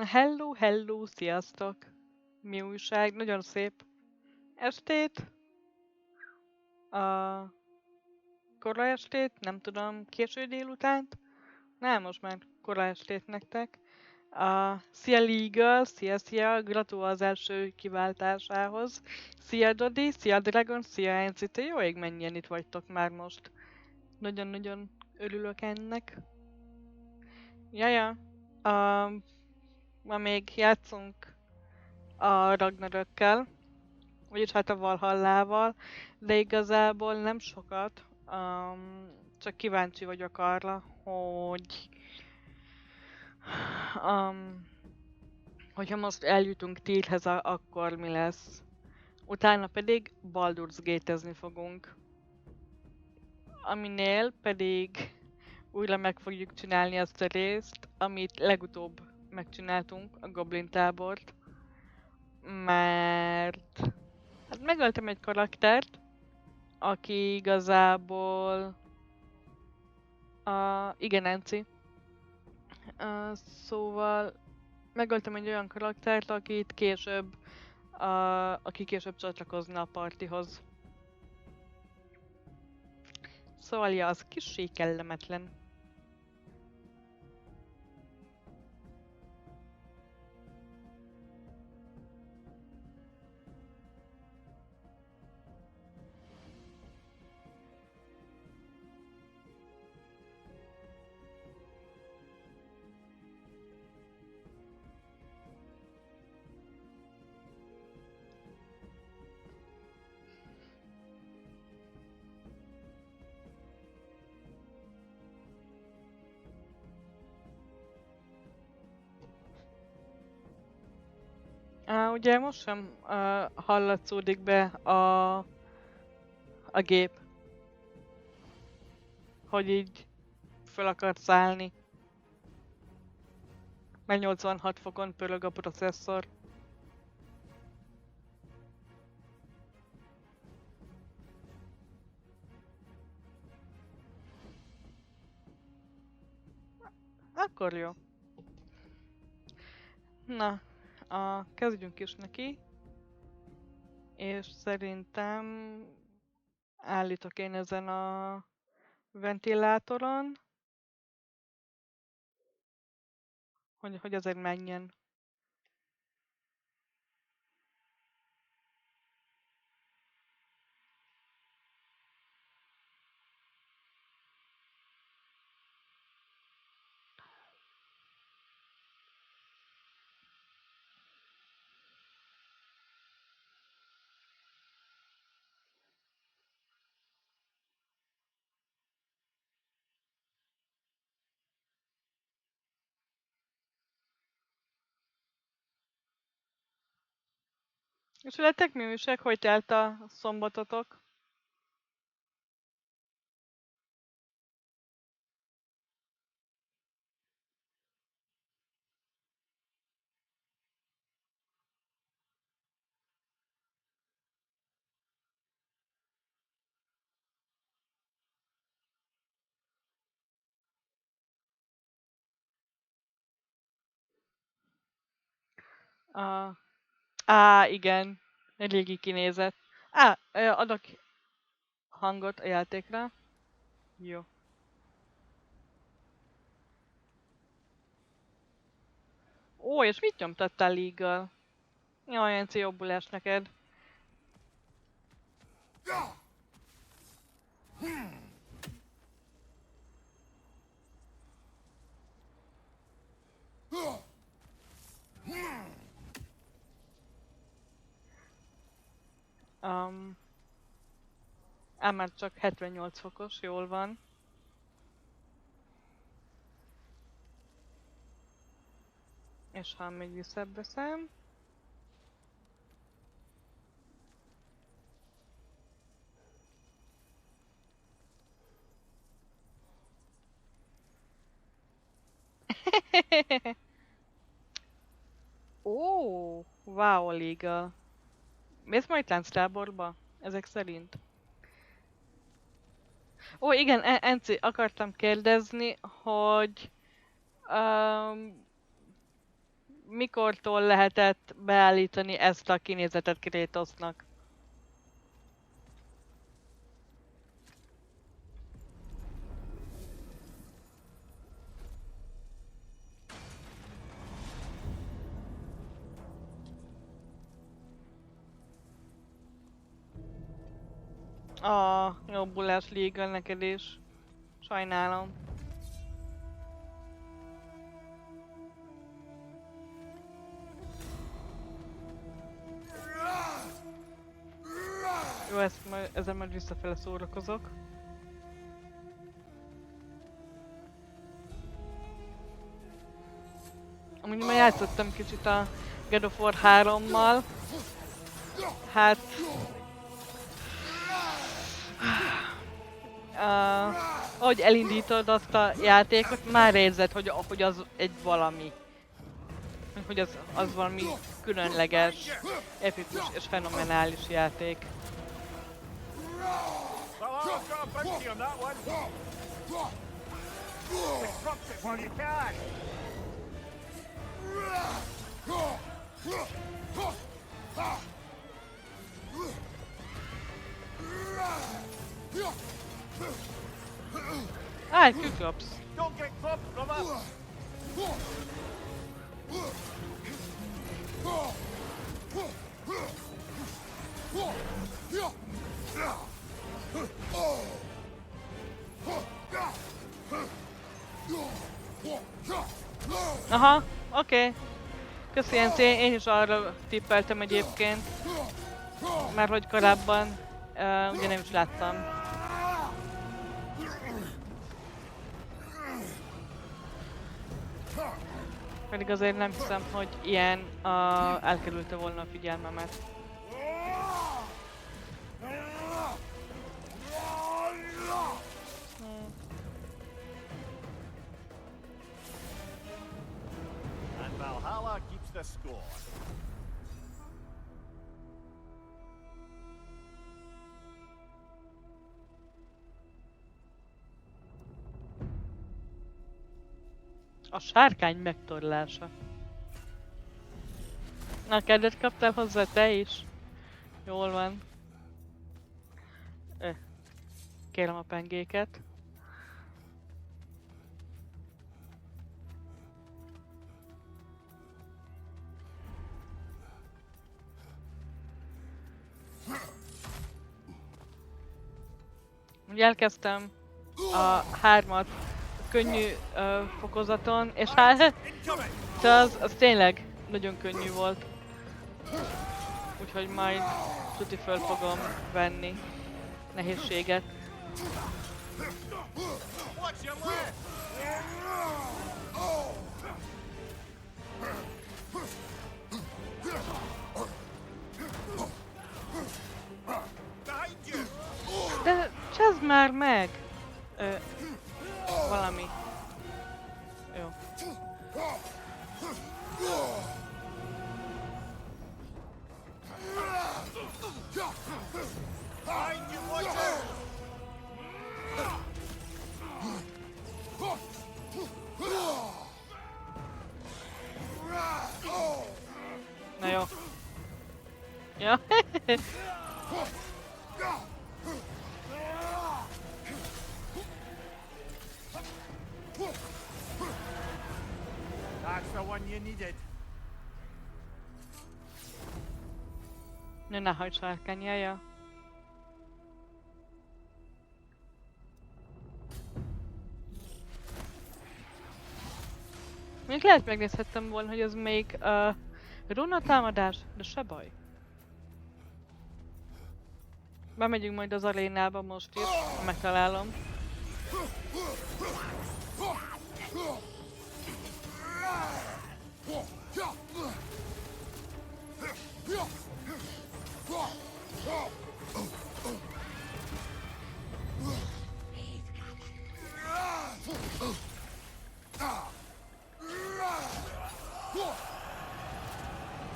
Hello, hello, sziasztok! Mi újság? Nagyon szép estét, a kora estét, nem tudom, késő délutánt? Nem, most már kora estét nektek. Szia Liga, szia, gratulál az első kiváltásához. Szia Dodi, szia Dragon, szia Enci, te jó ég mennyien itt vagytok már most. Nagyon-nagyon örülök ennek. Jaja, ma még játszunk a Ragnarökkel. Vagyis hát a Valhallával, de igazából nem sokat. Csak kíváncsi vagyok arra, um, hogyha most eljutunk Tírhez, akkor mi lesz. Utána pedig Baldur's Gate-ezni fogunk. Aminél pedig újra meg fogjuk csinálni azt a részt, amit legutóbb megcsináltunk, a Goblin tábort. Mert hát megöltem egy karaktert, aki igazából... Igen, Enci. Szóval megöltem egy olyan karaktert, aki később csatlakozna a partihoz. Szóval ja, az kissé kellemetlen. Ugye most sem hallatszódik be a gép, hogy így fel akar szállni. Mert 86 fokon pörög a processzor. Akkor jó. Na, kezdjünk is neki. És szerintem állítok én ezen a ventilátoron, hogy azért menjen. És veletek mi újság? Hogy telt a szombatotok? Igen. Eléggé kinézett. Adok hangot a játékra. Jó. Ó, és mit nyomtattál League-gal? Jaj, Enci, jobbulás neked. Már csak 78 fokos, jól van. És ha még visszaveszem. Ó, wow, Liga. Mész majd lánctáborba? Ezek szerint? Ó, igen, Enci, akartam kérdezni, hogy mikortól lehetett beállítani ezt a kinézetet Kratosnak? A jobbulás Legal neked is. Sajnálom. Jó, ezzel majd visszafele szórakozok. Amúgy már játszottam kicsit a God of War 3-mal. Hát... ahogy elindítod azt a játékot, már érzed, hogy az egy valami. Hogy az valami különleges, epikus és fenomenális játék. Állj, kikapsz! Aha, oké. Köszi, NC, én is arra tippeltem egyébként. Már hogy korábban, ugye nem is láttam. Pedig azért nem hiszem, hogy ilyen elkerülte volna a figyelmemet. And Valhalla keeps the score. A sárkány megtorlása. Na, kedvet kaptál hozzá te is? Jól van. Kérem a pengéket. Ugye elkezdtem a 3-at könnyű fokozaton, és hát az tényleg nagyon könnyű volt. Úgyhogy majd tuti föl fogom venni nehézséget. De csezd már meg! Valami. Jó. Na jó. Ja. That's the one you needed. Ne hagyd sárkány, jaja. Még lehet megnézhettem volna, hogy ez még runa támadás, de se baj. Bemegyünk majd az arénába most is, ha megtalálom.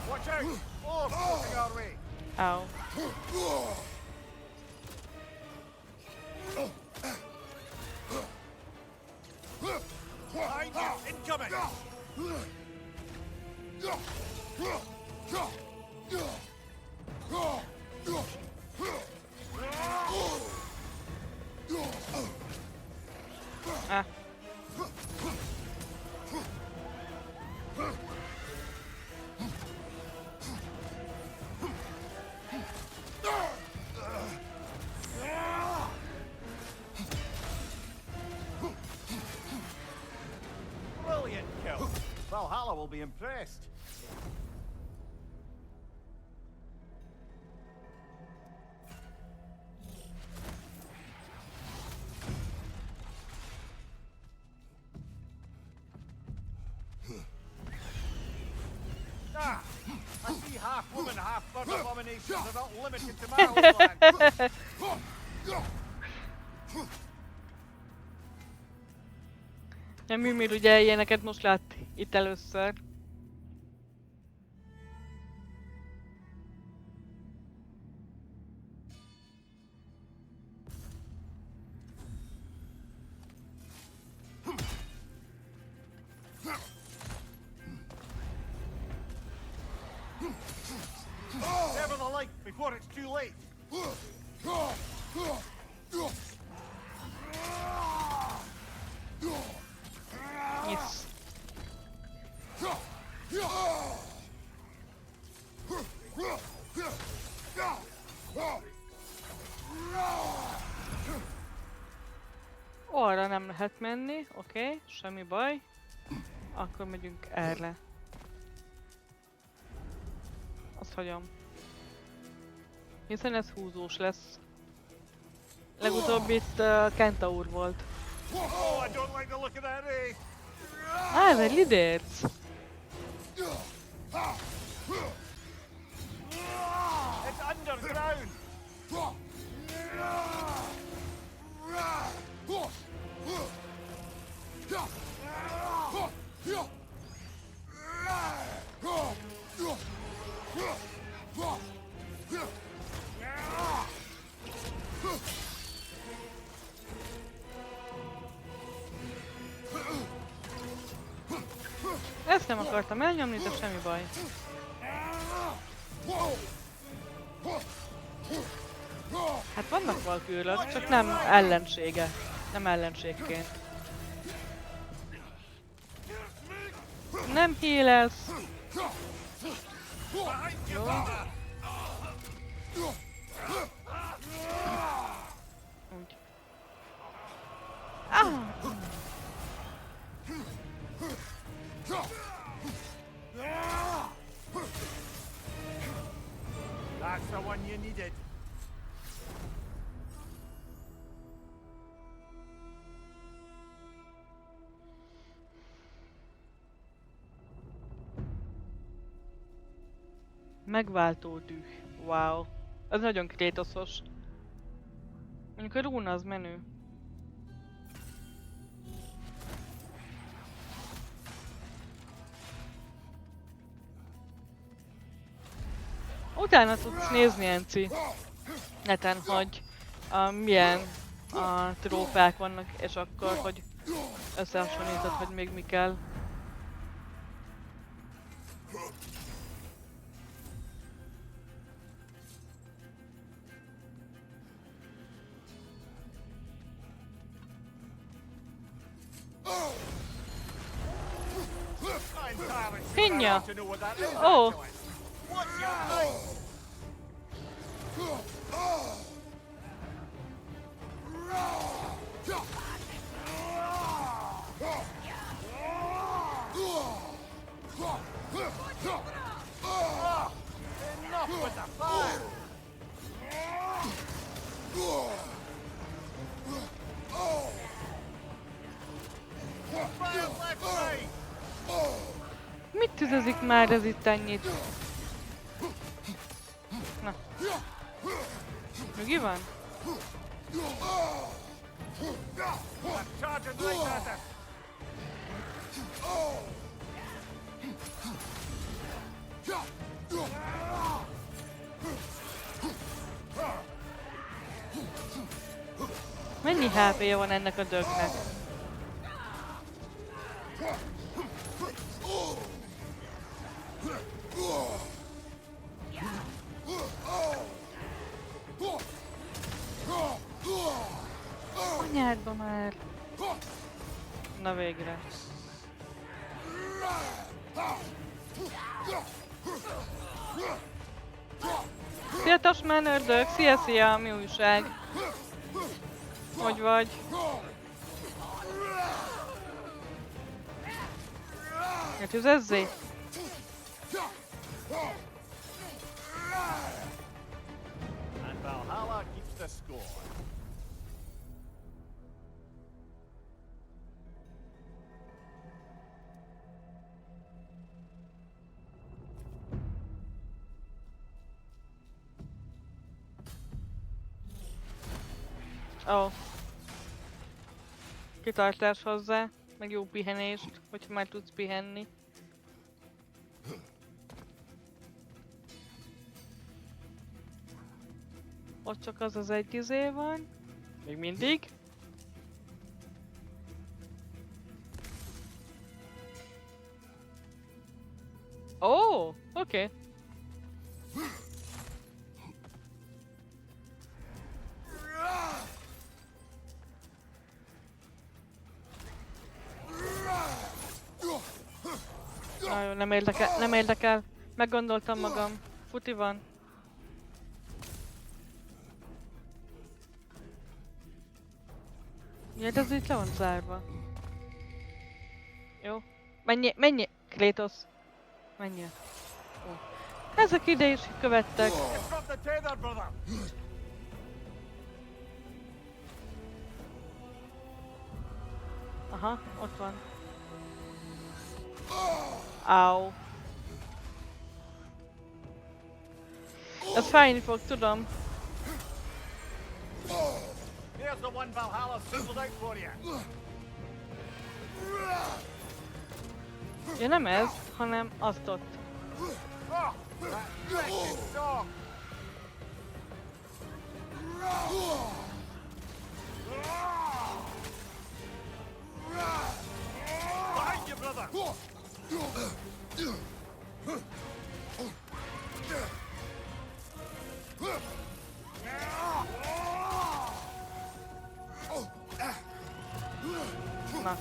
Watch out! Oh, floating our way. Ow. Behind you, incoming! Ah. Brilliant kill. Valhalla will be impressed. Ah, I see half woman, half bird abominations are not limited to my homeland. Ja, Mimir ugye ilyeneket most lát itt először. Sever the light before it's too late. Yes. Arra nem lehet menni, oké, semmi baj. Akkor megyünk erre. Azt hagyom. Hiszen ez húzós lesz. Legutóbb itt Kentaur volt. Oh, I don't like the look of that ray. Ez egy lidérc! It's underground. Ezt nem akartam elnyomni, de semmi baj. Hát vannak valkűrök, csak nem ellensége. Nem ellenségként. Nem healelsz. Jó. Úgy. Ah! That's the one you needed. Megváltó düh. Wow. Ez nagyon krétoszos. Mondjuk a rúna az menő. Utána tudsz nézni, Enci. Neten, hogy milyen trófeák vannak, és akkor, hogy összehasonlítod, hogy még mi kell. Hinja! Ó! Enough with the fire. Fire left side. Mit tüzezik már ez itt ennyit? Na. Nyugi van? I'm charging right at it. Mennyi HP-je van ennek a dögnek? hátba már! Na végre. Szia Tasmán ördög! Szia, szia! Mi újság? Hogy vagy? Ja, tüzezzé? And Valhalla keeps the score. Ó. Kitartás hozzá, meg jó pihenést, hogyha már tudsz pihenni. Ott csak az az egy izé van. Még mindig. Ó, oké. Nagyon nem érdekel, nem érdekel. Meggondoltam magam. Futi van. Ja, de ez itt le van zárva. Jó. Menj, Kratos. Menj. Ó. Ezek ide is követtek. Drop the tether, brother. Aha, ott van. Au. Ez fájni fog, tudom. Here's the one Valhalla singled out for you. Ja, nem ez, hanem azt ott. Oh, that wretched dog. Behind you, brother. Na.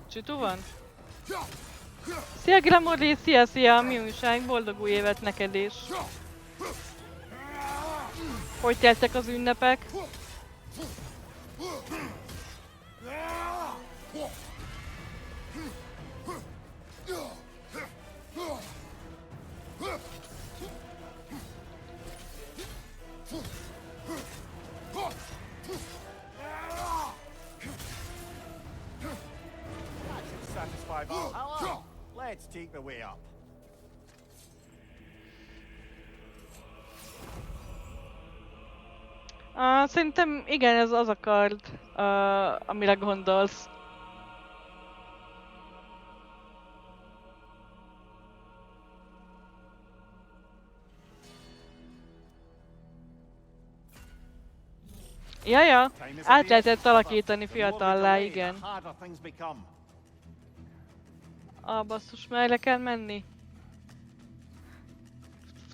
Csitu van? Szia Glamorlé, szia, szia, mi újság? Boldog új évet neked is. Hogy teltek az ünnepek? That should satisfy Valhalla. Let's take the way up. Szerintem igen, ez az a kard, amire gondolsz. Jaja, át lehetett alakítani fiatallá, igen. Basszus, merre kell menni?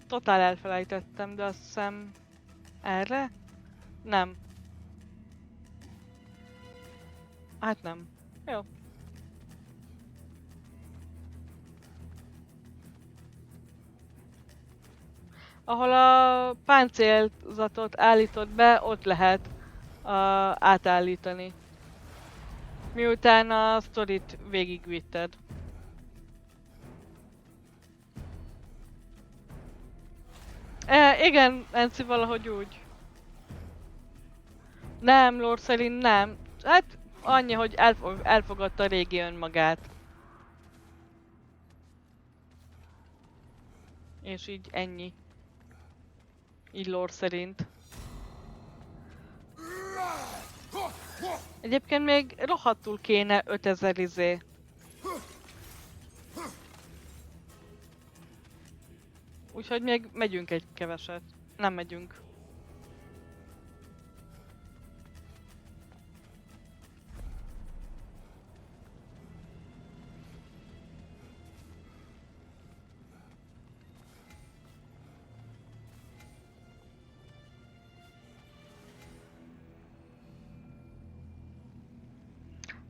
Totál elfelejtettem, de azt hiszem... Erre? Nem. Hát nem. Jó. Ahol a páncélzatot állítod be, ott lehet átállítani. Miután a sztorit végigvitted. Igen, Enci, valahogy úgy. Nem, Lord szerint nem. Hát annyi, hogy elfogadta a régi önmagát. És így ennyi. Így Lord szerint. Egyébként még rohadtul kéne 5000 izé. Úgyhogy még megyünk egy keveset. Nem megyünk.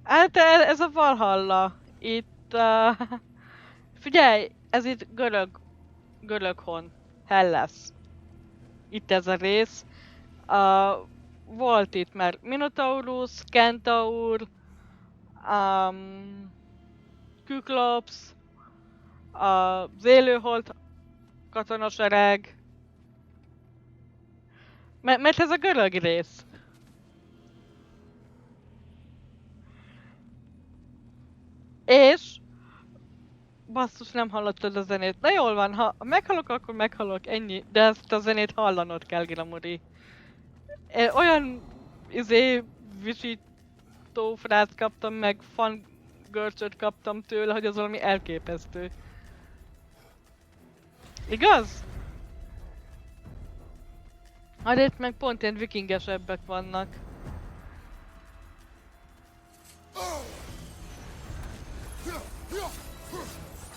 Hát ez a Valhalla. Itt... figyelj, ez itt görög hon. Hellas. Itt ez a rész. Volt itt már Minotaurus, Kentaur, Kyklops, az élőholt katonasereg. Mert ez a görög rész. És basszus, nem hallottad a zenét. Na jól van, ha meghalok, akkor meghalok, ennyi. De ezt a zenét hallanod kell, Glamuri. Olyan visító frászt kaptam, meg fan görcsöt kaptam tőle, hogy az valami elképesztő. Igaz? Hát itt meg pont ilyen vikingesebbek vannak.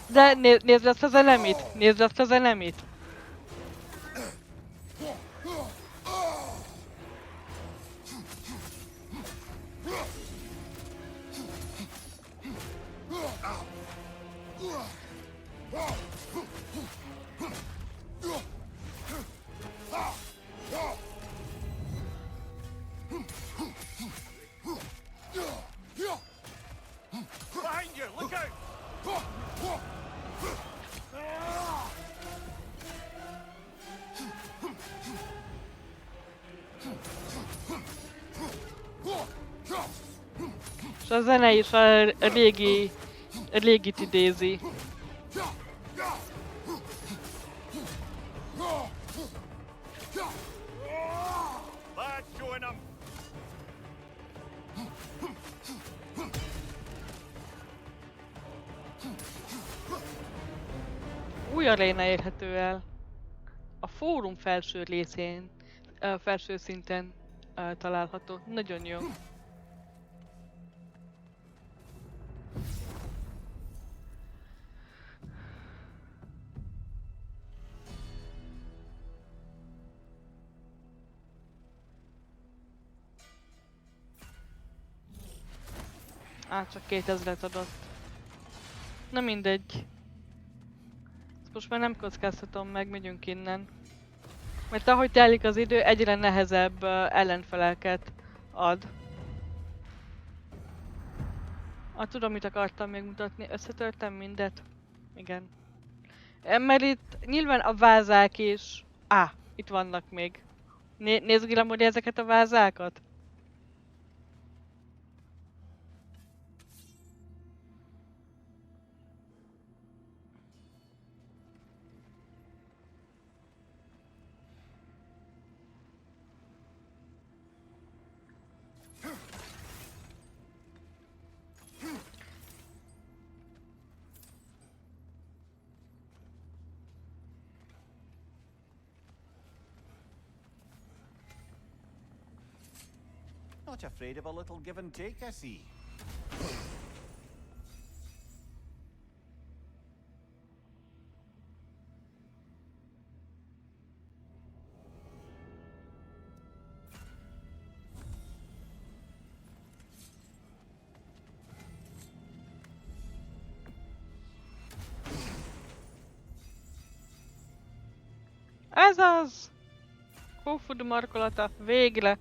De nézd ezt az enemit! Nézd ezt az enemit! Behind you, look out! És a zene is a régit idézi. Lads, join them! Új aréna érhető el. A fórum felső részén, felső szinten található. Nagyon jó. Csak 2000-et adott. Na mindegy. Ezt most már nem kockáztatom meg, megyünk innen. Mert ahogy telik az idő, egyre nehezebb ellenfeleket ad. Tudom, mit akartam még mutatni. Összetörtem mindet? Igen. Mert itt nyilván a vázák is... itt vannak még. Nézd, Glamori, ezeket a vázákat? Not afraid of a little give and take, I see. Ez az! Kófud markolata, végre!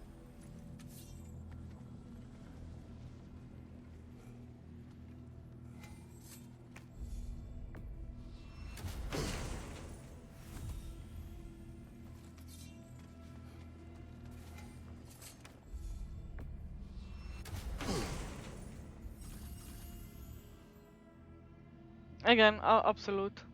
Igen, abszolút.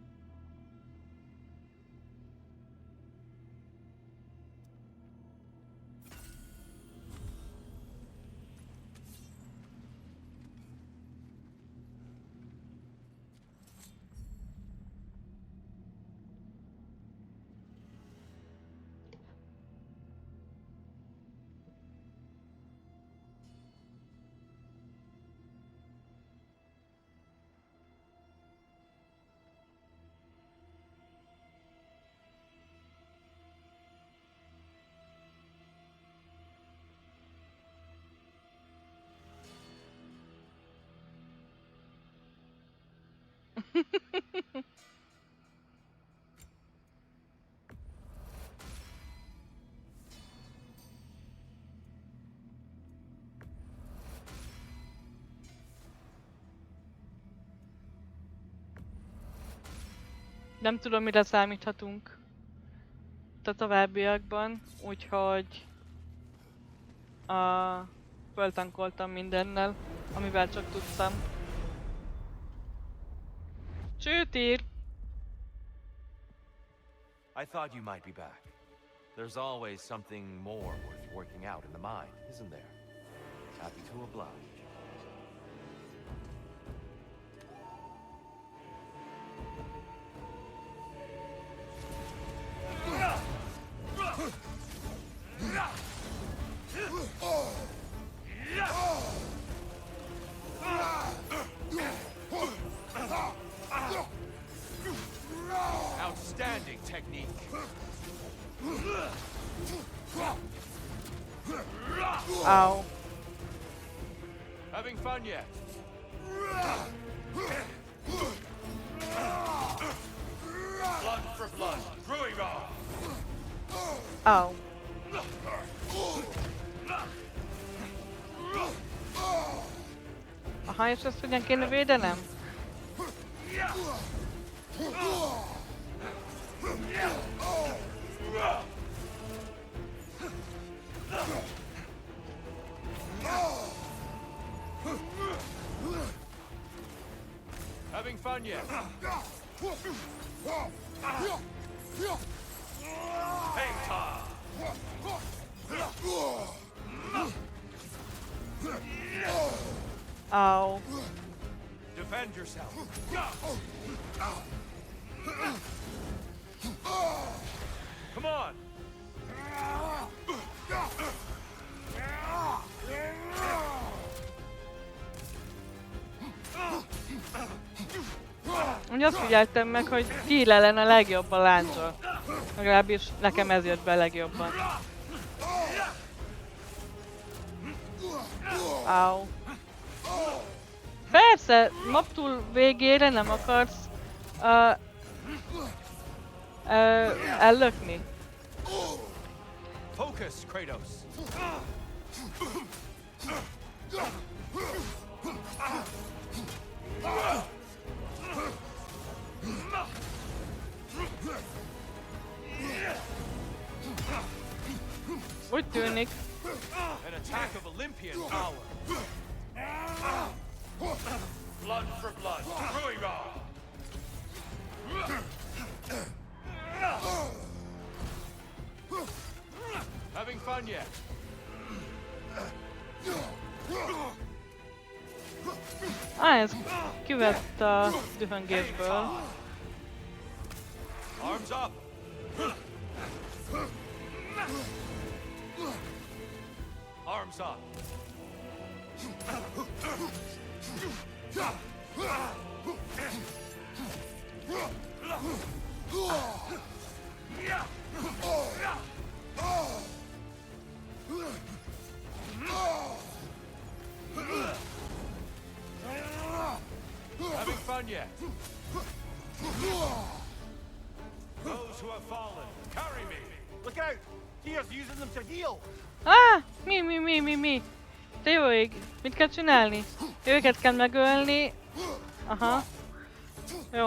nem tudom, mire számíthatunk a továbbiakban, úgyhogy föltankoltam mindennel, amivel csak tudtam. Csőtír! I thought you might be back. There's always something more worth working out in the mind, isn't there? Happy to oblige. Outstanding technique. Ow. Having fun yet? Blood for blood. Ruira. Ow. Aha, és ezt hogyan kéne védenem? Having fun yet? Hang time. Ow. Defend yourself. Come on. Ugye azt figyeltem meg, hogy kill ellen a legjobb a láncsa. Legalábbis nekem ez jött be legjobban. Au. Persze, map túl végére nem akarsz ellökni. Focus, Kratos. Úgy tűnik. An attack of Olympian power. Blood for blood. Ruira. Having fun yet? Ez kivett a dühöngésből. Arms up. Arms up. Having fun yet? Those who have fallen, carry me. Look out! Tyr's using them to heal! Mi? Te jó ég, mit kell csinálni? Őket kell megölni. Aha. Jó.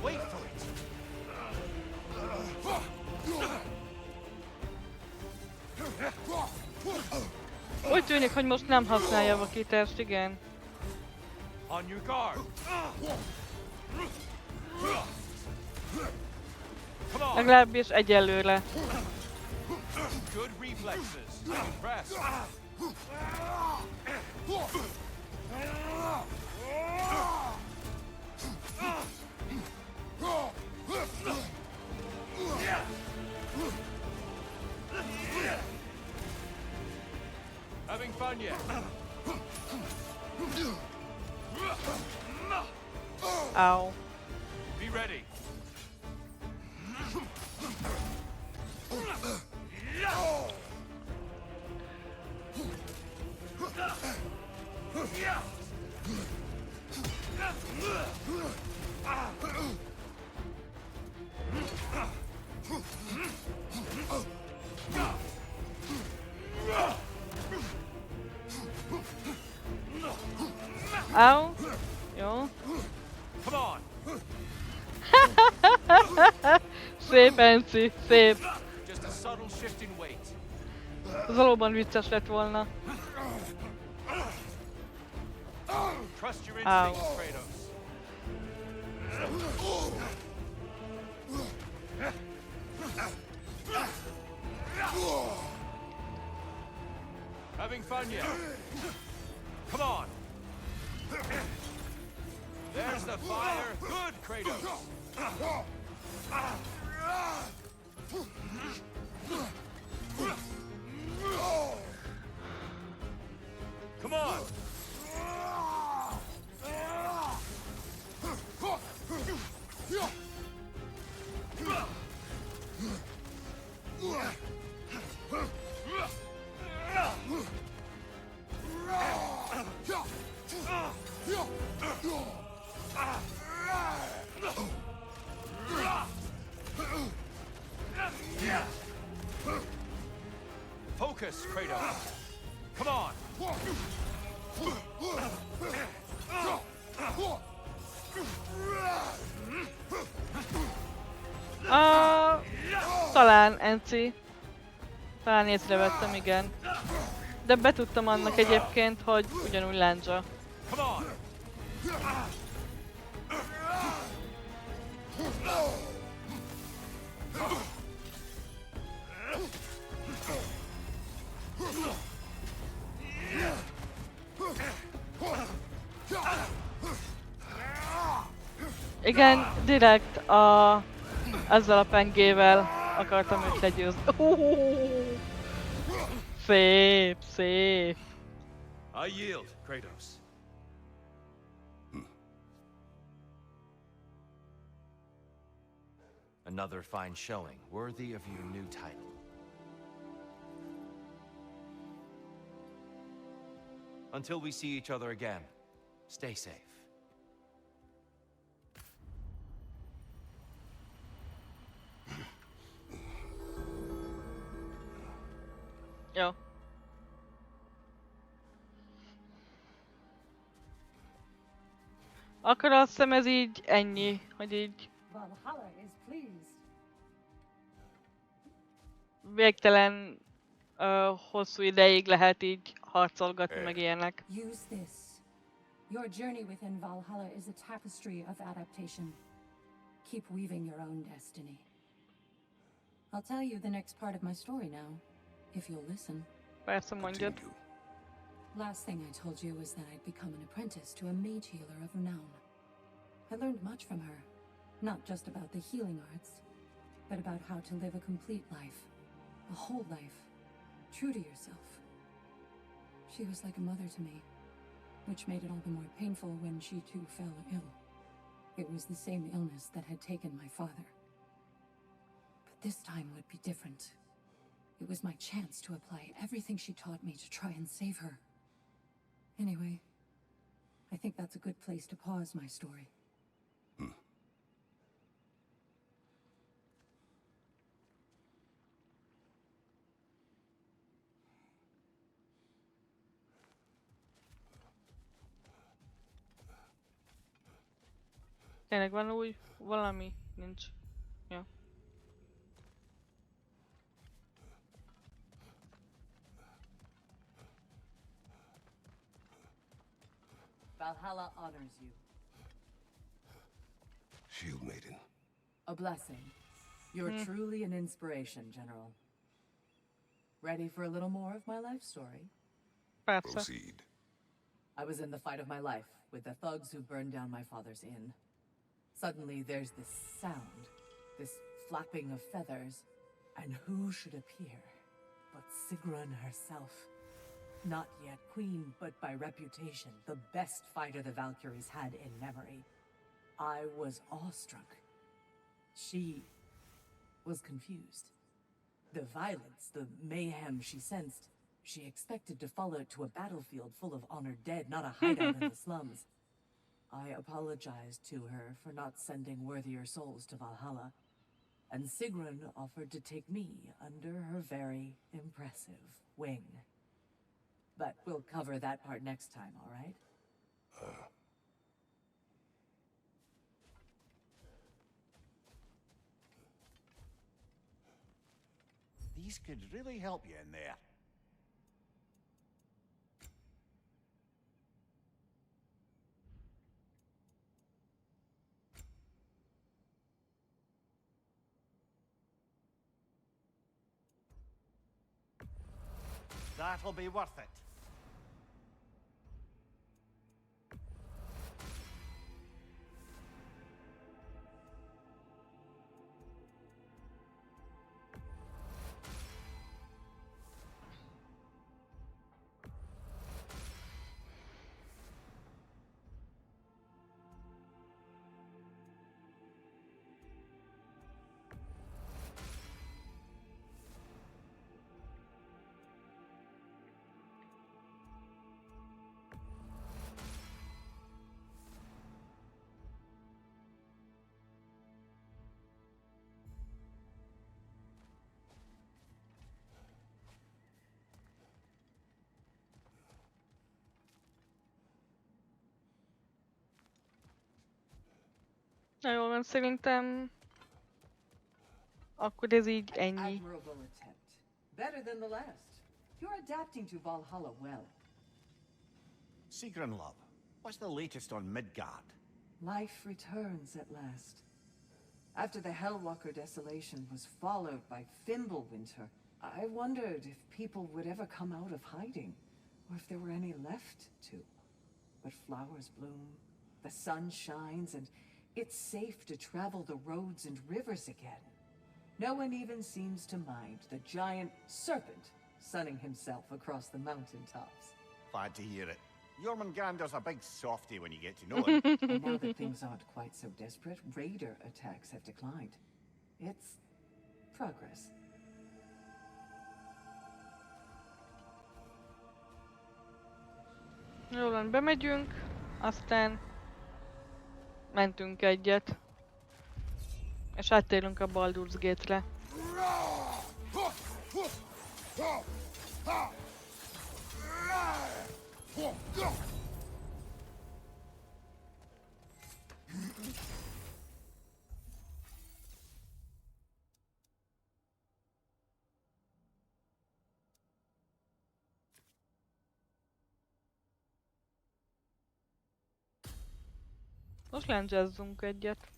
Wait for it! Úgy tűnik, hogy most nem használja a vakítást, igen. On your guard. Come on. Legalábbis egyelőre. Good reflexes. I'm impressed. Having fun yet? Au. Be ready. Au. Jó. Come on. Szép, Enci, szép. Just a subtle shift in weight. Ez valóban vicces lett volna. Trust your Ow. instincts, Kratos. Having fun yet? Come on. There's the fire. Good, Kratos. Come on. Focus, Kratos. Come on. Talán, Enci. Talán észrevettem, igen. De betudtam annak egyébként, hogy ugyanúgy lándzsa. Come on. Igen, direkt ezzel a pengével akartam őt legyőzni. Szép, szép. I yield, Kratos. Another fine showing, worthy of your new title. Until we see each other again, stay safe. Jó. Akkor azt hiszem ez így ennyi, hogy így Valhalla is pleased. végtelen hosszú ideig lehet így harcolgatni meg ilyenek. Use this. Your journey within Valhalla is a tapestry of adaptation. Keep weaving your own destiny. I'll tell you the next part of my story now, if you'll listen. Persze mondjad. Last thing I told you was that I'd become an apprentice to a mage healer of renown. I learned much from her, not just about the healing arts, but about how to live a complete life, a whole life, true to yourself. She was like a mother to me, which made it all the more painful when she too fell ill. It was the same illness that had taken my father. But this time would be different. It was my chance to apply everything she taught me to try and save her. Anyway, I think that's a good place to pause my story. Tényleg van új valami? Nincs. Jó. Valhalla honors you. Shield Maiden. A blessing. You're truly an inspiration, General. Ready for a little more of my life story? Persze. Proceed. I was in the fight of my life with the thugs who burned down my father's inn. Suddenly there's this sound, this flapping of feathers, and who should appear but Sigrun herself. Not yet queen, but by reputation, the best fighter the Valkyries had in memory. I was awestruck. She was confused. The violence, the mayhem she sensed, She expected to follow it to a battlefield full of honored dead, not a hideout in the slums. I apologized to her for not sending worthier souls to Valhalla, and Sigrun offered to take me under her very impressive wing. But we'll cover that part next time, all right? These could really help you in there. That'll be worth it. Na jól van, szerintem akkor ez így ennyi. Admirable attempt. Better than the last. You're adapting to Valhalla well. Sigrun, love, what's the latest on Midgard? Life returns at last. After the Hellwalker desolation was followed by Fimbulwinter, I wondered if people would ever come out of hiding, or if there were any left to. But flowers bloom, the sun shines, and it's safe to travel the roads and rivers again. No one even seems to mind the giant serpent sunning himself across the mountaintops. Glad to hear it. Jormungandr's a big softy when you get to know him. And now that things aren't quite so desperate, raider attacks have declined. It's progress. Jól van, bemegyünk, aztán mentünk egyet. És áttérünk a Baldur's Gate-re. Most lendzsezzünk egyet.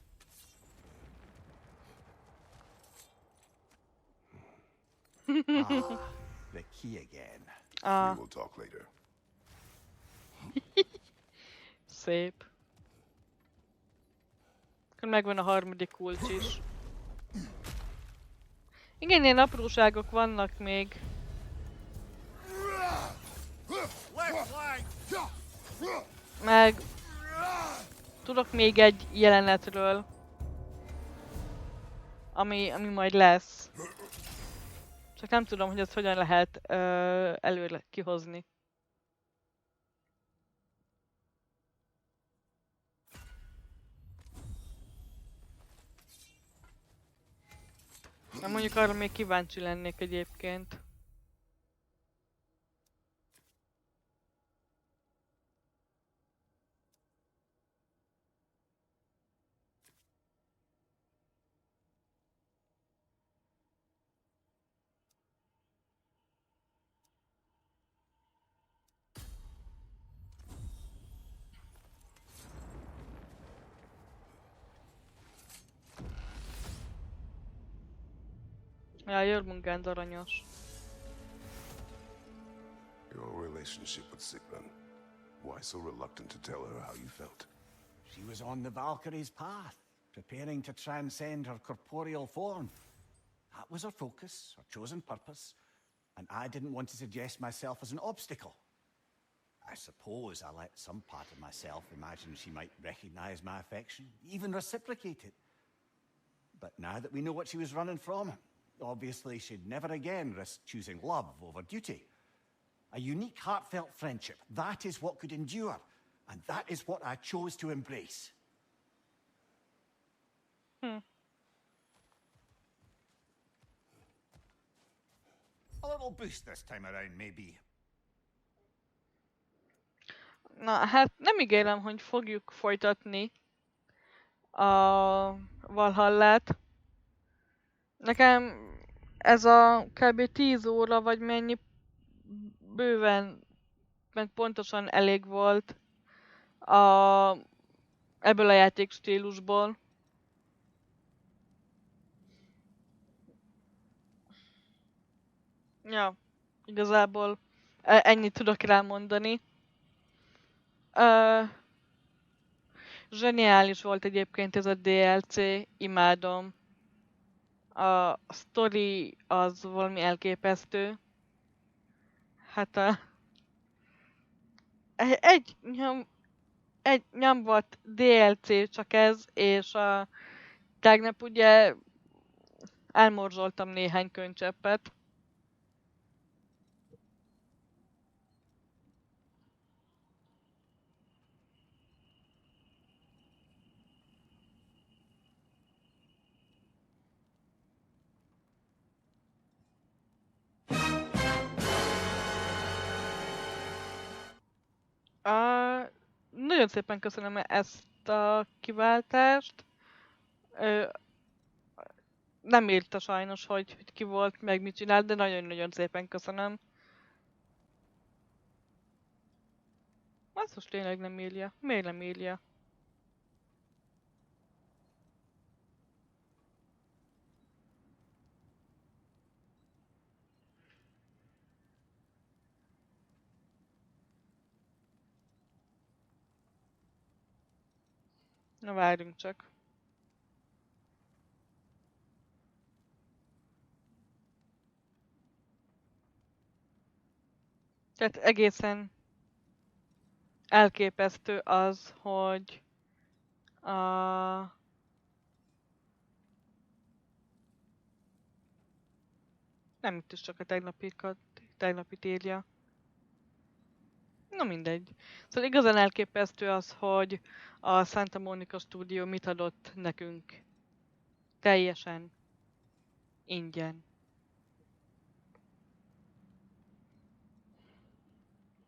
The key again. Ah, We will talk later. szép. Akkor megvan a harmadik kulcs is. Igen, ilyen apróságok vannak még. Left flank! Meg tudok még egy jelenetről, ami majd lesz. Csak nem tudom, hogy ezt hogyan lehet előre kihozni. Na mondjuk arra még kíváncsi lennék egyébként. Ja, Jormungand aranyos. Your relationship with Sigrun. Why so reluctant to tell her how you felt? She was on the Valkyrie's path, preparing to transcend her corporeal form. That was her focus, her chosen purpose, and I didn't want to suggest myself as an obstacle. I suppose I let some part of myself imagine she might recognize my affection, even reciprocate it. But now that we know what she was running from, obviously she'd never again risk choosing love over duty. A unique, heartfelt friendship. That is what could endure. And that is what I chose to embrace. A little boost this time around, maybe. Na, hát nem ígérem, hogy fogjuk folytatni a Valhallát. Nekem ez a kb. 10 óra, vagy mennyi bőven, meg pontosan elég volt ebből a játék stílusból. Ja, igazából ennyit tudok rá mondani. Zseniális volt egyébként ez a DLC, imádom. A sztori az valami elképesztő. Hát egy nyomvat DLC csak ez, és tegnap ugye elmorzsoltam néhány könycseppet. Nagyon szépen köszönöm ezt a kiváltást. Nem írta sajnos, hogy ki volt, meg mit csinált, de nagyon-nagyon szépen köszönöm. Azt most tényleg nem írja. Miért nem írja? Na várjunk csak. Tehát egészen elképesztő az, hogy nem itt is csak a tegnapit írja. Na mindegy. Szóval igazán elképesztő az, hogy a Santa Monica Studio mit adott nekünk. Teljesen ingyen.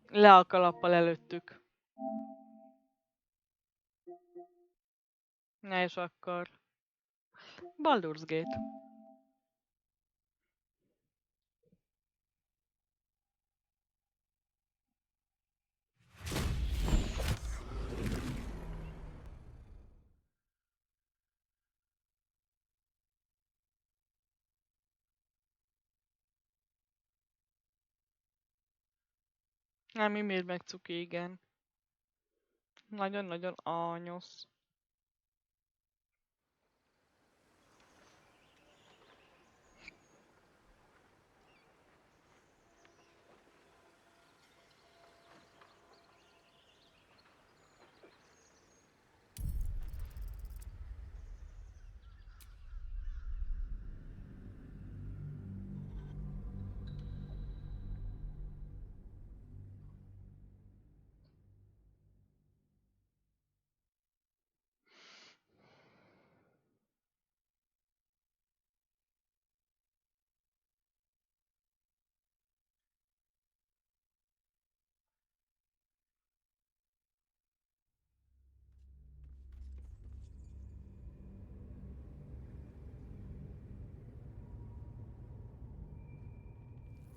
Le a kalappal előttük. Na és akkor Baldur's Gate. Nem, miért meg cuki, igen. Nagyon-nagyon anyosz.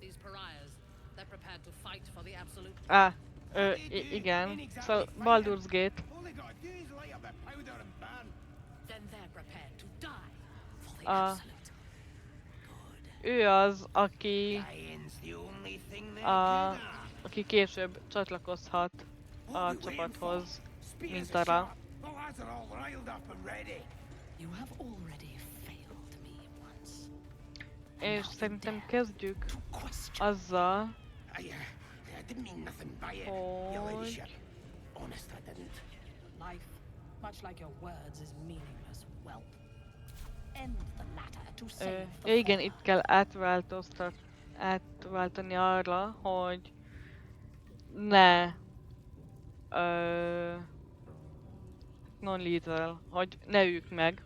These pariahs, they're prepared to fight for the absolute. Igen. Szóval Baldur's Gate. Then they're prepared to die for the Ah. absolute. Good. Ő az, aki Dying's the only thing they aki később csatlakozhat a csapathoz, mint Tara. You have already failed me once. És szerintem kezdjük azzal, I didn't mean nothing by it, your ladyship. Honest, I didn't. Life, much like your words, is meaningless, whelp. End the latter to save the igen, former. itt kell átváltani arra, hogy ne ö, non-lethal, hogy ne üljük meg,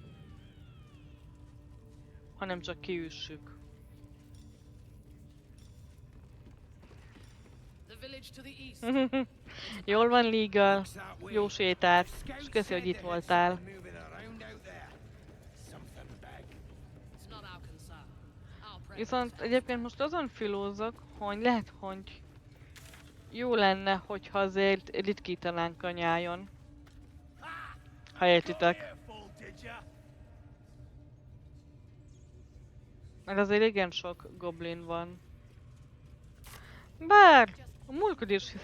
hanem csak kiüssük. The village to the east. Jól van, Legal. Jó sétát. És köszi, hogy itt voltál. It's not our concern. Our prey Viszont egyébként most azon filózok, hogy lehet, hogy jó lenne, hogyha azért ritkítanánk a nyájon. Ha értitek. Mert azért igen sok goblin van. Bár a múltkor is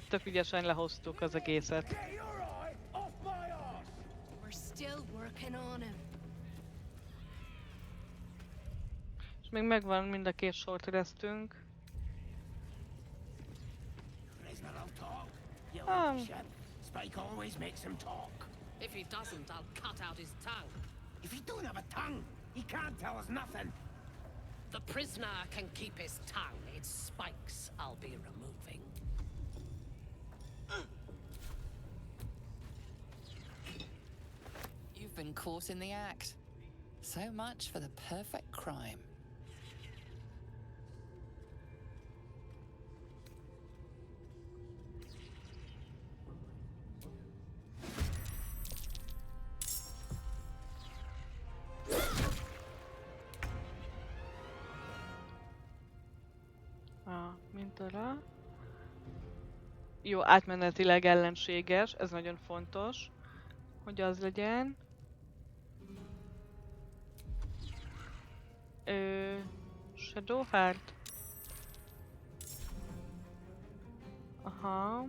tök ügyesen lehoztuk az egészet. We're still working on him. És még megvan mind a két short restünk. Spike always makes him talk. If he doesn't, I'll cut out his tongue. If he don't have a tongue, he can't tell us nothing. The prisoner can keep his tongue. Its spikes I'll be removing. You've been caught in the act. So much for the perfect crime. Mintora. Jó, átmenetileg ellenséges, ez nagyon fontos, hogy az legyen. Shadowheart. Aha.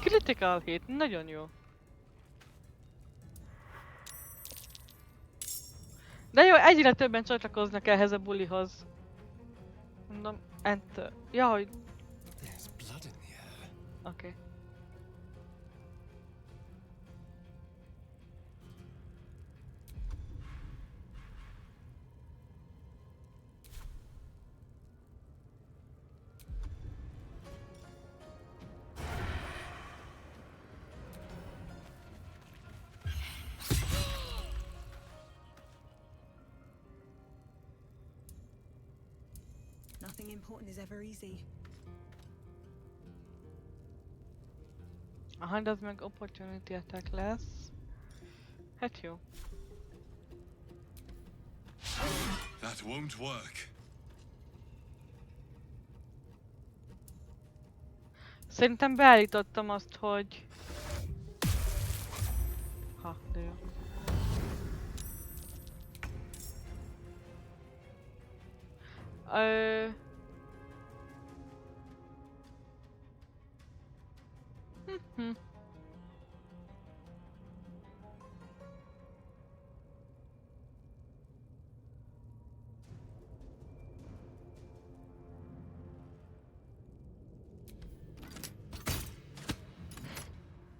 Critical hit, nagyon jó. De jó, egyre többen csatlakoznak ehhez a bulihoz. Mondom, enter. Ja, hogy... Oké. Nothing important is ever easy. Aha, de az meg opportunity attack lesz. Hát jó. That won't work. Szerintem beállítottam azt, hogy... Ha, de jó.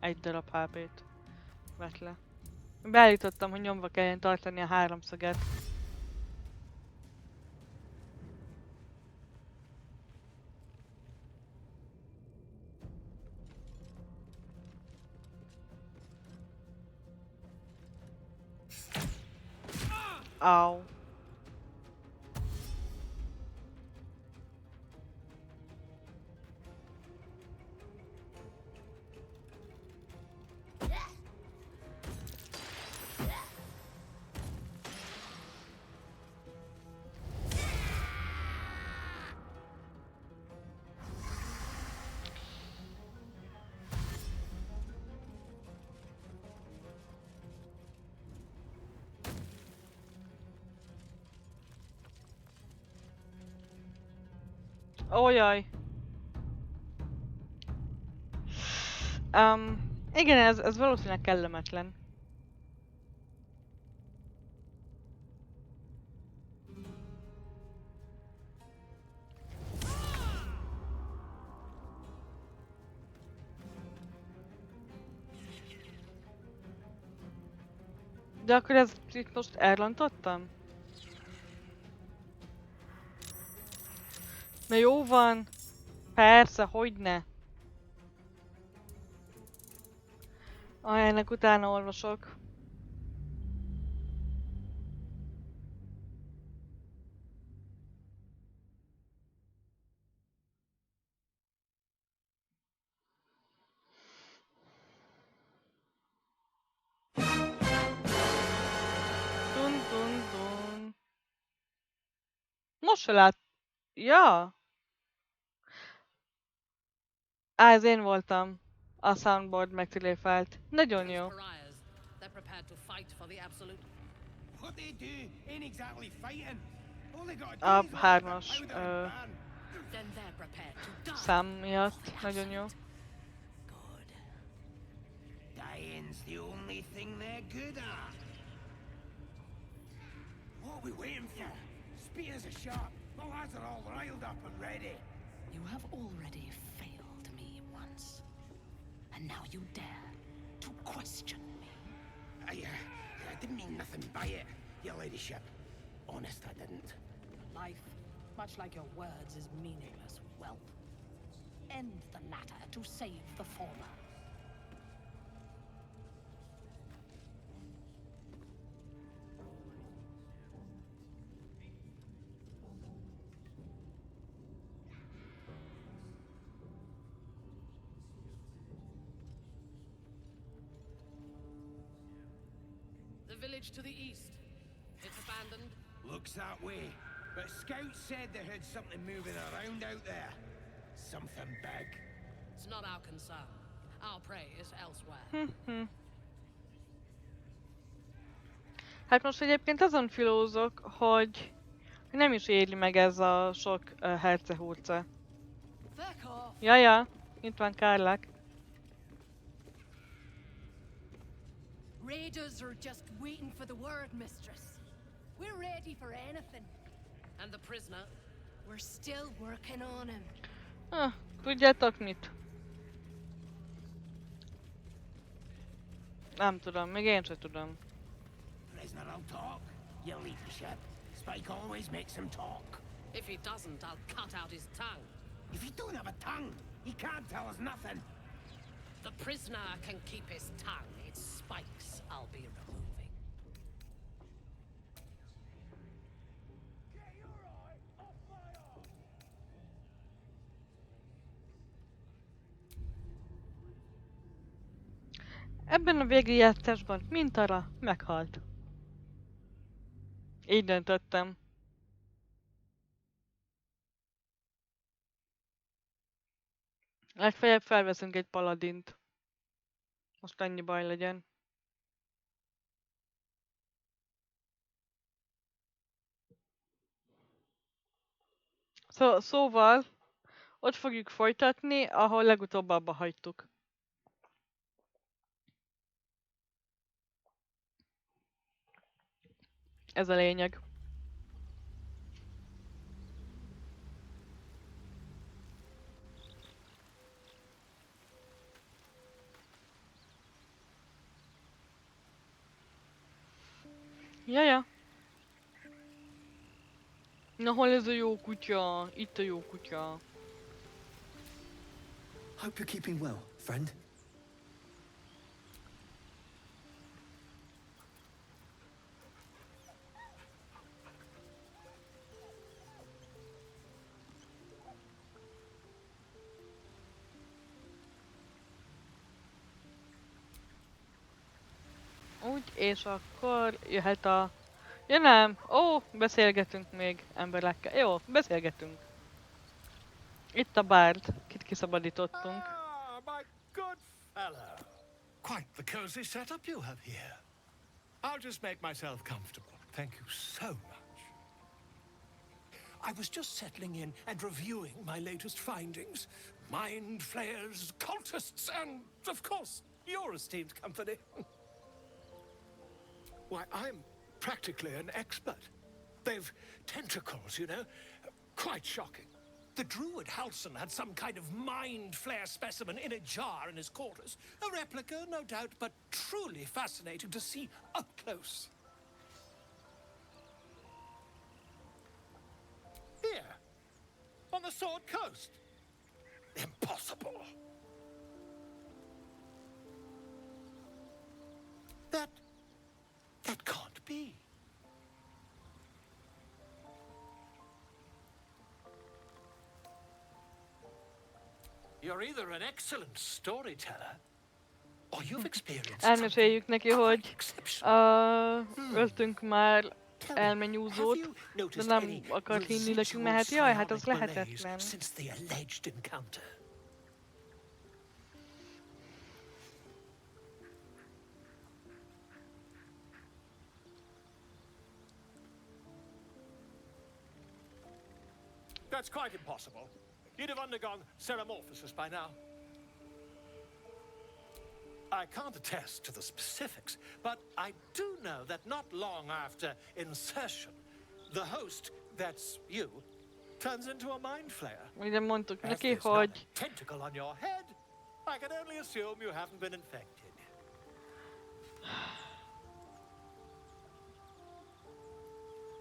Egy darab HP-t vett le. Beállítottam, hogy nyomva kelljen tartani a háromszöget. Au. Ójaj. Igen, ez valószínűleg kellemetlen. De akkor ez itt most elrontottam? Na jó van. Persze, hogyne. Ennek utána olvasok. Dun dun dun. Most se lát... Ja. Ez én voltam. A soundboard megtréfelt. Nagyon jó. They're prepared to fight for the absolute. What they do ain't exactly fighting. All they gotta do A is light hármas the powder and ban. Then they're prepared to die szám for miatt. the Nagyon jó. absolute. Good. Dying's the only thing they're good at. What are we waiting for? Speed as a shark. The lads are all riled up and ready. You have already failed me once. And now you dare to question me. I didn't mean nothing by it, your ladyship. Honest, I didn't. Life, much like your words, is meaningless whelp. End the latter to save the former. The village to the east. It's abandoned. Looks that way. But scouts said they heard something moving around out there. Something big. It's not our concern. Our prey is elsewhere. Hát most egyébként azon filózok, hogy nem is éri meg ez a sok hercehurce. Ja, itt van Kárlák. Raiders are just waiting for the word, mistress. We're ready for anything. And the prisoner? We're still working on him. Tudjátok mit? Nem tudom, még én sem tudom. Prisoner will talk, your ladyship. Spike always makes him talk. If he doesn't, I'll cut out his tongue. If he don't have a tongue, he can't tell us nothing. The prisoner can keep his tongue. It's Spike's I'll be removing. Ebben a végigjátszásban Mintara meghalt. Így döntöttem. Legfeljebb felveszünk egy paladint. Most annyi baj legyen. Szóval, ott fogjuk folytatni, ahol legutóbb abba hagytuk. Ez a lényeg. Jaja. Na hol ez a jó kutya? Itt a jó kutya. Hope you're keeping well, friend. Úgy, és akkor jöhet a... Ja nem! Ó, beszélgetünk még emberekkel. Jó, beszélgetünk. Itt a bárd, kit kiszabadítottunk. Ah, my good fellow. Quite the cozy setup you have here. I'll just make myself comfortable. Thank you so much. I was just settling in and reviewing my latest findings. Mind flayers, cultists, and, of course, your esteemed company. Why, I'm practically an expert. They've tentacles, you know. Quite shocking. The druid Halson had some kind of mind flare specimen in a jar in his quarters. A replica, no doubt, but truly fascinating to see up close. Here, on the Sword Coast. Impossible. That can't be. You're either an excellent storyteller, or you've experienced Elmeséljük neki, hogy öltünk már elmenyúzót, de nem akart hinni nekünk, mert hát jaj, hát az lehetetlen. Since the alleged encounter. That's quite impossible. You'd have undergone ceremorphosis by now. I can't attest to the specifics, but I do know that not long after insertion, the host, that's you, turns into a mind flayer. Ugye mondtuk As neki, there's not hogy a tentacle on your head, I can only assume you haven't been infected.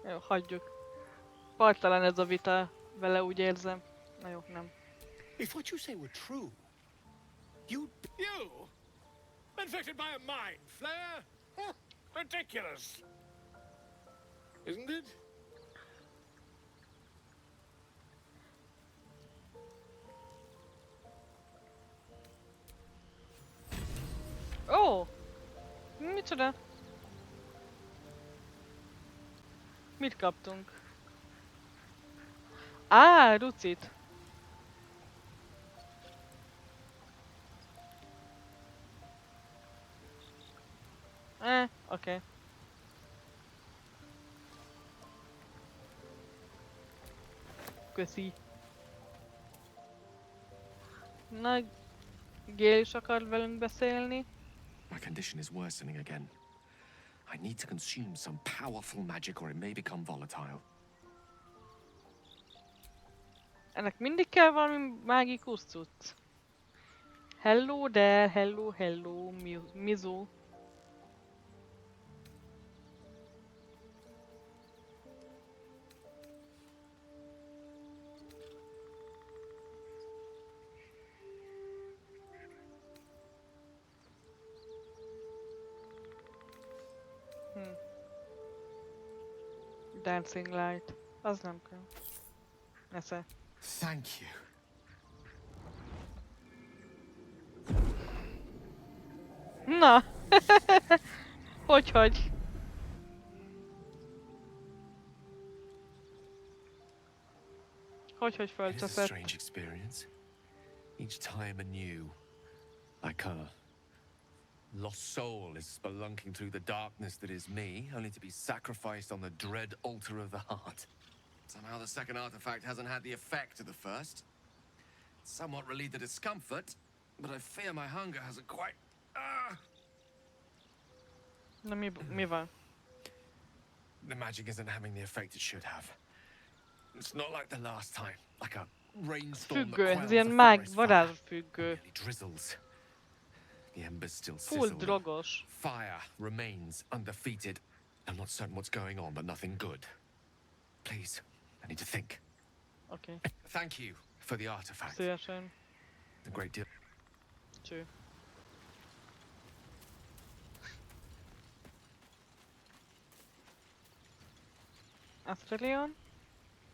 Jó, hagyjuk. Partalan ez a vita vele, úgy érzem. Na jó, nem. If what you say were true, you infected by a mind flare? Ridiculous, isn't it? Ó! Micsoda? Mit kaptunk? Á, rucit! Oké. Köszi. Na, Gél is akar velünk beszélni. My condition is worsening again. I need to consume some powerful magic or it may become volatile. Ennek mindig kell valami mágikus cucc. Hello there, hello, Mizu. Dancing light. Az nem kell. Esze. Thank you. Na! Hogy? Hogy It's a fölcsapett? strange experience. Each time anew. Like a lost soul is spelunking through the darkness that is me, only to be sacrificed on the dread altar of the heart. Somehow the second artifact hasn't had the effect of the first. It's somewhat relieved the discomfort, but I fear my hunger hasn't quite... Na mi van? The magic isn't having the effect it should have. It's not like the last time, like a rainstorm Függő, that ez quells ilyen the forest fire. varázsfüggő. Merely drizzles. The embers still Full sizzle. drogos. Fire remains undefeated. I'm not certain what's going on, but nothing good. Please, I need to think. Okay. Thank you for the artifact. Szívesen. A great deal. Cső. Australian?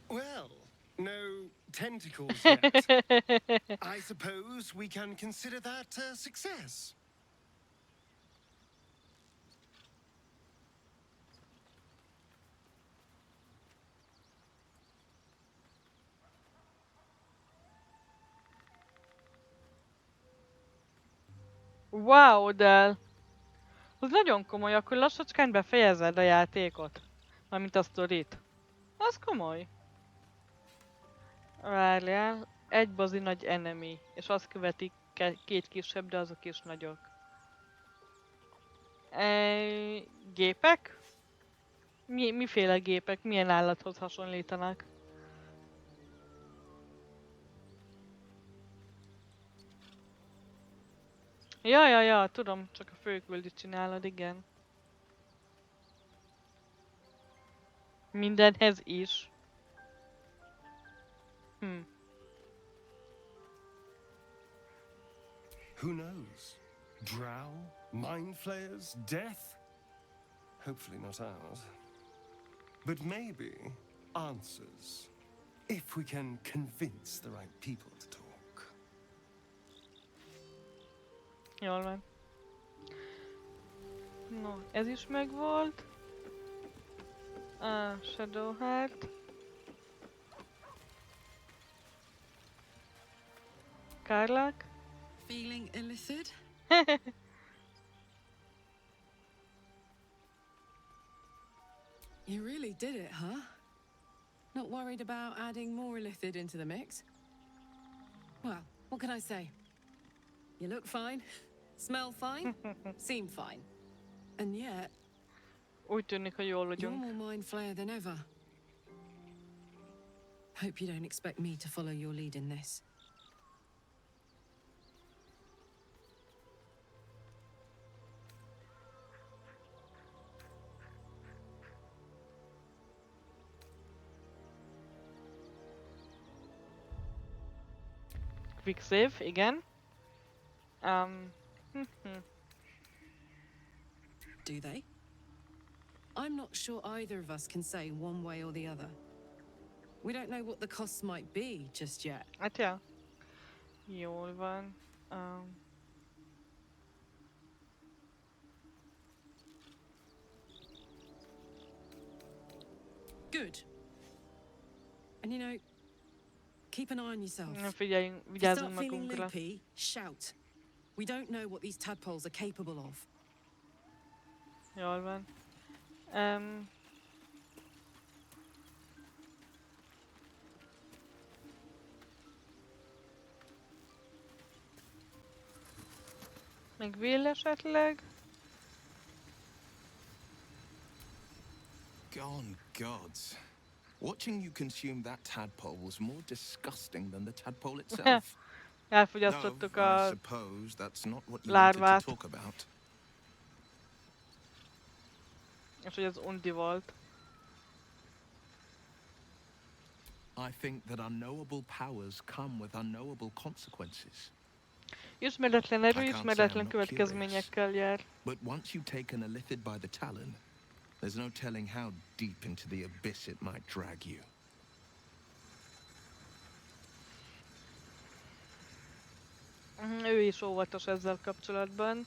Well, no tentacles yet. I suppose we can consider that a success. Wow, de... Az nagyon komoly, akkor lassacskán befejezed a játékot. Mármint a sztorit. Az komoly. Várjál. Egy bazi nagy enemy. És azt követik két kisebb, de azok is nagyok. Gépek? Miféle gépek? Milyen állathoz hasonlítanak? Ja, tudom, csak a főküldit csinálod, igen. Mindenhez is. Who knows? Drow? Mind flayers? Death? Hopefully not ours. But maybe answers. If we can convince the right people to talk. Jól van. No, ez is megvolt. Shadowheart. Karlak. Feeling illicit? You really did it, huh? Not worried about adding more illithid into the mix? Well, what can I say? You look fine, smell fine, seem fine. And yet, Úgy tűnik, hogy jól you're vagyunk. more mind flayer than ever. Hope you don't expect me to follow your lead in this. Quick save, igen. Do they? I'm not sure either of us can say one way or the other. We don't know what the costs might be just yet. Hát ja. Jól van. Good. And you know, keep an eye on yourself. Figyeljünk, If you vigyázzunk start feeling magunkra. loopy, shout. We don't know what these tadpoles are capable of. Jól van. Még Will esetleg? Gone gods. Watching you consume that tadpole was more disgusting than the tadpole itself. Elfogyasztottuk Though, I a suppose that's not what you wanted lárvát. to talk about. És hogy az undi volt. I think that unknowable powers come with unknowable consequences. Ismeretlen erő, I can't say I'm ismeretlen not következményekkel jár. But once you've taken a lithid by the talon, there's no telling how deep into the abyss it might drag you. Ő is óvatos ezzel kapcsolatban.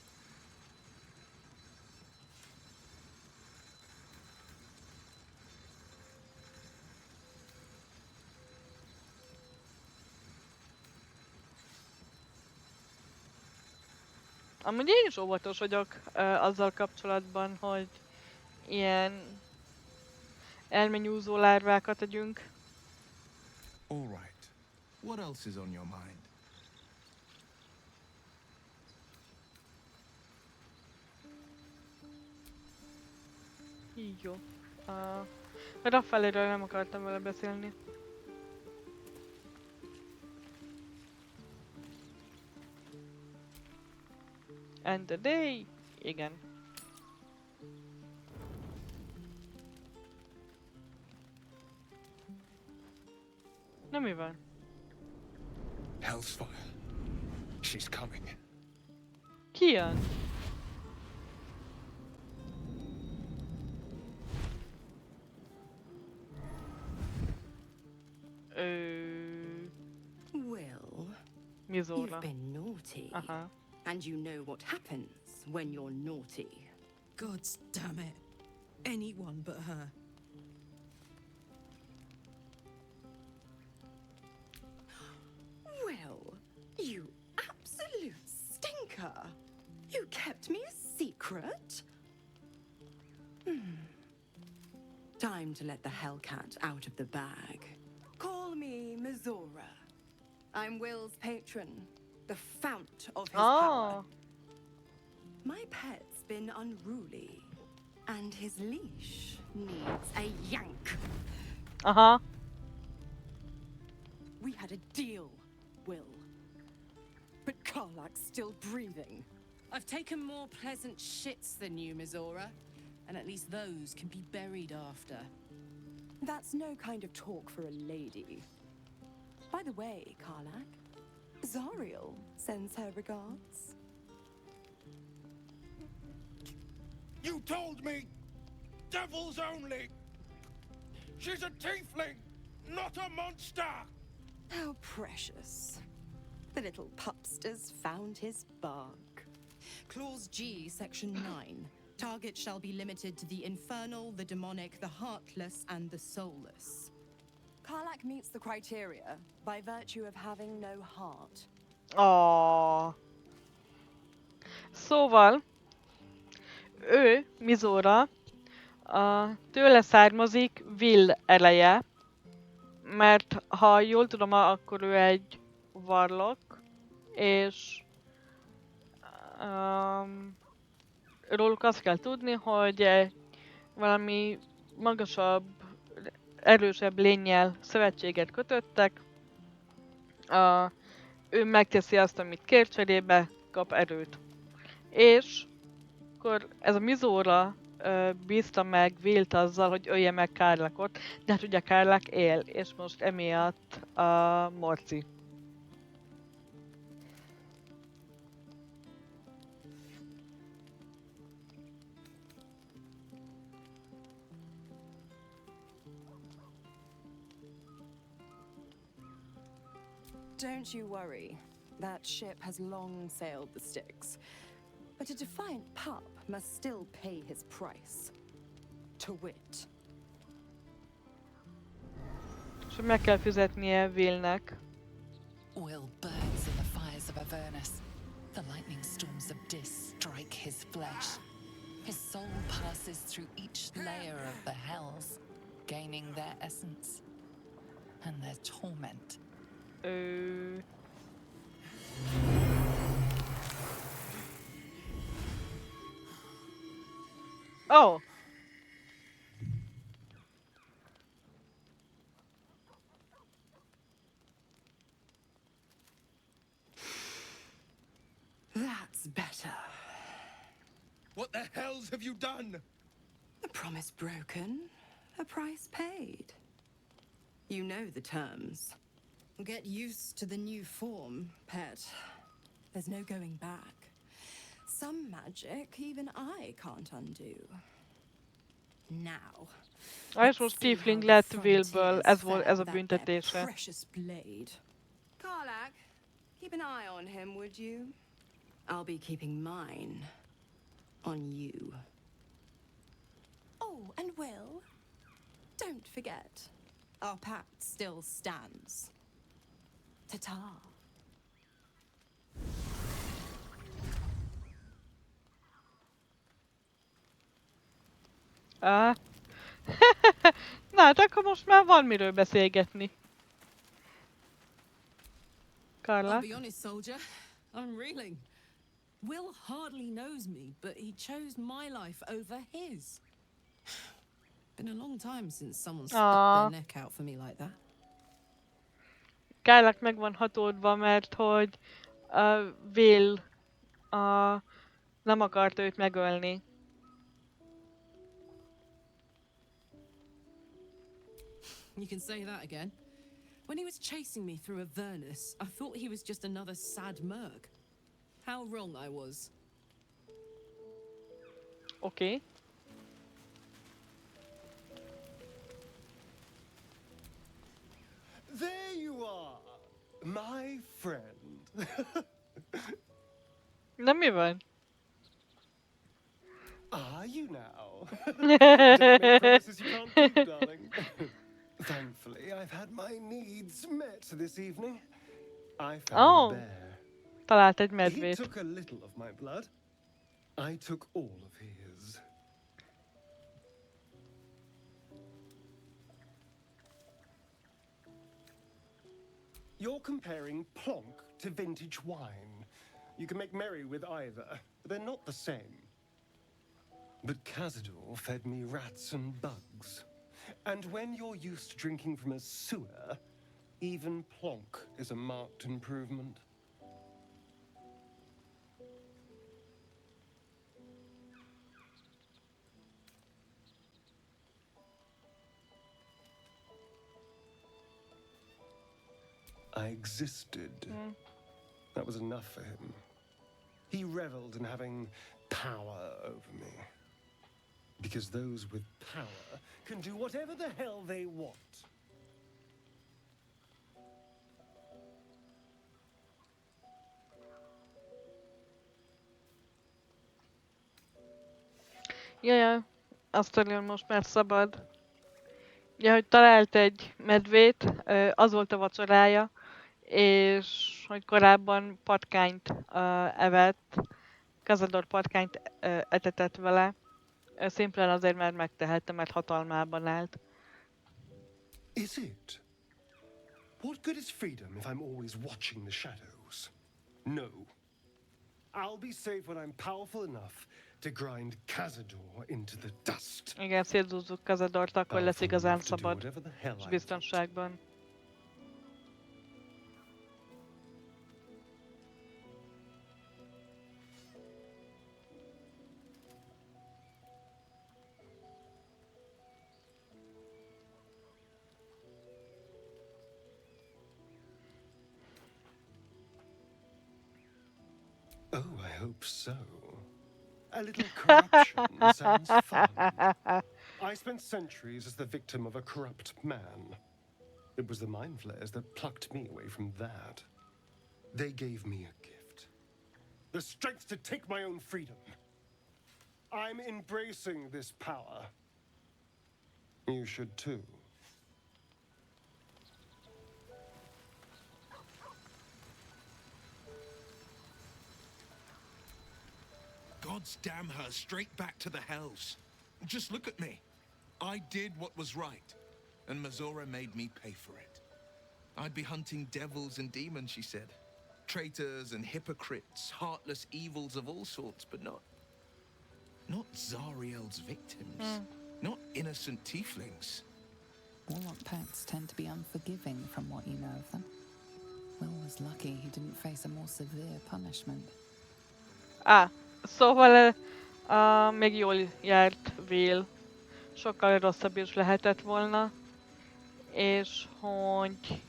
Amúgy én is óvatos vagyok azzal kapcsolatban, hogy ilyen elmenyúzó lárvákat adjunk. All right. What else is on your mind? Így jó. Raffaelléről nem akartam vele beszélni. And the day. Igen. Na mi van? Hell's fire. She's coming. Ki jön? Well, Mizora. you've been naughty. Aha. And you know what happens when you're naughty. Gods damn it. Anyone but her. Well, you absolute stinker. You kept me a secret? Time to let the Hellcat out of the bag. Call me Mizora. I'm Will's patron, the fount of his power. My pet's been unruly, and his leash needs a yank. Aha. We had a deal, Will. But Karlak's still breathing. I've taken more pleasant shits than you, Mizora. And at least those can be buried after. That's no kind of talk for a lady. By the way, Karlak, Zariel sends her regards. You told me! Devils only! She's a tiefling, not a monster! How precious. The little pupster's found his bark. Clause G, Section 9. Target shall be limited to the infernal, the demonic, the heartless, and the soulless. Karlak meets the criteria by virtue of having no heart. Oh. Szóval, ő, Mizora, tőle származik Will ereje, mert ha jól tudom, akkor ő egy warlock, és róluk azt kell tudni, hogy valami magasabb, erősebb lénnyel szövetséget kötöttek. Ő megteszi azt, amit kér, cserébe kap erőt. És akkor ez a Mizora bízta meg Willt azzal, hogy ölje meg Karlakot, de hát ugye Karlak él, és most emiatt a Morci. Don't you worry. That ship has long sailed the Styx. But a defiant pup must still pay his price. To wit. És meg kell fizetnie Willnek. Will burns in the fires of Avernus. The lightning storms of Dis strike his flesh. His soul passes through each layer of the hells, gaining their essence and their torment. Oh! That's better. What the hells have you done? A promise broken, a price paid. You know the terms. Get used to the new form, pet. There's no going back. Some magic even I can't undo. Now. És most Tiefling lett Willből, ez a büntetése. Precious blade. Karlak, keep an eye on him, would you? I'll be keeping mine on you. Oh, and Will, don't forget, our pact still stands. Ta-ta. Na hát akkor most már van miről beszélgetni. Karla? I'll be honest, soldier. I'm reeling. Will hardly knows me, but he chose my life over his. Been a long time since someone stuck their neck out for me like that. Karlak meg van hatódva, mert hogy Will nem akart őt megölni. You can say that again. When he was chasing me through Avernus, I thought he was just another sad merc. How wrong I was. Okay. There you are, my friend. Na mi van? Are you now? Don't make promises you can't keep, darling. Thankfully, I've had my needs met this evening. I found a bear. Talált egy medvét. He took a little of my blood. I took all of his. You're comparing plonk to vintage wine. You can make merry with either, but they're not the same. But Cazador fed me rats and bugs. And when you're used to drinking from a sewer, even plonk is a marked improvement. I existed. That was enough for him. He reveled in having power over me. Because those with power can do whatever the hell they want. Jaj, azt írja, hogy most már szabad. Ja, hogy talált egy medvét, az volt a vacsorája, és hogy korábban patkányt evett, Cazador patkányt etetett vele, szimplán azért, mert megtehette, mert hatalmában állt. Is it? What good is freedom if I'm always watching the shadows? No. I'll be safe when I'm powerful enough to grind Cazador into the dust. Igen, szétzúzzuk Cazadort, akkor lesz igazán szabad, és biztonságban. Oh, I hope so. A little corruption sounds fun. I spent centuries as the victim of a corrupt man. It was the mind flayers that plucked me away from that. They gave me a gift. The strength to take my own freedom. I'm embracing this power. You should too. Gods damn her, straight back to the hells. Just look at me. I did what was right, and Mazora made me pay for it. I'd be hunting devils and demons, she said. Traitors and hypocrites, heartless evils of all sorts, but not Zariel's victims. Not innocent tieflings. Warlock pacts tend to be unforgiving from what you know of them. Will was lucky he didn't face a more severe punishment. Szóval még jól járt Will. Sokkal rosszabb is lehetett volna. És hogy...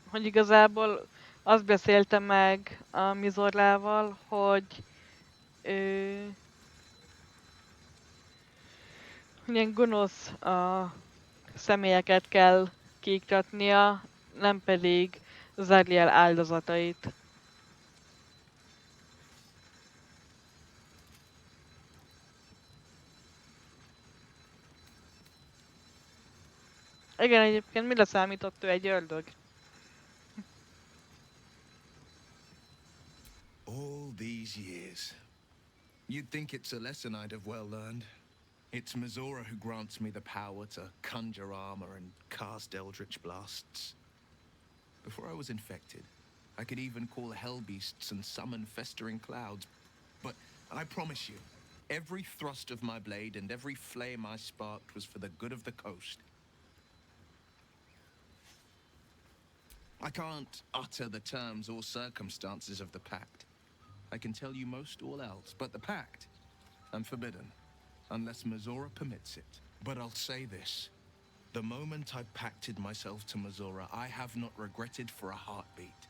hogy igazából azt beszélte meg a Mizorlával, hogy ilyen gonosz személyeket kell kiiktatnia, nem pedig Zariel áldozatait. Igen, egyébként mire számított ő egy ördög? All these years. You'd think it's a lesson I'd have well learned. It's Mazora who grants me the power to conjure armor and cast eldritch blasts. Before I was infected, I could even call hell beasts and summon festering clouds. But I promise you, every thrust of my blade and every flame I sparked was for the good of the coast. I can't utter the terms or circumstances of the pact. I can tell you most all else, but the pact, I'm forbidden, unless Mazora permits it. But I'll say this. The moment I pacted myself to Mazora, I have not regretted for a heartbeat.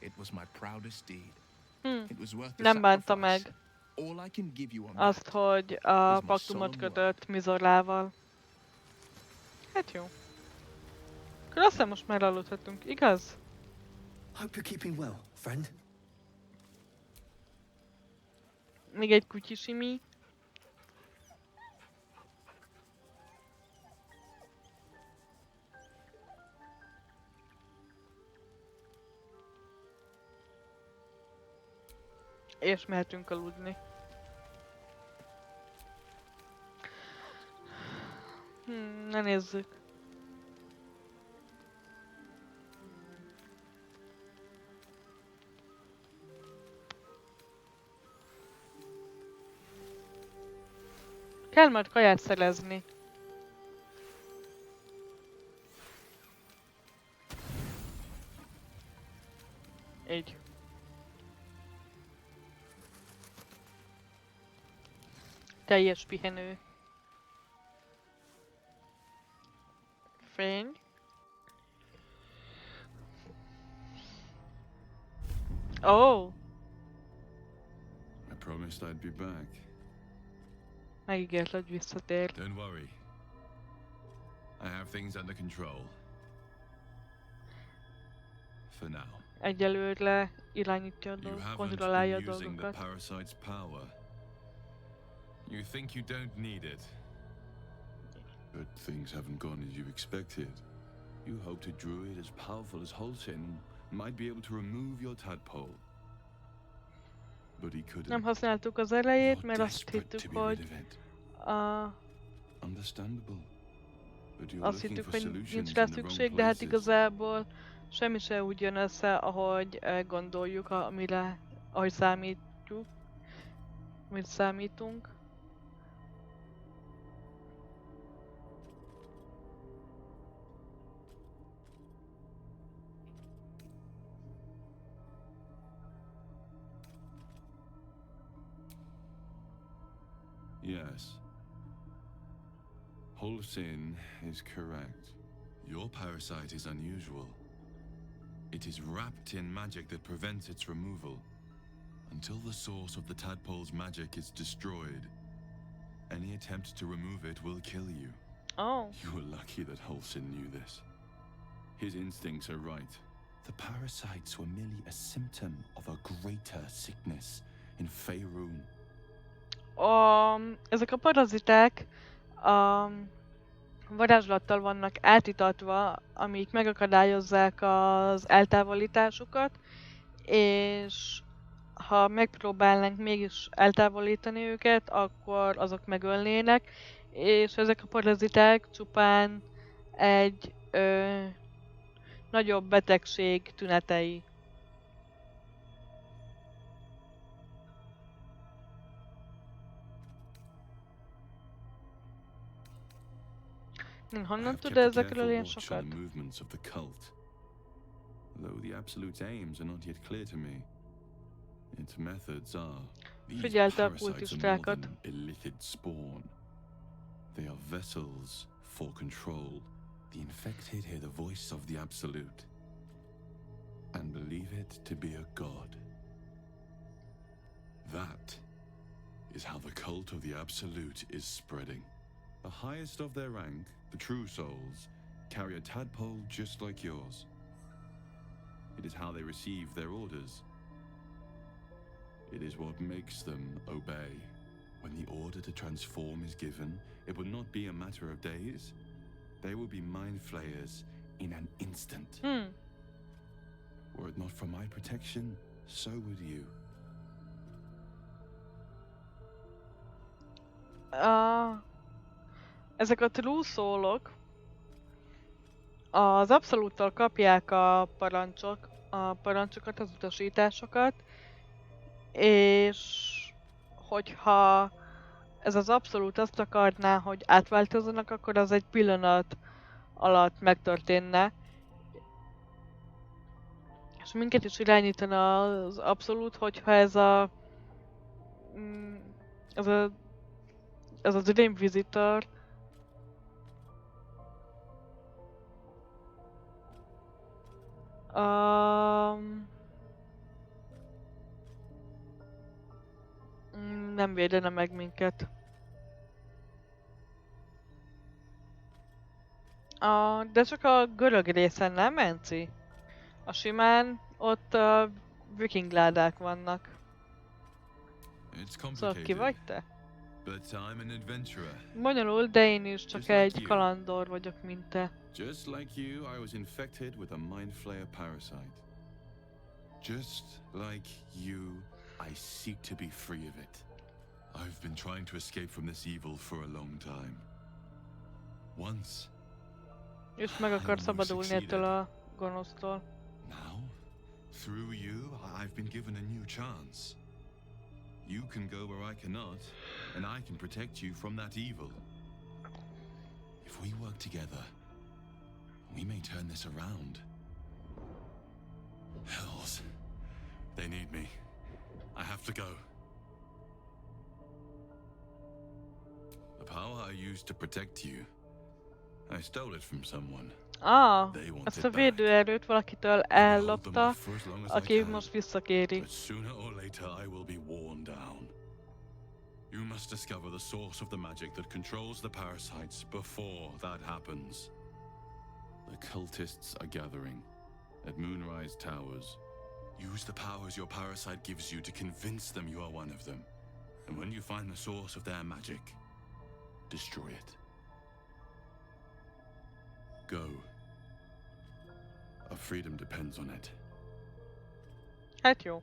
It was my proudest deed. It was worth the Nem bánta sacrifice. meg All I can give you on azt, hogy a paktumot kötött Mizorlával. Hát jó. Akkor aztán most már aludhatunk, igaz? Hope you're keeping well, friend. Még egy kutyisimi. És mehetünk aludni. Ne nézzük. Kell majd kaját szerezni. Így. teljes pihenő. Fény. Oh! I promised I'd be back. Megígért, hogy visszatér. Don't worry. I have things under control. For now. Egyelőre irányítja a You dolgokat, haven't kontrollálja a been using the dolgokat. parasite's power. You think you don't need it. But things haven't gone as you expected. You hoped a druid as powerful as Holsin might be able to remove your tadpole. But he couldn't. Nem használtuk az elejét, mert You're azt desperate hittük, to be rid hogy... of it. Understandable. But you're Azt looking hittük, for hogy solutions nincs in rá the wrong szükség, de hát places. igazából semmi se úgy jön össze, ahogy gondoljuk, amire, ahogy számítjuk, amit számítunk. Yes. Holsin is correct. Your parasite is unusual. It is wrapped in magic that prevents its removal. Until the source of the tadpole's magic is destroyed, any attempt to remove it will kill you. Oh. You were lucky that Holsin knew this. His instincts are right. The parasites were merely a symptom of a greater sickness in Faerun. Ezek a paraziták varázslattal vannak átitatva, amik megakadályozzák az eltávolításukat, és ha megpróbálnánk mégis eltávolítani őket, akkor azok megölnének, és ezek a paraziták csupán egy nagyobb betegség tünetei. Honnan tud ezekről ilyen sokat? The movements of the cult. Though the absolute aims are not yet clear to me. Its methods are. These parasites are more than illithid spawn. They are vessels for control. The infected hear the voice of the absolute and believe it to be a god. That is how the cult of the absolute is spreading. The highest of their rank, the true souls, carry a tadpole just like yours. It is how they receive their orders. It is what makes them obey. When the order to transform is given, it will not be a matter of days. They will be mind flayers in an instant. Were it not for my protection, so would you. Ezek a true soulok az abszolúttal kapják a parancsokat, az utasításokat, és hogyha ez az abszolút azt akarná, hogy átváltozzanak, akkor az egy pillanat alatt megtörténne. És minket is irányítana az abszolút, hogyha ez a Dream Visitor nem védene meg minket. De csak a görög részen, nem, Enci? A simán ott vikingládák vannak. Szóval ki vagy te? Bonyolult, de én is csak egy kalandor vagyok, mint te. Just like you, I was infected with a mind flayer parasite. Just like you, I seek to be free of it. I've been trying to escape from this evil for a long time. Once. És meg akar szabadulni ettől a gonosztól. Now, through you, I've been given a new chance. You can go where I cannot, and I can protect you from that evil. If we work together, we may turn this around. Hells. They need me. I have to go. power I used to protect you, I stole it from someone. They want Ezt it a back. védőerőt valitől I will hold them ellopta, off for as long as I aki can. most visszakéri. But sooner or later I will be worn down. You must discover the source of the magic that controls the parasites before that happens. The cultists are gathering at Moonrise Towers. Use the powers your parasite gives you to convince them you are one of them. And when you find the source of their magic, destroy it. Go. Our freedom depends on it. Hát jó.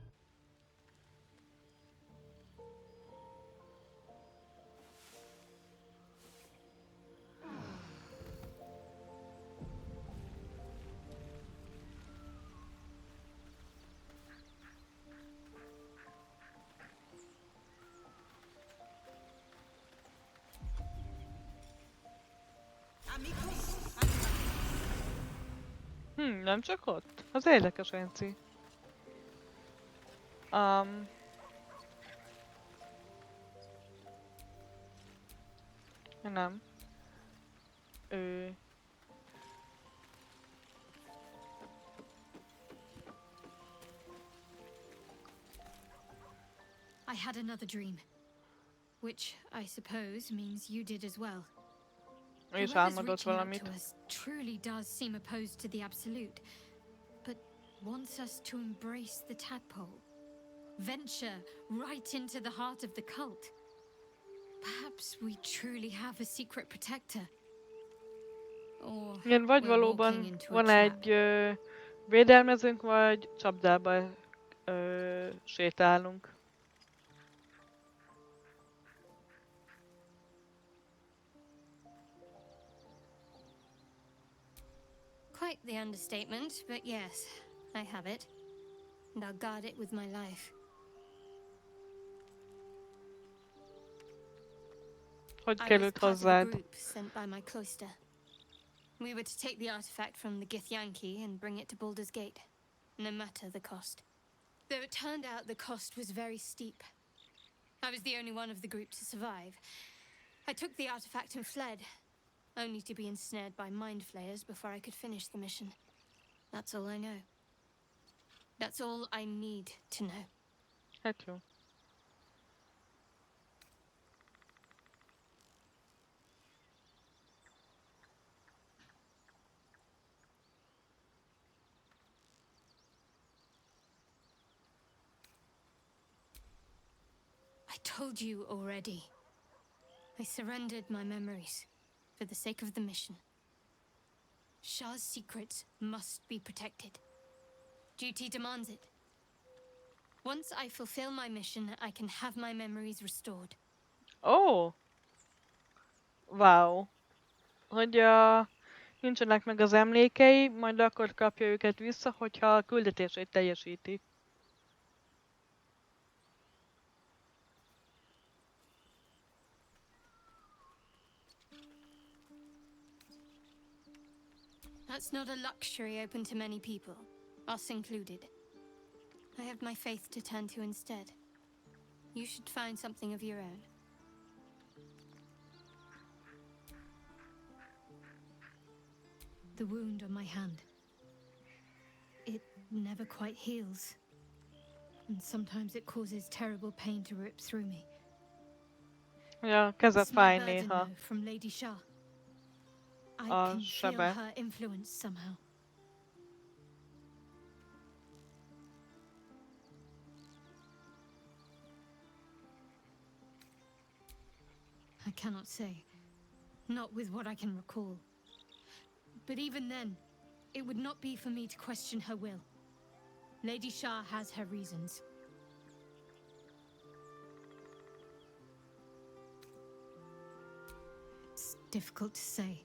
Nem csak ott? Az érdekes, Enci. Nem. I had another dream. Which, I suppose, means you did as well. És Whoever's álmodott reaching out valamit. to us truly does seem opposed to the Absolute, but wants us to embrace the tadpole. Venture right into the heart of the cult. Perhaps we truly have a secret protector. Or Igen, vagy we're valóban walking into a van trap. egy védelmezőnk, vagy csapdába sétálunk. Quite the understatement, but yes, I have it. And I'll guard it with my life. Hogy I was került part of a hozzád? group sent by my cloister. We were to take the artifact from the Githyanki and bring it to Baldur's Gate, no matter the cost. Though it turned out the cost was very steep. I was the only one of the group to survive. I took the artifact and fled, only to be ensnared by mind flayers before I could finish the mission. That's all I know. That's all I need to know. Hát jó. I told you already. I surrendered my memories for the sake of the mission. Shah's secrets must be protected. Duty demands it. Once I fulfill my mission, I can have my memories restored. Ó! Wow. Hogy nincsenek meg az emlékei, majd akkor kapja őket vissza, hogyha a küldetését teljesíti. That's not a luxury open to many people, us included. I have my faith to turn to instead. You should find something of your own. The wound on my hand. It never quite heals. And sometimes it causes terrible pain to rip through me. Ja, keze A small fáj burden, néha. though, from Lady Shah. I A can feel sebe. her influence somehow. I cannot say. Not with what I can recall. But even then, it would not be for me to question her will. Lady Shah has her reasons. It's difficult to say.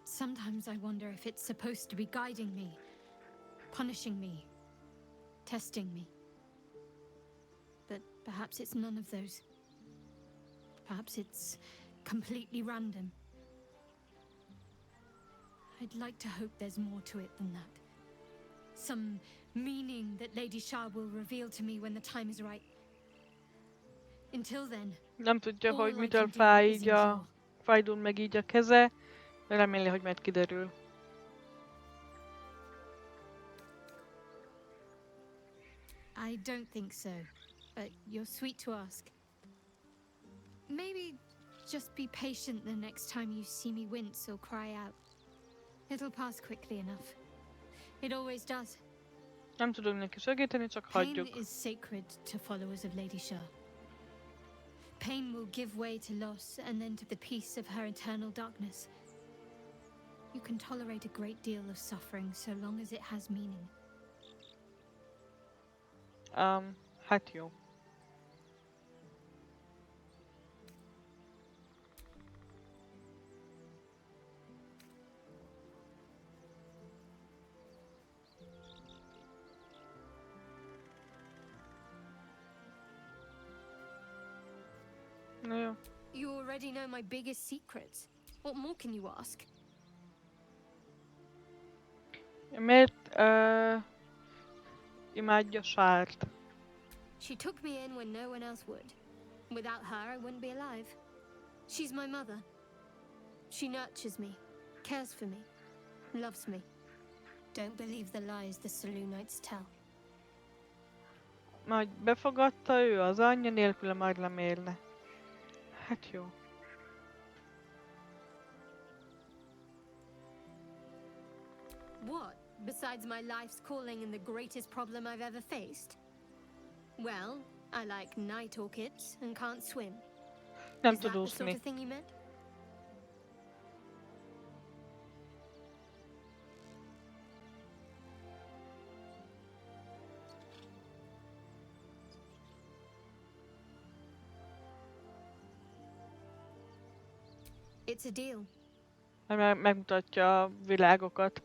Sometimes I wonder if it's supposed to be guiding me, punishing me, testing me. But perhaps it's none of those. Perhaps it's completely random. I'd like to hope there's more to it than that. Some meaning that Lady Shah will reveal to me when the time is right. Until then, Nem tudja, all hogy I mitől can do fáj is így a... Fájdul meg így a keze. Reméli, hogy majd kiderül. I don't think so, but you're sweet to ask. Maybe just be patient the next time you see me wince or cry out. It'll pass quickly enough. It always does. Nem tudunk neki segíteni, csak Pain hagyjuk. is sacred to followers of Lady Shah. Pain will give way to loss and then to the peace of her eternal darkness. You can tolerate a great deal of suffering so long as it has meaning. Hát jó. Na jó. You already know my biggest secrets. What more can you ask? Miért imádja sárt? She took me in when no one else would. Without her, I wouldn't be alive. She's my mother. She nurtures me, cares for me, loves me. Don't believe the lies the Selûnites tell. Majd befogadta ő az anyja, nélküle már nem élne. Hát jó. What, besides my life's calling and the greatest problem I've ever faced? Well, I like night orchids and can't swim. Nem Is that tud the sort úszni. of thing you meant? It's a deal. Megmutatja a világokat.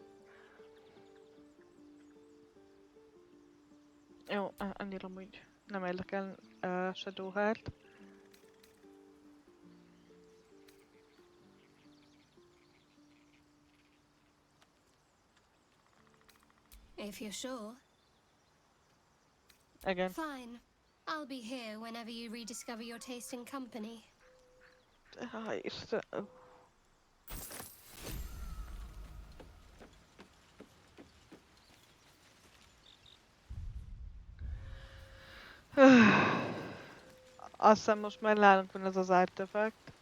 Jó, annyira amúgy nem érdekel Shadowheart. If you're sure. Again. Fine. I'll be here whenever you rediscover your taste in company. Isten. Azt hiszem most már nálunk van ez az artefakt.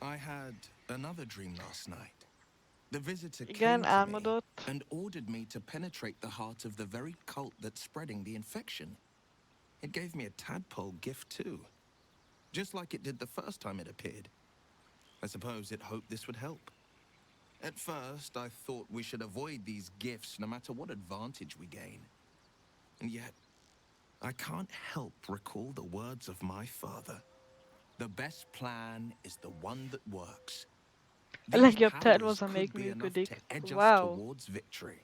I had another dream last night. The visitor Igen, came to me álmodott. and ordered me to penetrate the heart of the very cult that's spreading the infection. It gave me a tadpole gift too, just like it did the first time it appeared. I suppose it hoped this would help. At first, I thought we should avoid these gifts no matter what advantage we gain. And yet, I can't help recall the words of my father. The best plan is the one that works. A legjobb terv az, amelyik működik. Wow. Towards victory.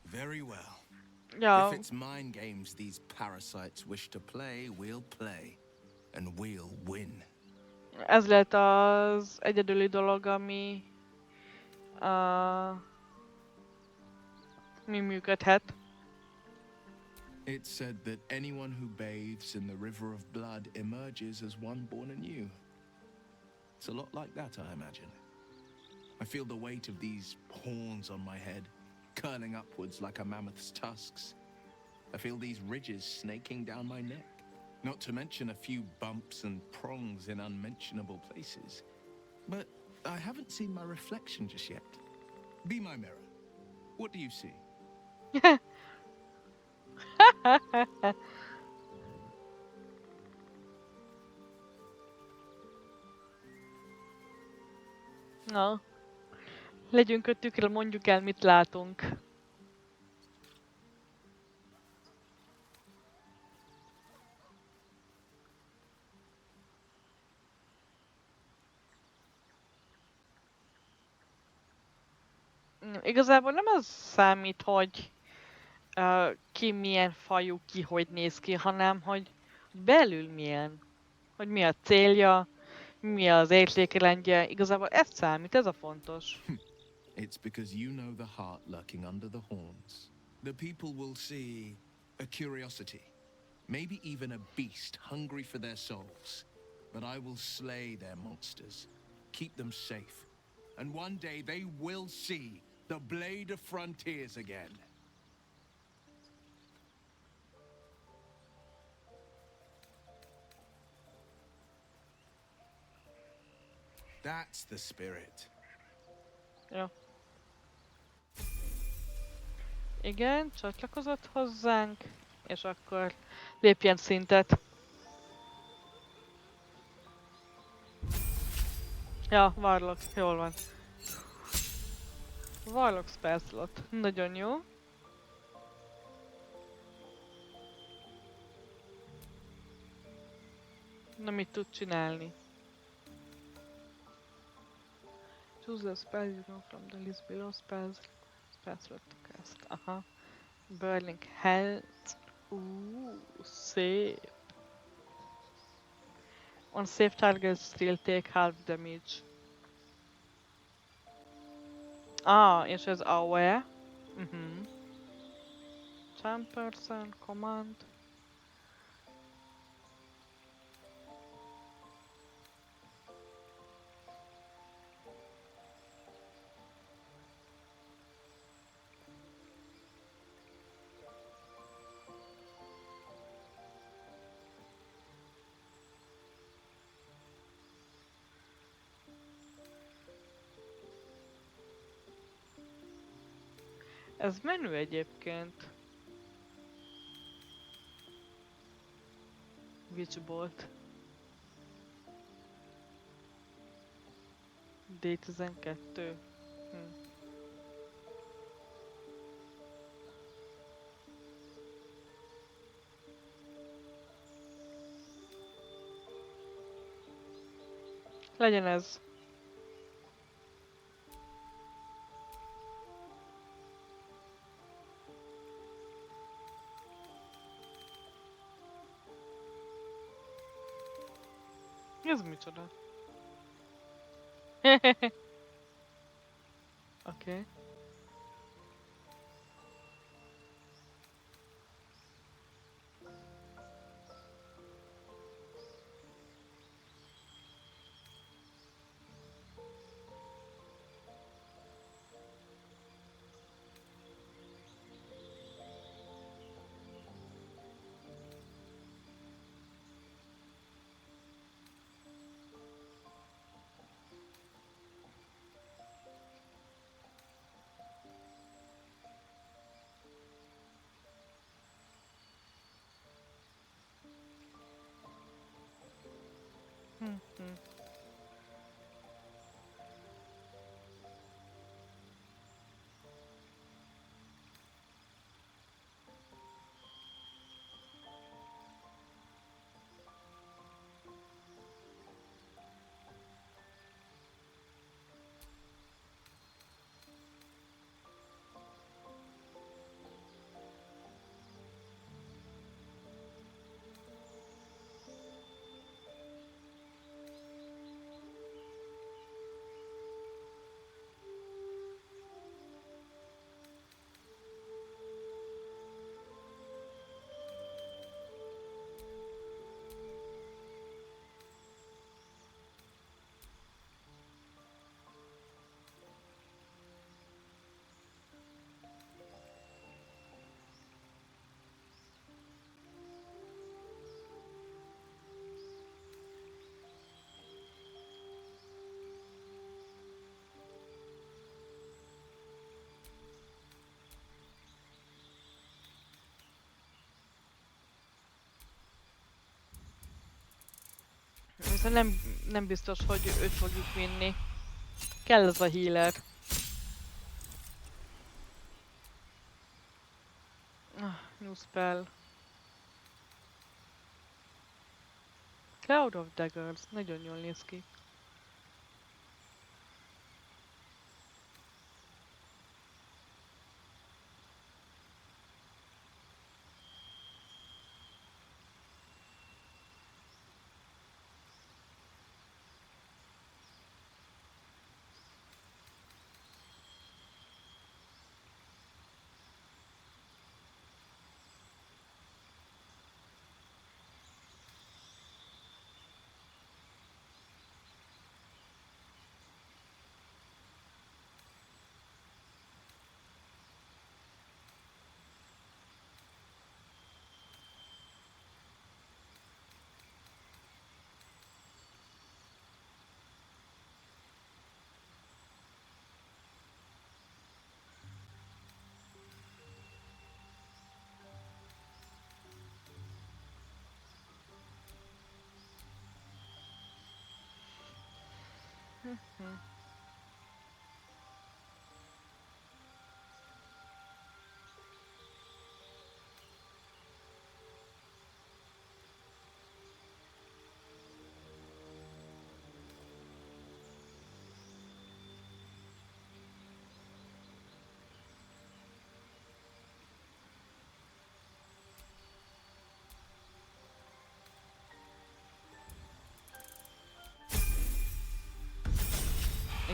Very well. Ja. If it's mind games these parasites wish to play, we'll play. And we'll win. Ez lehet az egyedüli dolog, mi működhet. It's said that anyone who bathes in the river of blood emerges as one born anew. It's a lot like that, I imagine. I feel the weight of these horns on my head, curling upwards like a mammoth's tusks. I feel these ridges snaking down my neck, not to mention a few bumps and prongs in unmentionable places. But I haven't seen my reflection just yet. Be my mirror. What do you see? Na, legyünk kötükre, mondjuk el, mit látunk. Igazából nem az számít, hogy ki milyen fajú, ki hogy néz ki, hanem hogy belül milyen. Hogy mi a célja, Mi az értékrendje? Igazából ez számít, ez a fontos. It's because you know the heart lurking under the horns. The people will see a curiosity, maybe even a beast hungry for their souls. But I will slay their monsters, keep them safe, and one day they will see the Blade of Frontiers again. That's the spirit. Jó. Igen, csatlakozott hozzánk, és akkor lépjen szintet. Ja, Warlock, jól van. Warlock spell slot, nagyon jó. Na, mit tud csinálni? Choose a spell you know from the list below spell slot to cast. Aha. Burning Health. Szép. On safe targets still take half damage. És ez aware. 10% command. Ez menő egyébként. Witchbolt. D12. Legyen ez. Ez micsoda? Oké. Viszont nem biztos, hogy őt fogjuk vinni. Kell ez a healer. New spell. Cloud of Daggers. Nagyon jól néz ki.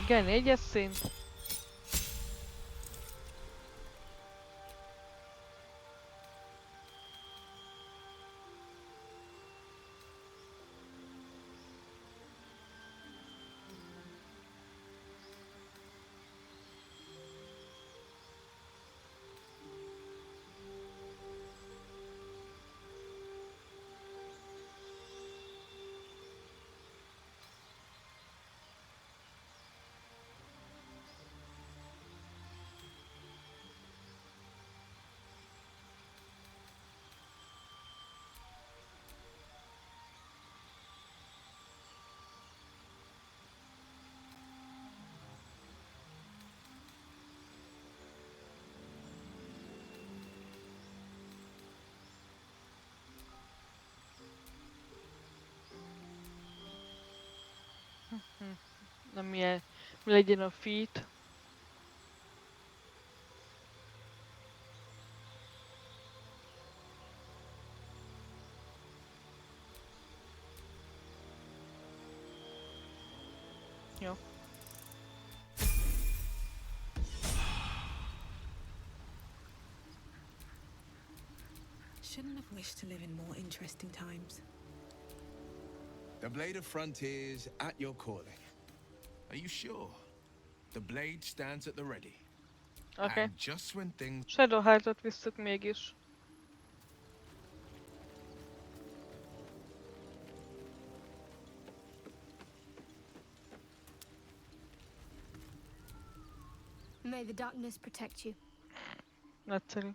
Igen, 4-es szint. Na mi legyen a feat? Jó. Shouldn't have wished to live in more interesting times. The Blade of Frontiers at your calling. Are you sure? The blade stands at the ready. Okay. And just when things... Shadowheartot visszük mégis. May the darkness protect you. Nagyszerű.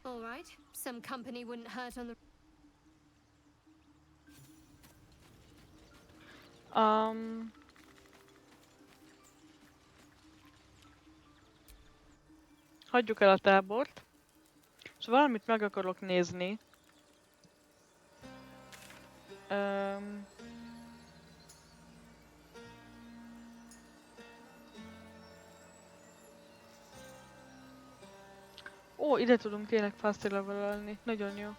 All right. Some company wouldn't hurt on the... Hagyjuk el a tábort. És valamit meg akarok nézni. Ó, ide tudunk tényleg fast levelelni. Nagyon jó.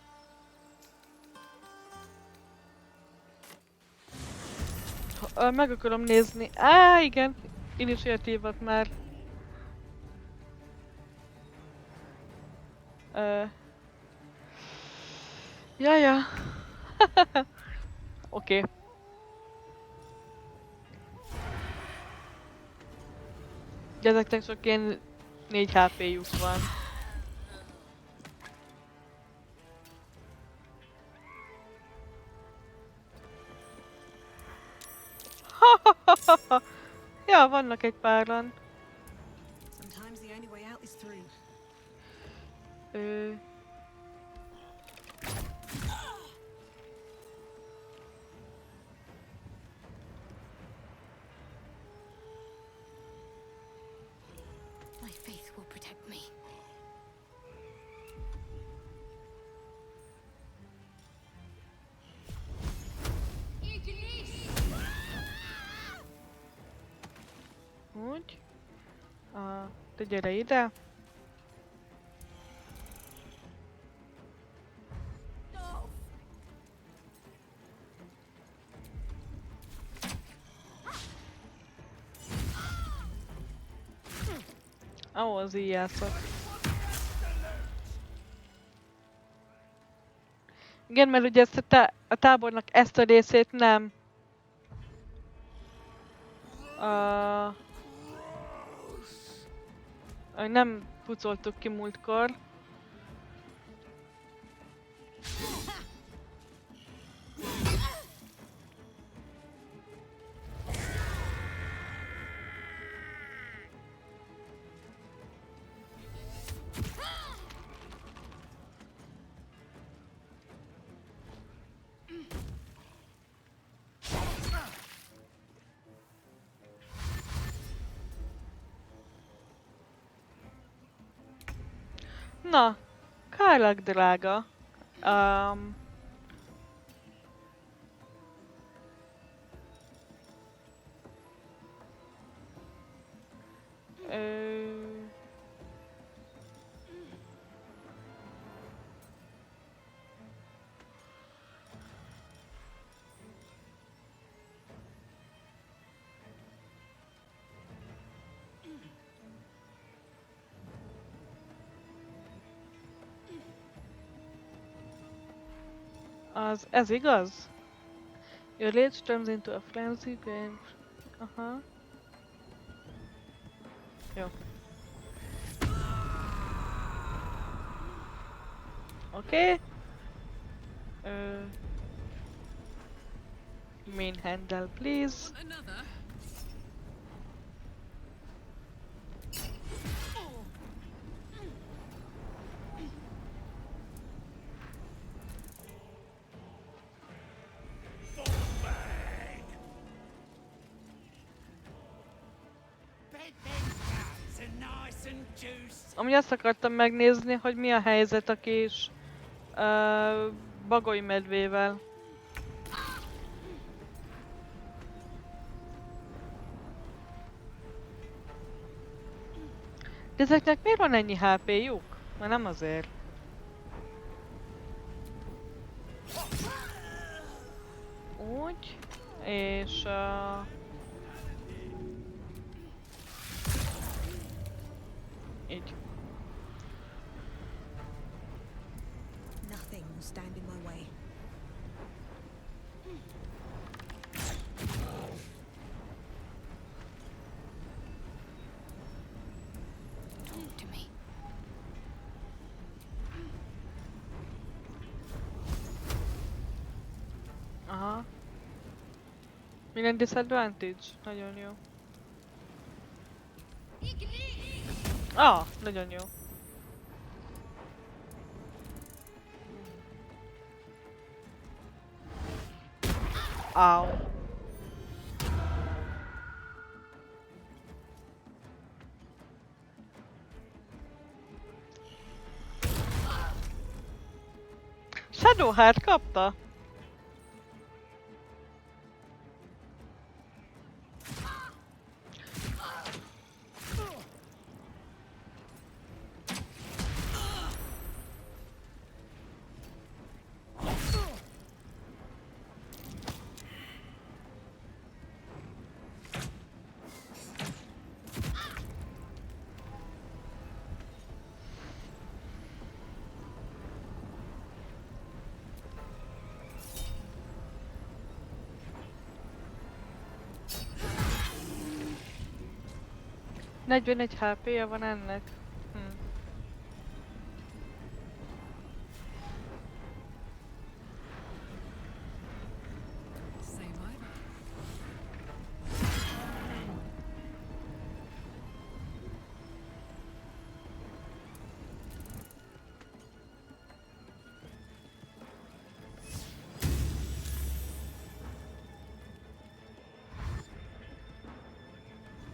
Meg akarom nézni. Igen. Initiatívat már. Jaja. Oké. De ezeknek csak ilyen 4 HP-juk van. Ja, vannak egy páran. Sometimes the only way out is through. My faith will protect me. Úgy. Te gyere ide. Ó, az íjászok. Igen, mert ugye ezt a tábornak ezt a részét nem. Nem pucoltuk ki múltkor. Na, kárlak drága. Um, ö, ez igaz? Your rage turns into a frenzy game. Aha. Jó. Oké. Main handle, please. Amúgy azt akartam megnézni, hogy mi a helyzet a kis bagoly medvével. De ezeknek miért van ennyi HP-juk? Már nem azért. Úgy. És így. Nothing will stand in my way. Talk to me. Aha. Minden disadvantage? Nagyon jó. Ah, nagyon jó. Au. Shadow Heart kapta? Egy HP-ja van ennek.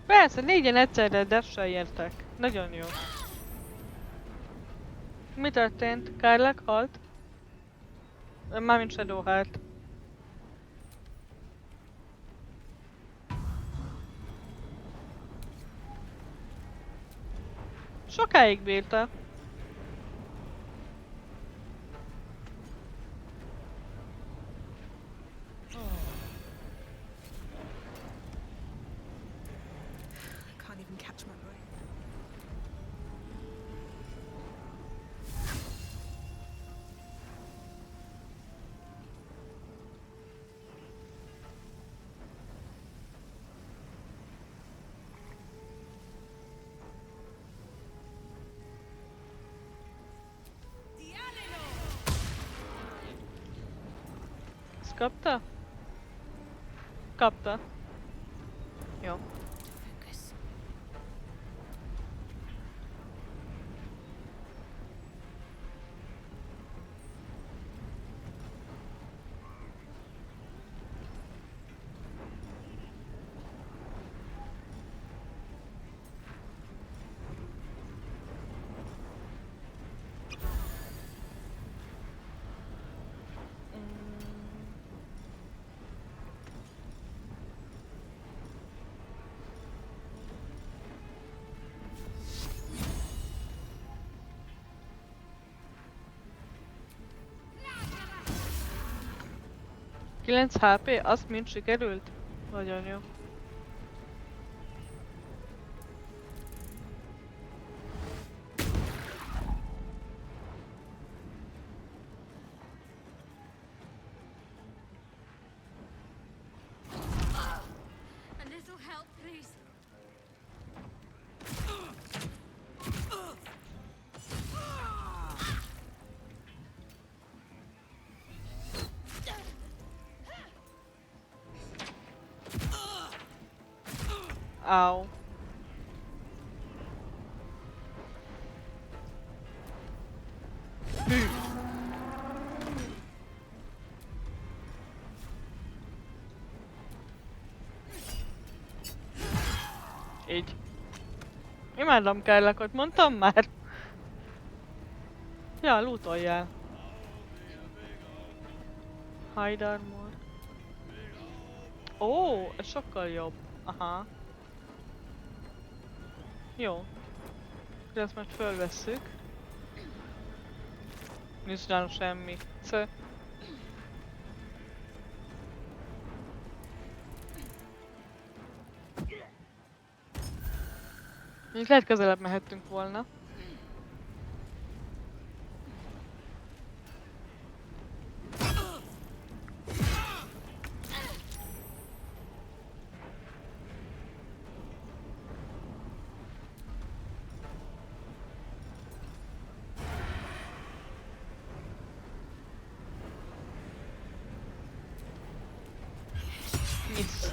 Persze, négyen egyszerre dash-sel értek. Nagyon jó. Mi történt? Kárlek halt? Mármint Shadow Heart. Sokáig bírta. Can't even catch my breath. Ezt kapta? Kapta. Jó. 9 HP? Azt mind sikerült? Nagyon jó. A little help, please. Au. Hű. Így. Imádom Kárlakot, mondtam már? Ja, lootoljál. Hide armor. Ó, ez sokkal jobb. Aha. Jó. De ezt most fölvesszük. Nincs nála semmi. Szö. Még lehet közelebb mehettünk volna. Miss.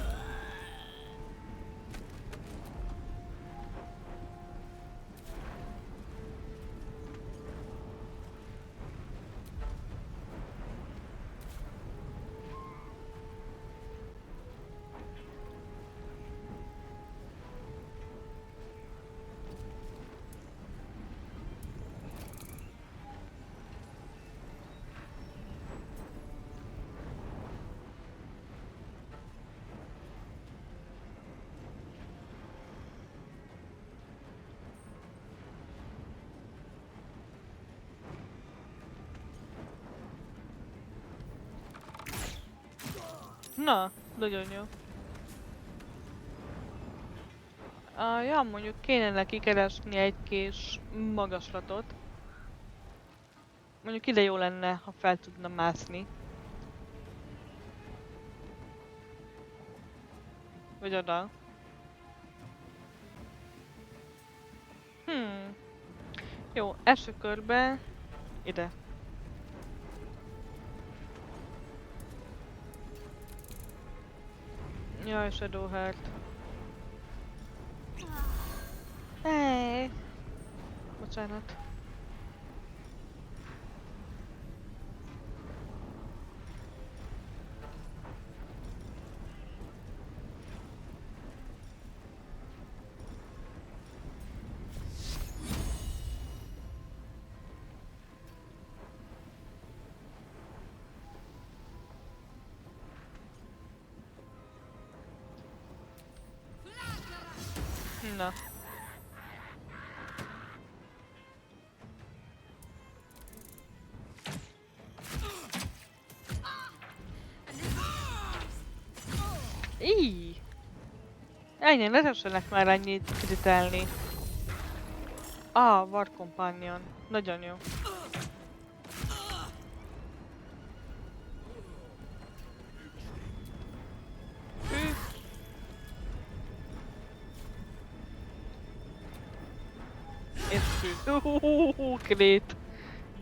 Na, nagyon jó. Ja, mondjuk kéne neki keresni egy kis magaslatot. Mondjuk ide jó lenne, ha fel tudna mászni. Vagy oda. Jó, első körbe ide. Jaj, Shadowheart. Hey. Bocsánat. Na. Íj! Ennyi, ne tessenek már ennyit kritálni. War Companion. Nagyon jó. Esti. Krét.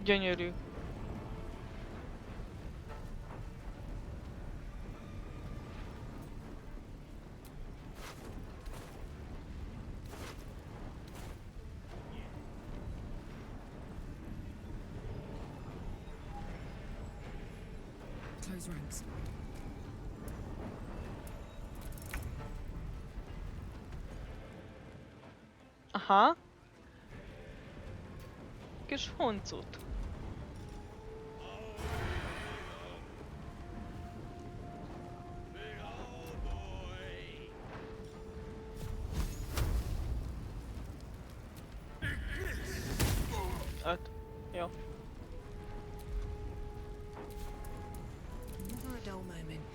Gyönyörű. Close ranks. Aha. Kis huncut. Öt. Jó. Never a dull moment.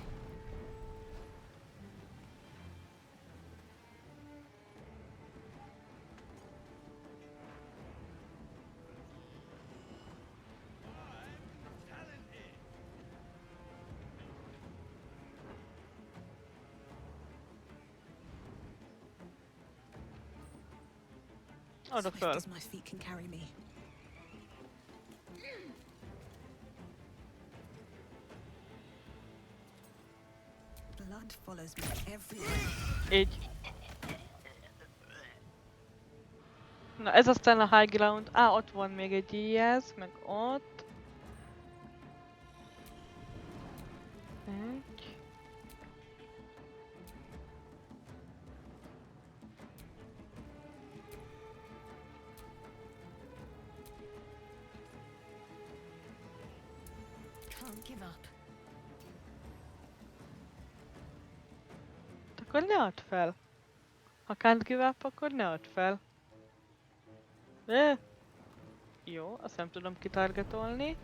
Oda Swift föl. as my feet can carry me. Blood follows me everywhere. Így. Na ez aztán a high ground. Ott van még egy íjjáz, meg ott. Egy. Can't give up. Akkor ne add fel. Ha can't give up, akkor ne add fel. Jó, azt nem tudom kitargetolni.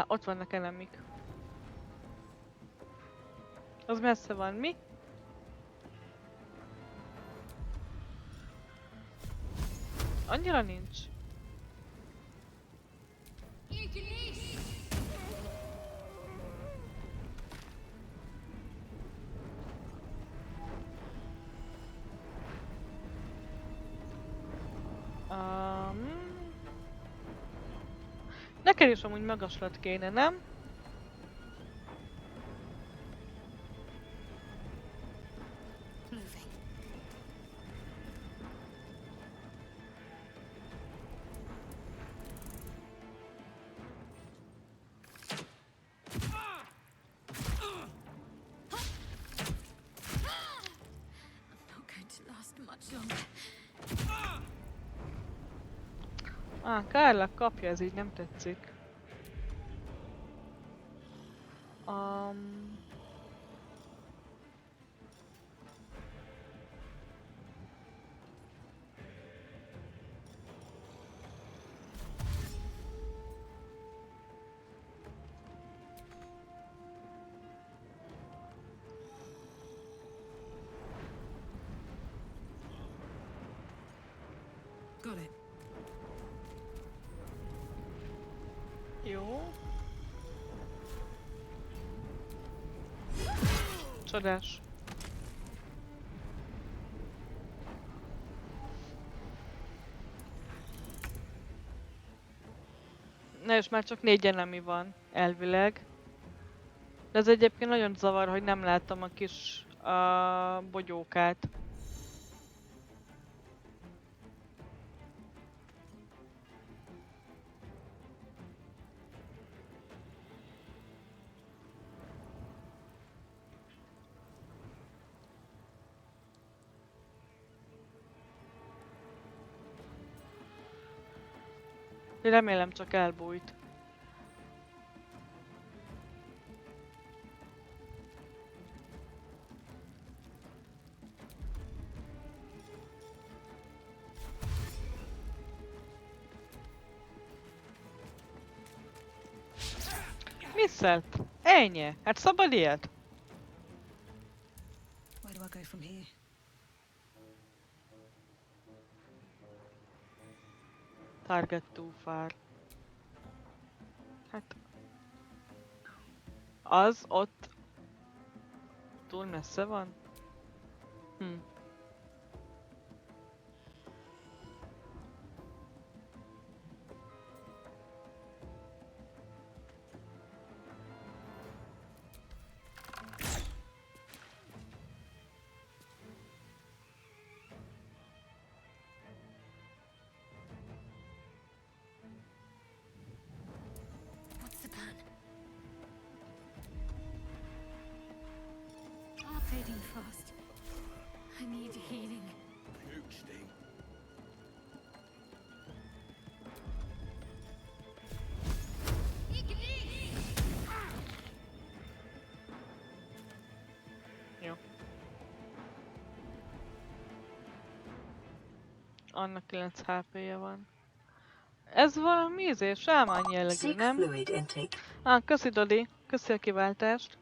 Ott vannak enemik. Az messze van, mi? Annyira nincs. Neked is amúgy magaslat kéne, nem? Kárlak kapja, ez így nem tetszik. Got it. Jó. Csodás. Na és már csak 4 enemi van, elvileg. De ez egyébként nagyon zavar, hogy nem láttam a kis bogyókát. Remélem csak elbújt. Misszelt? Ennyi? Hát szabad ilyet? Where do I go from here? Target too far. Hát... Az ott... túl messze van? What's the plan? Fading fast. I need healing. Puke sting. Jó. Annak 9 HP-je van. Ez valami sámán jellegű, nem? Köszi Dodi, köszi a kiváltást.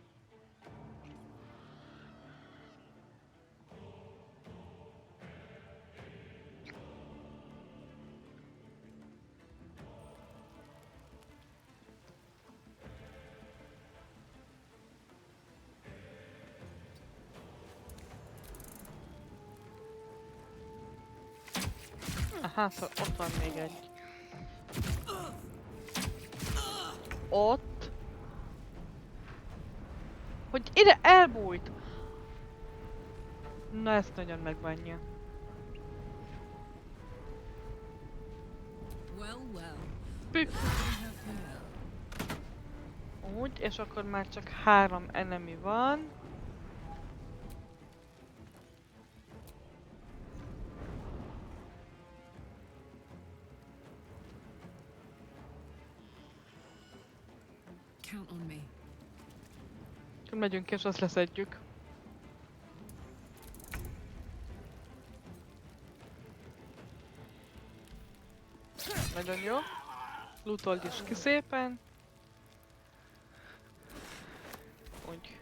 Hát, ott van még egy. Ott. Hogy ide elbújt. Na ezt nagyon megbánja. Püff. Úgy, és akkor már csak 3 enemy van. Count on me. Akkor megyünk és azt leszedjük. Nagyon jó. Lootold is ki szépen. Úgy.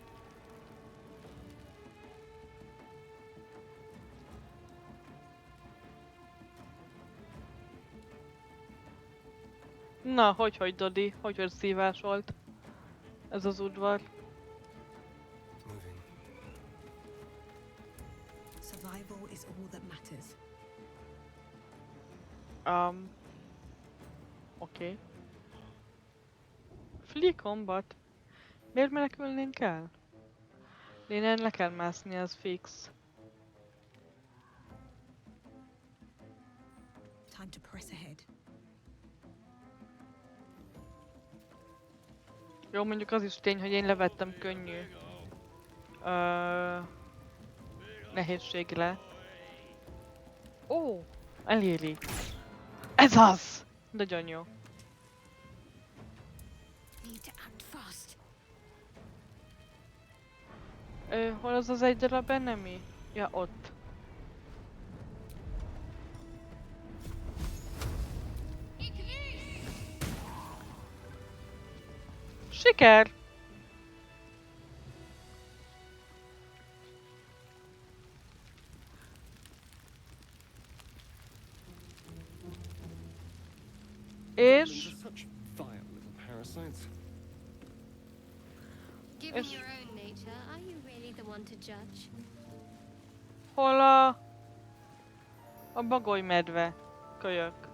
Na, hogy Dodi? Hogy szívás volt ez az udvar? Survival is all that matters. Oké. Flee combat? Miért menekülnénk el? Lénen le kell mászni, az fix. Time to press ahead. Jó, mondjuk az is tény, hogy én levettem könnyű nehézségre. Ó, eléri. Ez az! Nagyon jó. Need to act fast. Hol az egy darab enemy? Ja, ott. Siker! És... Given your own nature, are you really the one to judge? Hol a bagoly medve? Kölyök.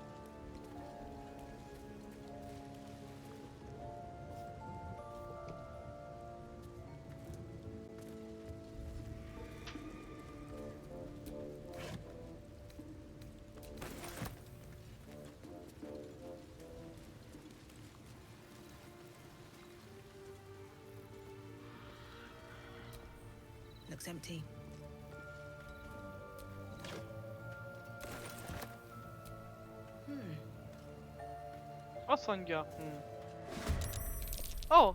Looks empty. Azt mondja. Ó!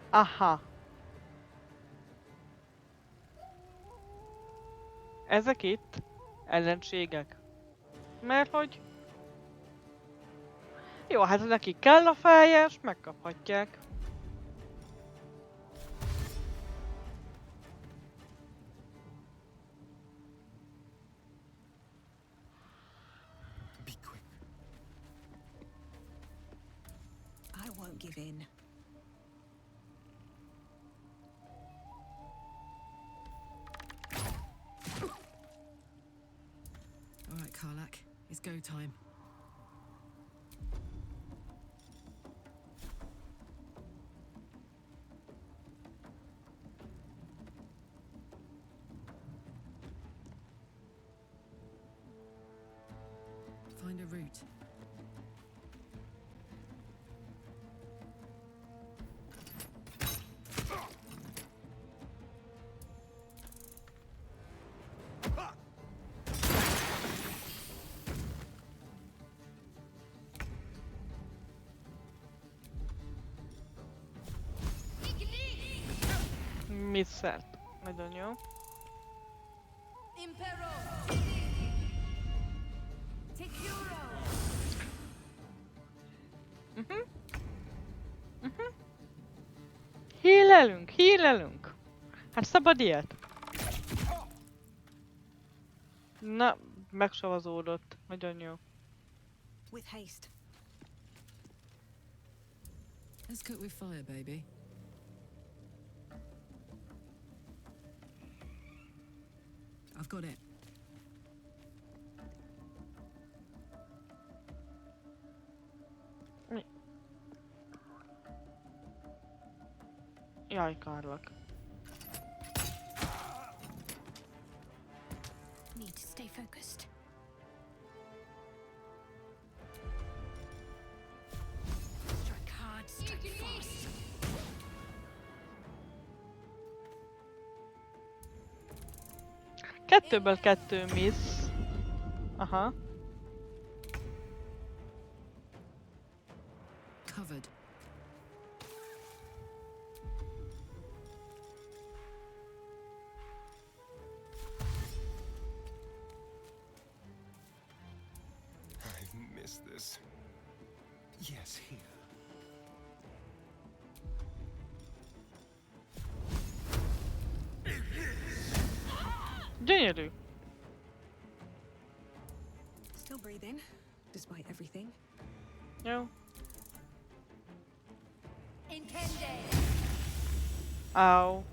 Aha. Ezek itt ellenségek. Mert hogy... Jó, hát nekik kell a fejes, megkaphatják. Be quick. I won't give in. All right, Karlak, it's go time. Find a route. Misszelt. Nagyon jó. Hílelünk, hílelünk. Hát szabad ilyet. Na, megsavazódott. Nagyon jó. With haste. Let's cook with fire, baby. I've got it. Jaj, kárlak. Need to stay focused. Strike hard, strike fast. Kettőből kettő miss. Aha. Covered. I've missed this. Yes, here. Gyönyörű. Still breathing, despite everything. Jó. Intende. Au.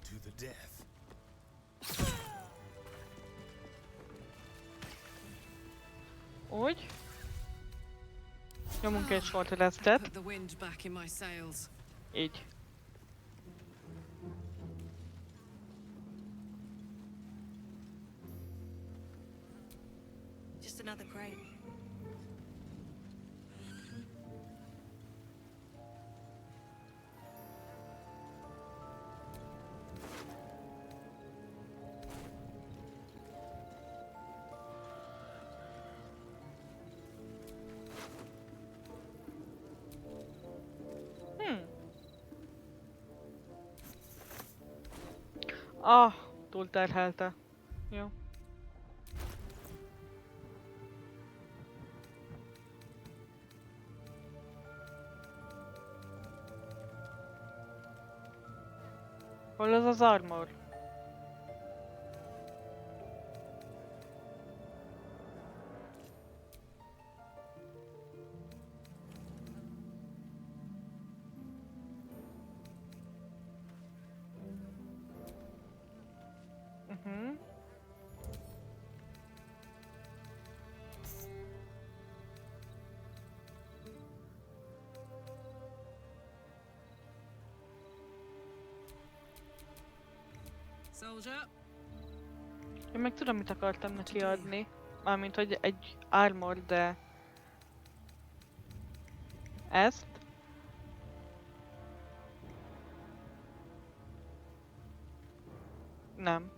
To the death. Úgy. Nyomunk egy short restet. Put the wind back in my sails. Így. Just another crate. Ah, túlterhelte. Jó. Hol az az armor? Soldier. Én meg tudom, mit akartam neki adni. Mármint, hogy egy armor, de... Ezt? Nem.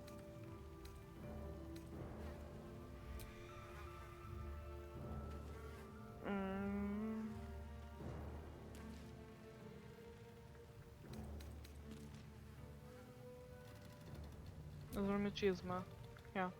Ez valami csizma. Ja.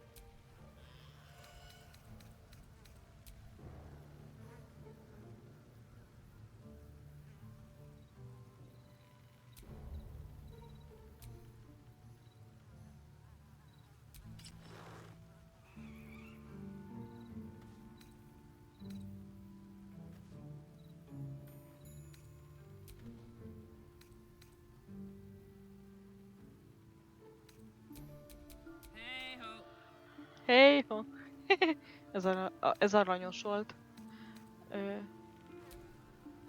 Hey ho! Ez aranyos volt.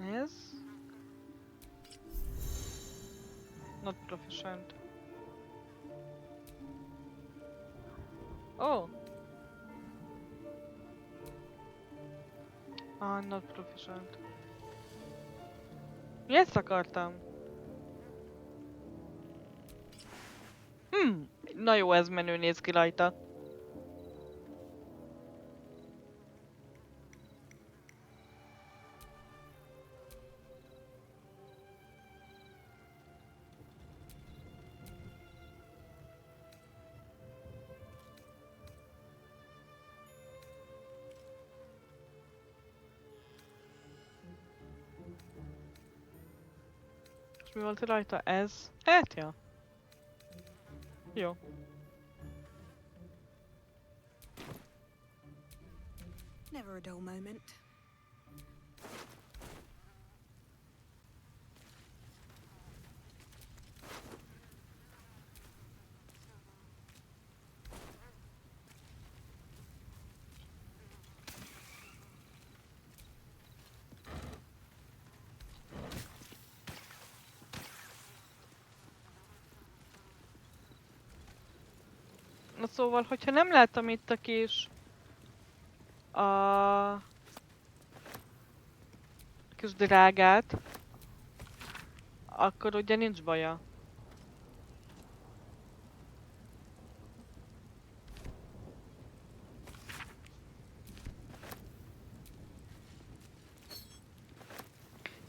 Ez? Not proficient. Oh! Ah, not proficient. Mi ezt akartam? Na jó, ez menő néz ki rajta. És mi volt rajta? Ez? Hát, ja. Jó. Never a dull moment. szóval, hogyha nem látom itt a kis... kis drágát, akkor ugye nincs baja.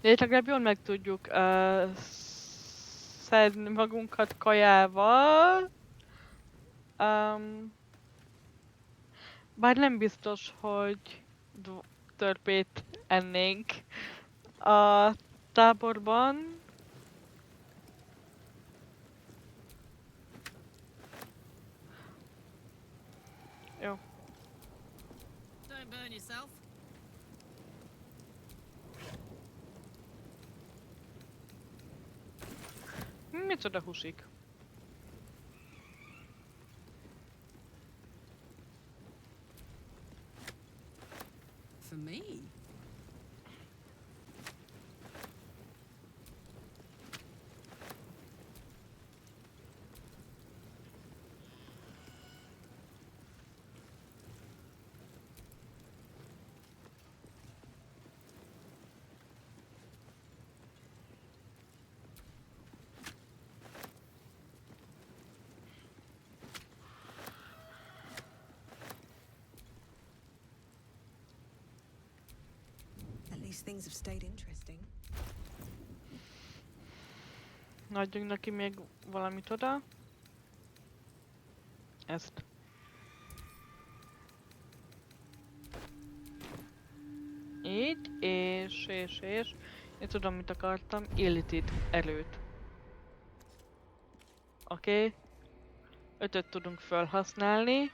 De itt legalább jól meg tudjuk szedni magunkat kajával. Bár nem biztos, hogy törpét ennénk a táborban. Jó. Don't burn yourself. Micsoda húsik? For me? At least things have stayed interesting. Adjunk neki még valamit oda. Ezt. Így, és. Én tudom, mit akartam. Illithid erőt. Oké. 5-öt tudunk felhasználni.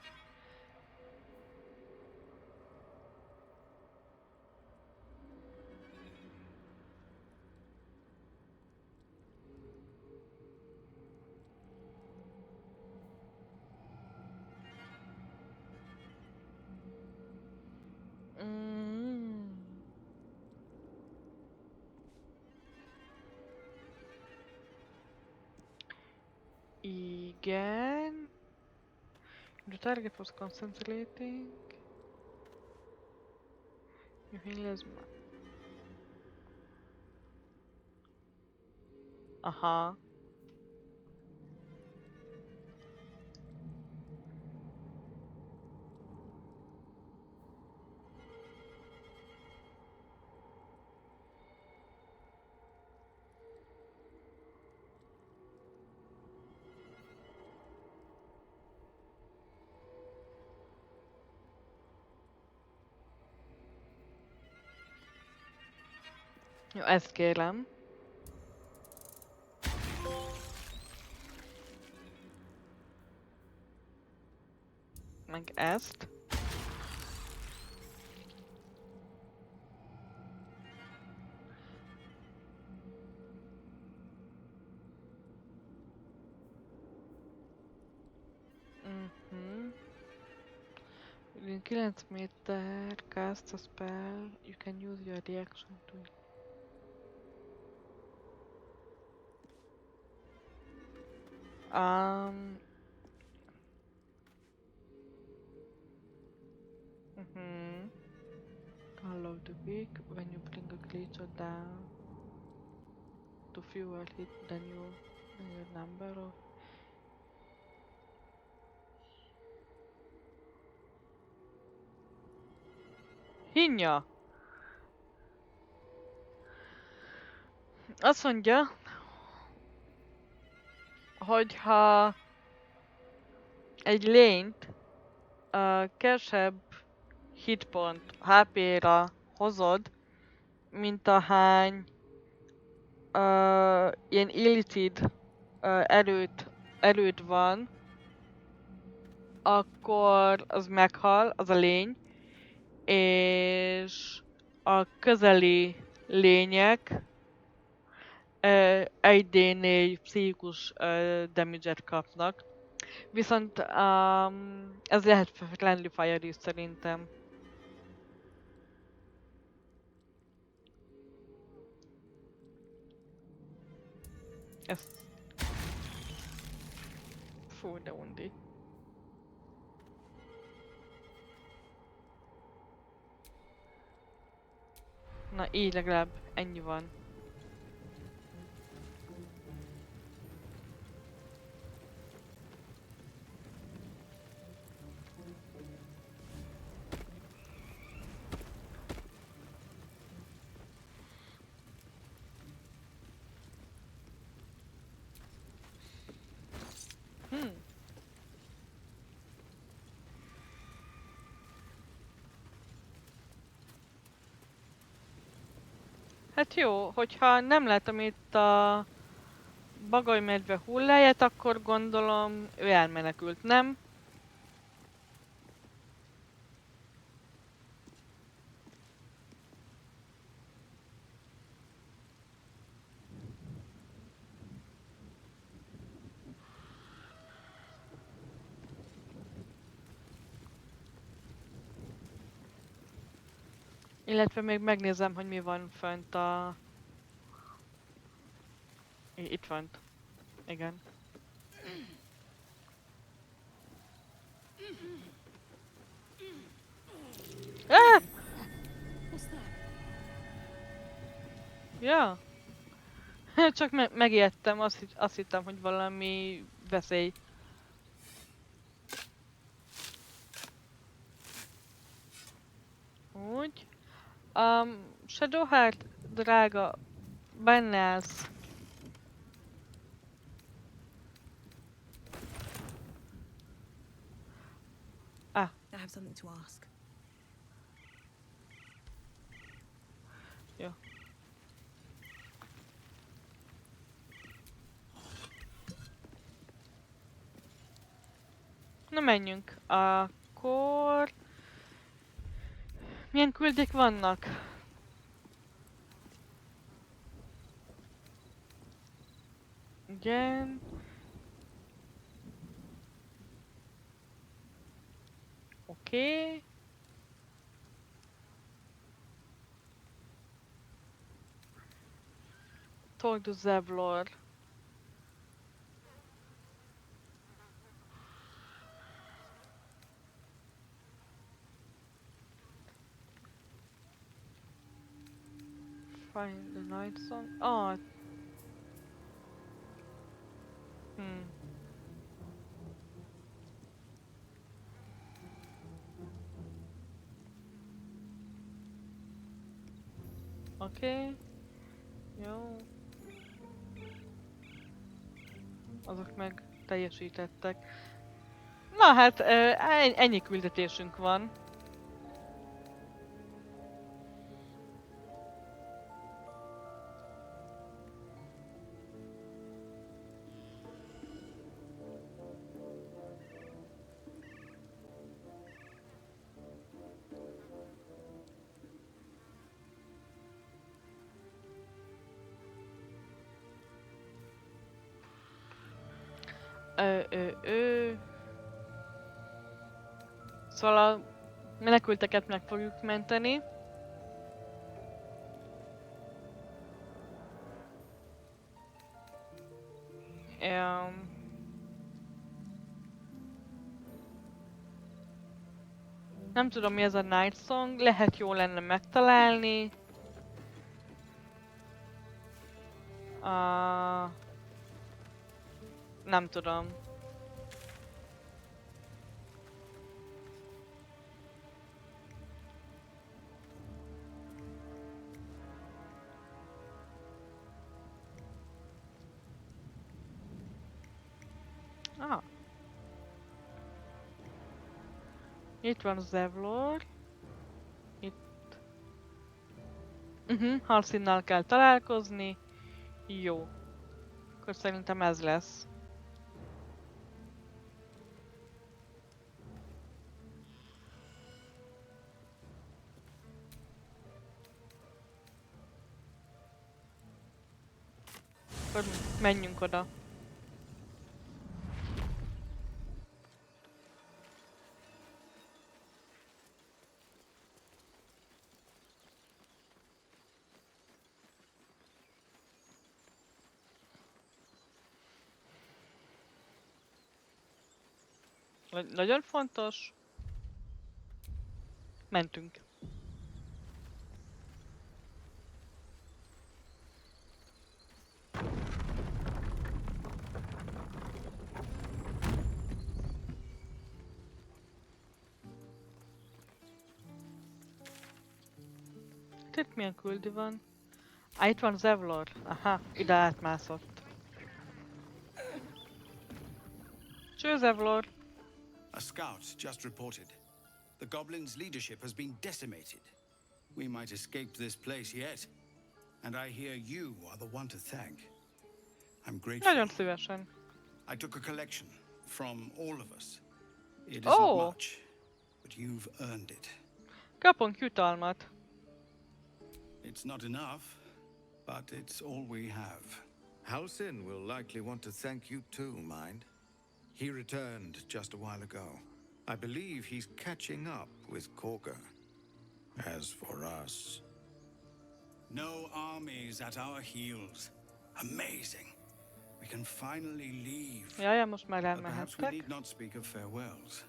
Igen. The target was concentrating. You heal Aha. Jó, ezt kérem. Meg ezt. Within 9 meter, cast a spell. You can use your reaction to it. Call of the week when you bring a creature down to fewer hit than your number of. Hinja! Azt mondja, hogyha egy lényt kevesebb hitpont HP-ra hozod, mint ahány ilyen illithid erőt van, akkor az meghal, az a lény, és a közeli lények 1d4 pszichikus damage-et kapnak. Viszont ez lehet friendly fire is szerintem. Ez... Fú, de undi. Na így legalább ennyi van. Hát jó, hogyha nem látom itt a bagolymedve hulláját, akkor gondolom ő elmenekült, nem? Illetve még megnézem, hogy mi van fönt a... Itt fönt. Igen. Ah! Ja. Csak megijedtem, azt hittem, hogy valami veszély. Úgy. Shadowheart, drága, benne állsz. Ah. I have something to ask. Jó. Na menjünk. Akkor... Milyen küldék vannak? Igen. Oké. Talk to Zevlor. Find the night song. Oh. Oké. Jó. Azok meg teljesítettek. Na hát, ennyi küldetésünk van. Szóval a menekülteket meg fogjuk menteni. Nem tudom, mi ez a Night Song, lehet jó lenne megtalálni. Nem tudom. Itt van Zevlor. Itt. Halszinnal kell találkozni. Jó. Akkor szerintem ez lesz. Akkor menjünk oda. Nagyon fontos. Mentünk. Itt milyen küldi van? Itt van Zevlor. Aha, ide átmászott. Cső, Zevlor. A scout just reported. The goblins' leadership has been decimated. We might escape this place yet. And I hear you are the one to thank. I'm grateful. Nagyon szívesen. I took a collection from all of us. It isn't Oh. much, but you've earned it. Kapunk jutalmat. It's not enough, but it's all we have. Halsin will likely want to thank you too, mind. He returned just a while ago. I believe he's catching up with Korga. As for us... No armies at our heels. Amazing. We can finally leave. Jaj, most már But perhaps we elmehettek. need not speak of farewells.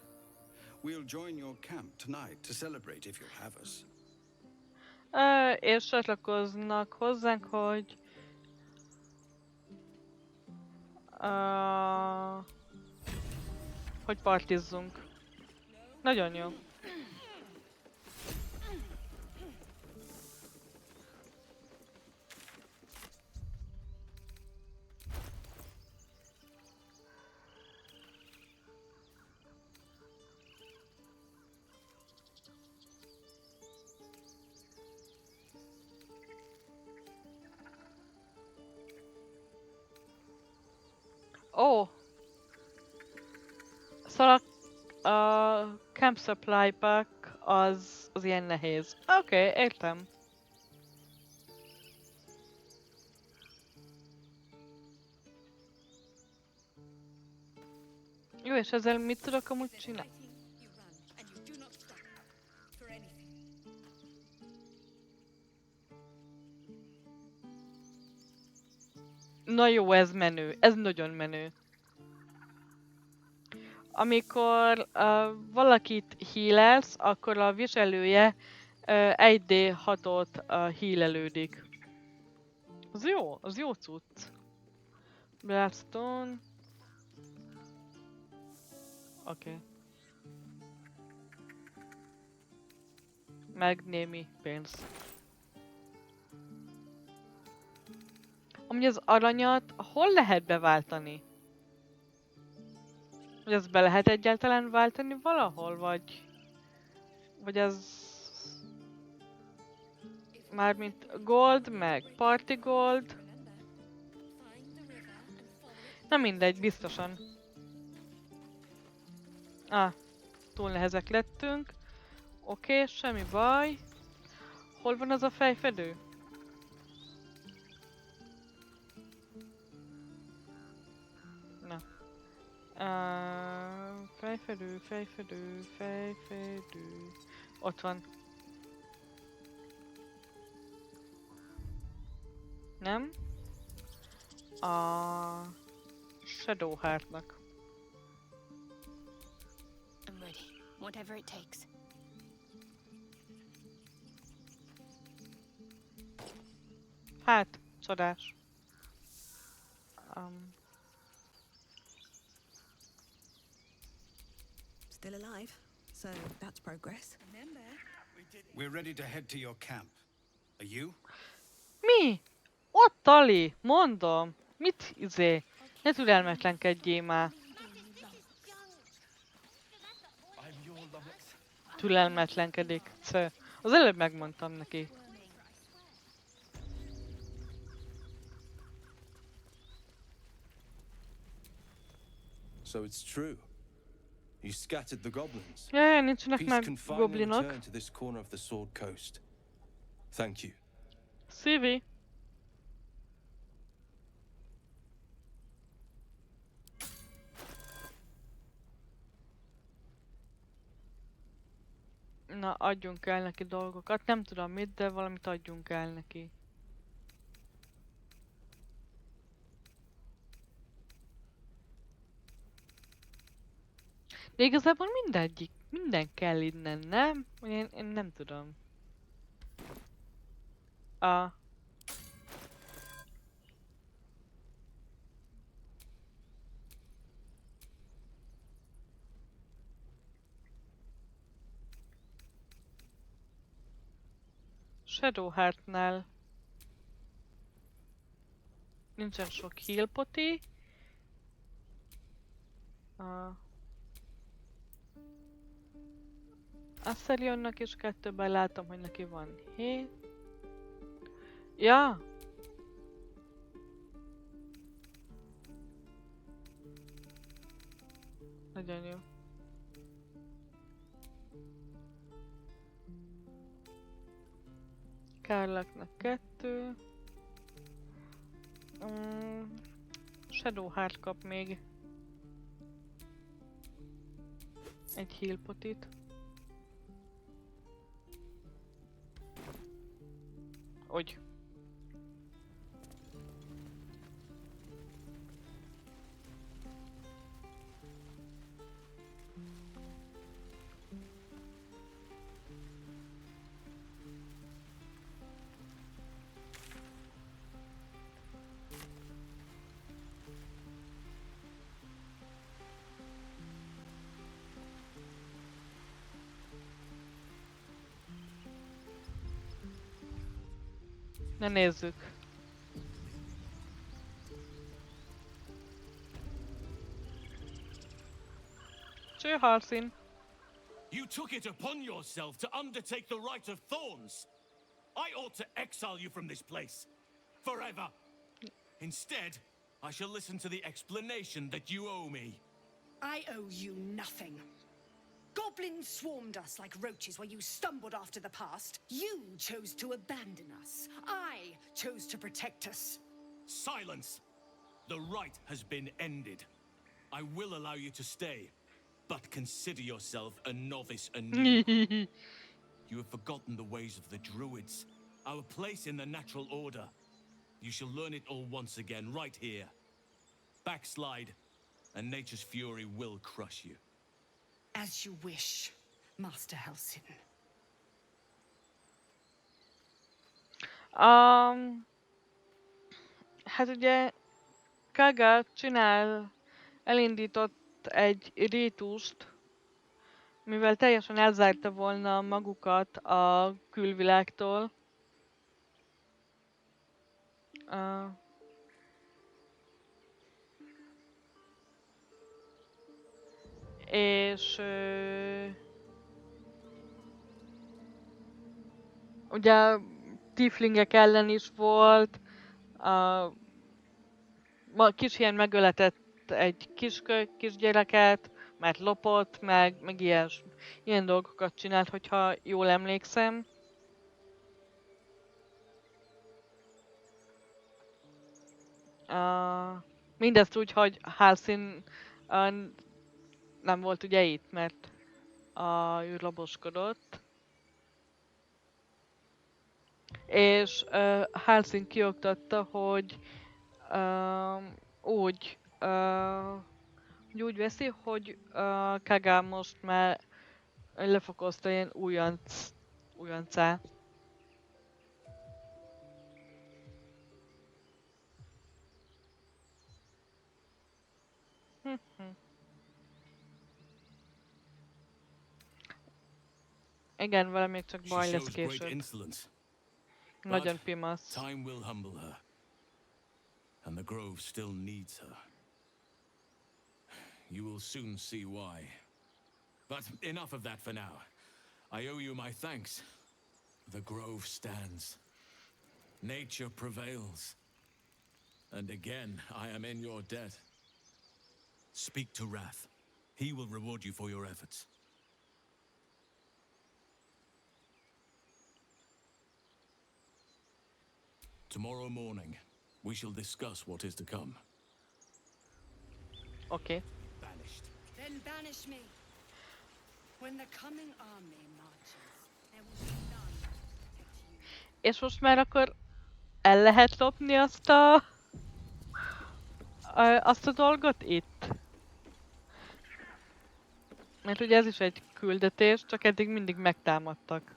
We'll join your camp tonight to celebrate if you'll have us. És csatlakoznak hozzánk, hogy... hogy partizzunk. Nagyon jó. Ó! Szóval a Camp Supply Pack az ilyen nehéz. Oké, értem. Jó, és ezzel mit tudok amúgy csinálni? Na jó, ez menő. Ez nagyon menő. Amikor valakit healelsz, akkor a viselője 1d6-ot healelődik. Az jó cucc. Bloodstone. Oké. Meg némi pénz. Amúgy az aranyat hol lehet beváltani? Hogy ezt be lehet egyáltalán váltani valahol, vagy ez... Mármint gold, meg party gold. Na mindegy, biztosan. Túl nehezek lettünk. Oké, semmi baj. Hol van az a fejfedő? Na. Fejfedő. Ott van. Nem? A Shadow Heartnak. I'm ready. Whatever it takes. Hát, csodás. Still alive, so that's progress. We're ready to head to your camp. Are you? Mi? Ott Ali, mondom. Mit Ne türelmetlenkedjél már. Türelmetlenkedik. Az előbb megmondtam neki. So it's true. You scattered the goblins. Jaj, nincsenek Peace már can finally goblinok. return to this corner of the Sword Coast. Thank you. Szívi. Na, adjunk el neki dolgokat. Nem tudom mit, de valamit adjunk el neki. De igazából minden kell innen, nem? Én nem tudom. Shadowheartnál nincsen sok healpoti. Asselionnak is 2-ben látom, hogy neki van 7. Ja! Nagyon jó. Kárlaknak 2. Shadowheart kap még egy healpotit. Hogy? Na nézzük. Cső Halsin. You took it upon yourself to undertake the Rite of Thorns. I ought to exile you from this place. Forever. Instead, I shall listen to the explanation that you owe me. I owe you nothing. Goblins swarmed us like roaches while you stumbled after the past. You chose to abandon us. I chose to protect us. Silence! The rite has been ended. I will allow you to stay, but consider yourself a novice anew. You have forgotten the ways of the druids, our place in the natural order. You shall learn it all once again, right here. Backslide, and nature's fury will crush you. As you wish, Master Halsin. Hát ugye Kaga elindított egy rítust, mivel teljesen elzárta volna magukat a külvilágtól. És ugye tieflingek ellen is volt, kis ilyen megöletett egy kisgyereket, mert lopott, meg ilyen dolgokat csinált, hogyha jól emlékszem. Mindezt úgy, hogy Halsin nem volt ugye itt, mert ő raboskodott. És Halsin kioktatta, hogy úgy veszi, hogy Kaga most már lefokozta ilyen újoncá. Igen, vele még csak baj lesz később. Nagyon pimasz. Time will humble her. And the grove still needs her. You will soon see why. But enough of that for now. I owe you my thanks. The grove stands. Nature prevails. And again, I am in your debt. Speak to Wrath. He will reward you for your efforts. Tomorrow morning, we shall discuss what is to come. Okay. Banished. Then banish me. When the coming army marches, there will be none to protect you. És most már akkor el lehet lopni azt a dolgot itt? Mert ugye ez is egy küldetés, csak eddig mindig megtámadtak.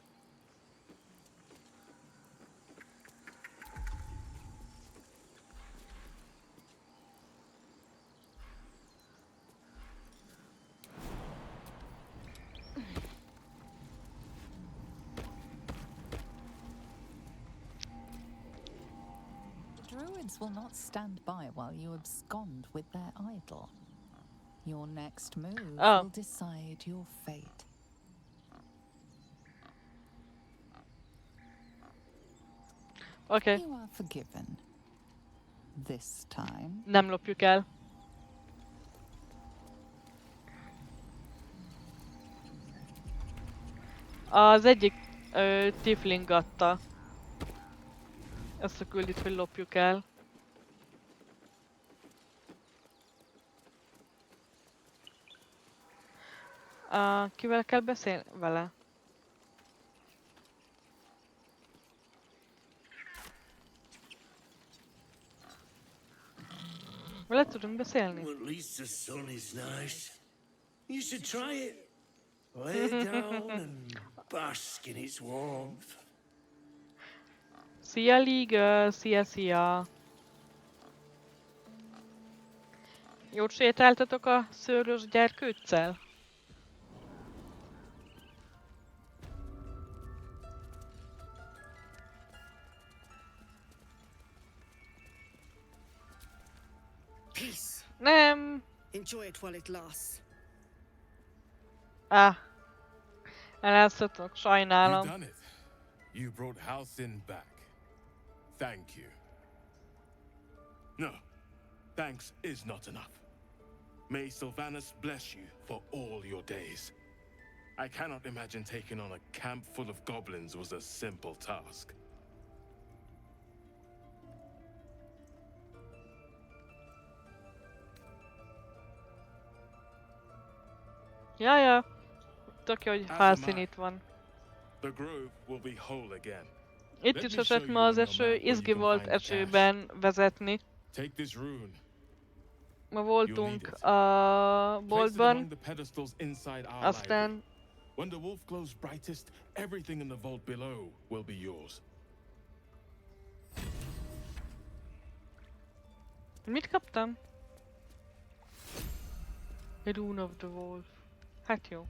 druids will not stand by while you abscond with their idol. Your next move will decide your fate. Okay. You are forgiven. This time. Nem lopjuk el. Az egyik tiefling adta ezt a küldit, hogy lopjuk el. Kivel kell beszélni? Vele. Vele tudunk beszélni? Well, at least the sun is nice. You should try it. Lay down and bask in its warmth. Szia, Legal! Szia, szia! Jót sétáltatok a szőrös gyerkőccel? Peace. Nem! Enjoy it while it lasts. Eláztatok, sajnálom. You done it. You brought Halcyon back. Thank you. No, thanks is not enough. May Sylvanas bless you for all your days. I cannot imagine taking on a camp full of goblins was a simple task. Jaja, tök jó, hogy Halcyon itt van. The grove will be whole again. Itt is esett ma az eső, izgi volt esőben vezetni. Take this rune. Ma voltunk a boltban, aztán... When the wolf glows brightest, everything in the vault below will be yours. Mit kaptam? A Rune of the Wolf. Hát jó.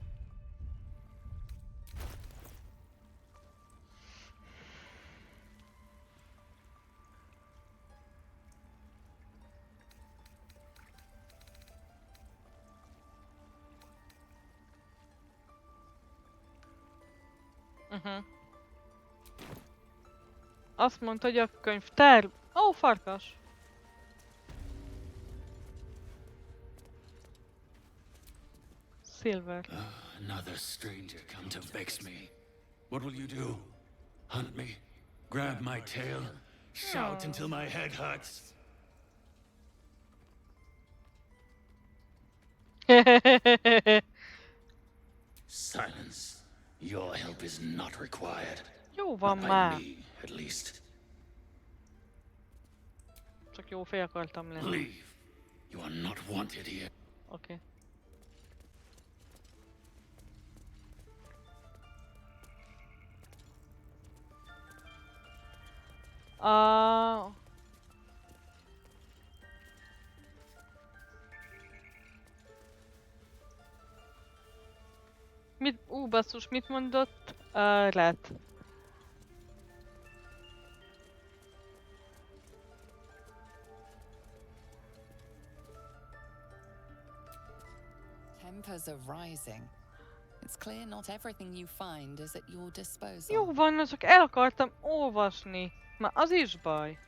Azt mondta, hogy a könyvtár... Ó, farkas! Silver. Another stranger come to vex me. What will you do? Hunt me? Grab my tail? Shout until my head hurts? Silence. Your help is not required. Jó van Not by már. me, at least. Csak jó fej akartam lenni. Leave. You are not wanted here. Okay. Mit? Basszus, mit mondott? Red. Tempers are rising. It's clear not everything you find is at your disposal. Jó van, csak el akartam olvasni. Már az is baj.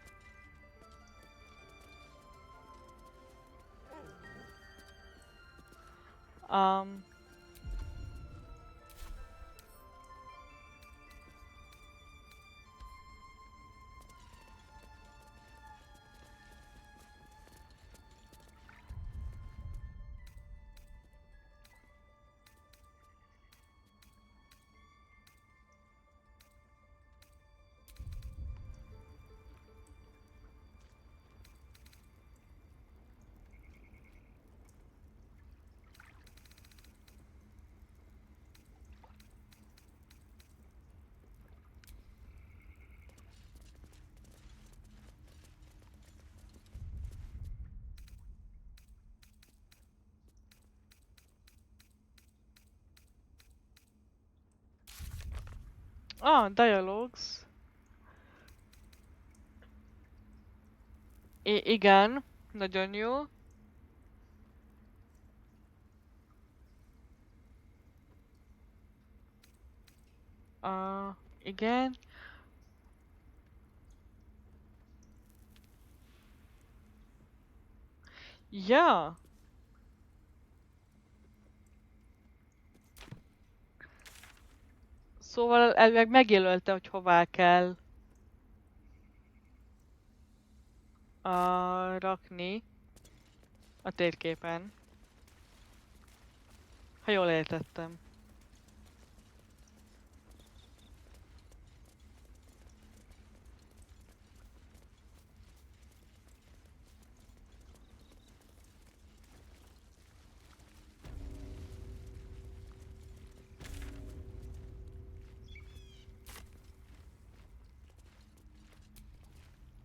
Dialogues. Igen, nagyon jó. Igen. Ja. Szóval elvileg megjelölte, hogy hová kell rakni a térképen. Ha jól értettem.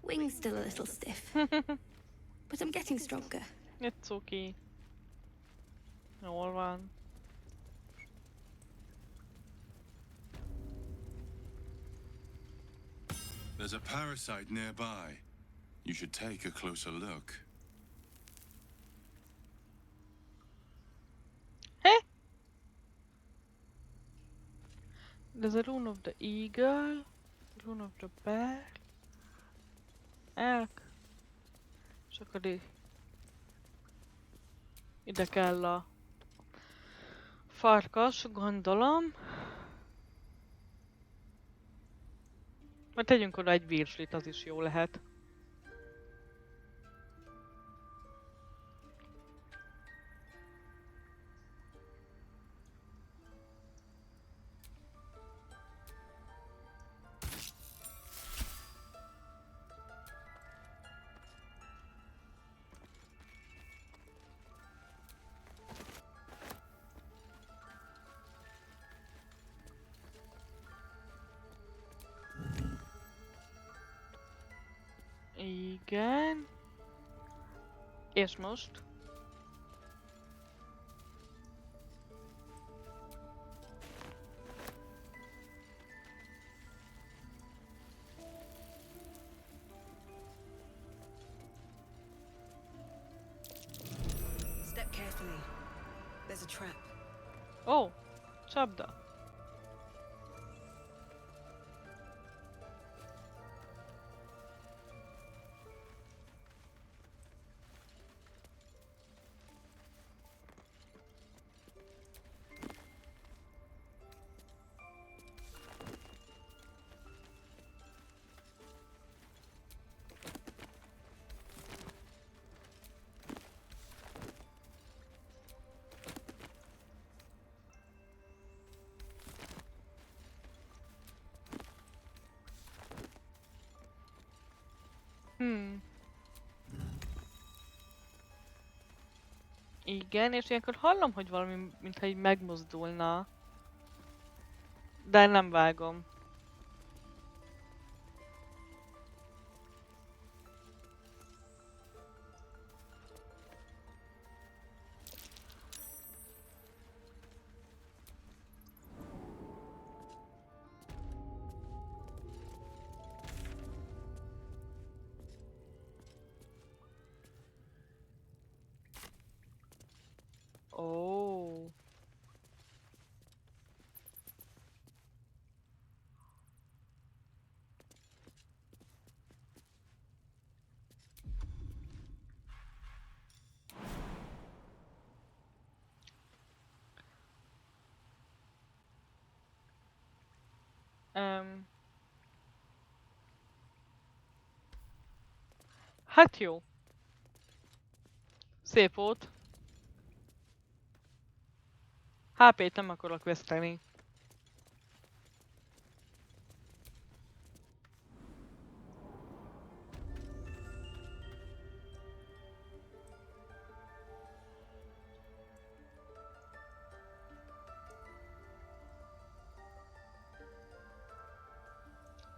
Wing's still a little stiff, but I'm getting stronger. It's okay. Jól van. There's a parasite nearby. You should take a closer look. Hey! There's a rune of the eagle, rune of the bear, elk, és akkor ide kell a farkas, gondolom. Majd tegyünk oda egy virslit, az is jó lehet. Igen. És most? Step carefully. There's a trap. Ó, csapda. Igen, és ilyenkor hallom, hogy valami, mintha így megmozdulna. De nem vágom. Ó. Hát jó. Szép volt. HP-t nem akarok veszteni.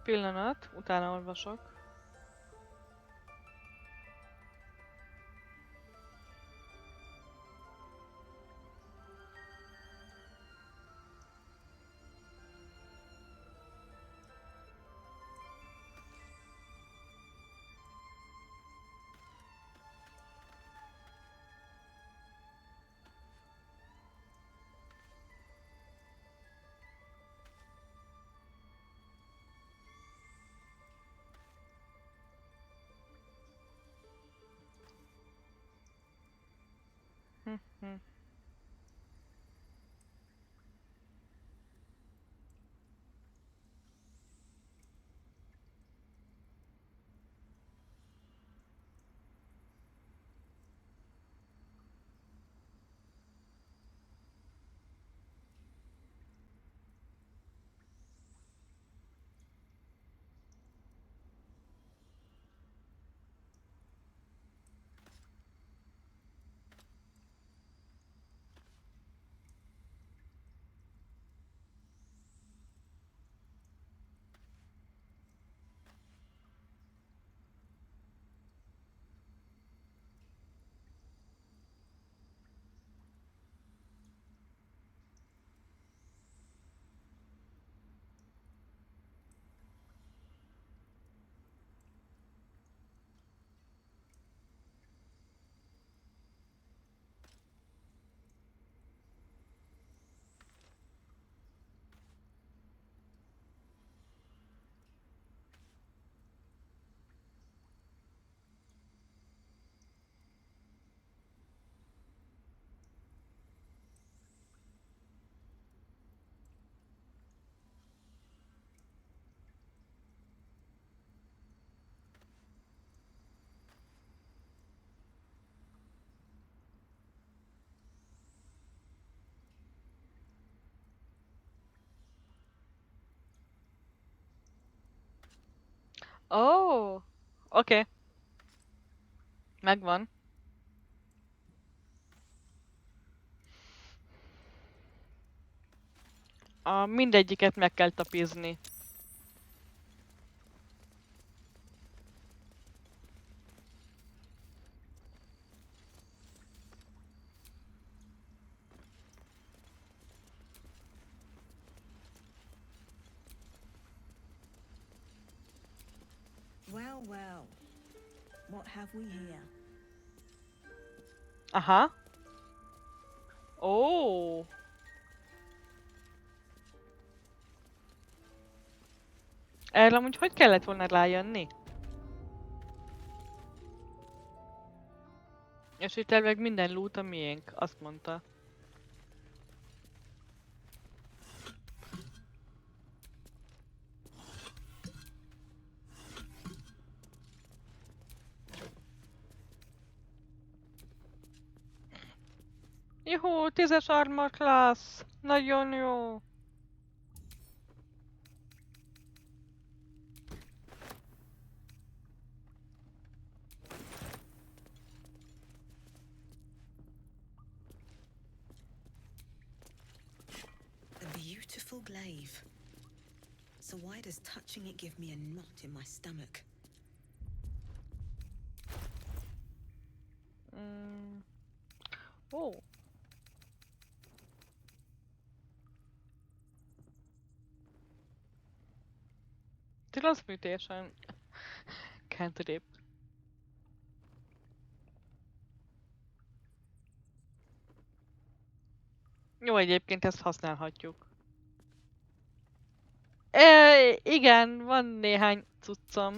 Pillanat, utána olvasok. Oh, oké. Megvan. Mindegyiket meg kell tapizni. Well, well. What have we here? Aha. Ó. Erre amúgy hogy kellett volna rájönni? És itt elvileg minden loot a miénk, azt mondta. Juhú, 10-es armor class! Nagyon jó! A beautiful glaive. So why does touching it give me a knot in my stomach? Ó. Transmutation. Cantrip. Jó, egyébként ezt használhatjuk. Igen, van néhány cuccom.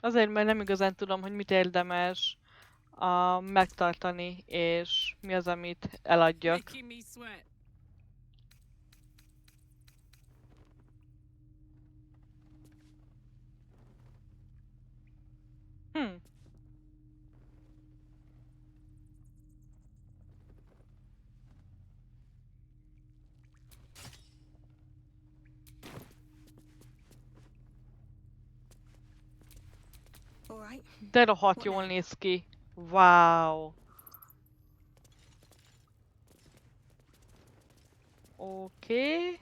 Azért, mert nem igazán tudom, hogy mit érdemes megtartani, és mi az, amit eladjak. De rohadt jól néz ki. Wow. Oké.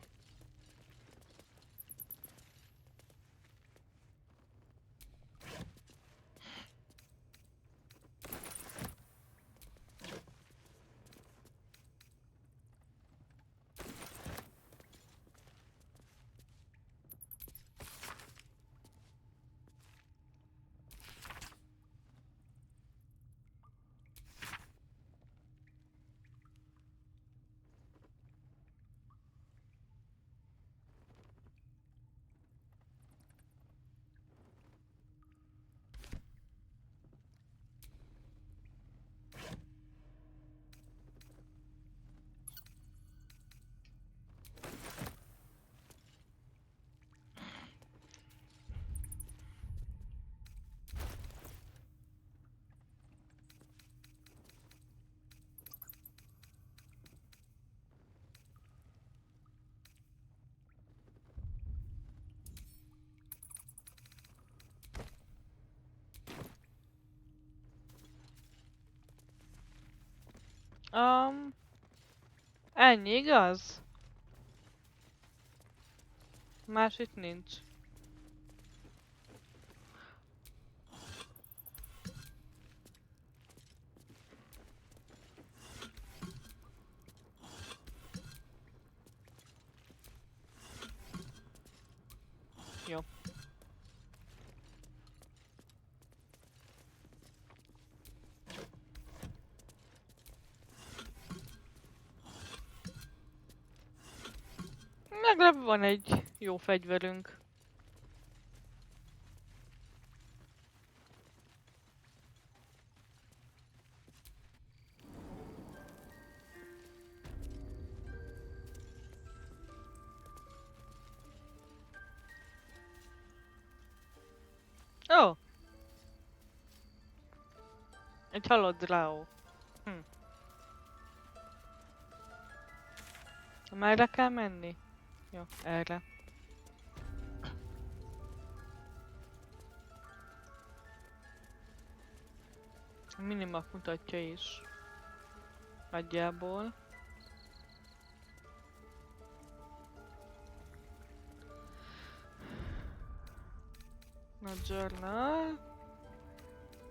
Ennyi, igaz? Más itt nincs. Jó. Legalább van egy jó fegyverünk. Ó! Oh, egy halott dráó. Merre kell menni? Jó, erre. A minimap mutatja is. Nagyjából. A journal.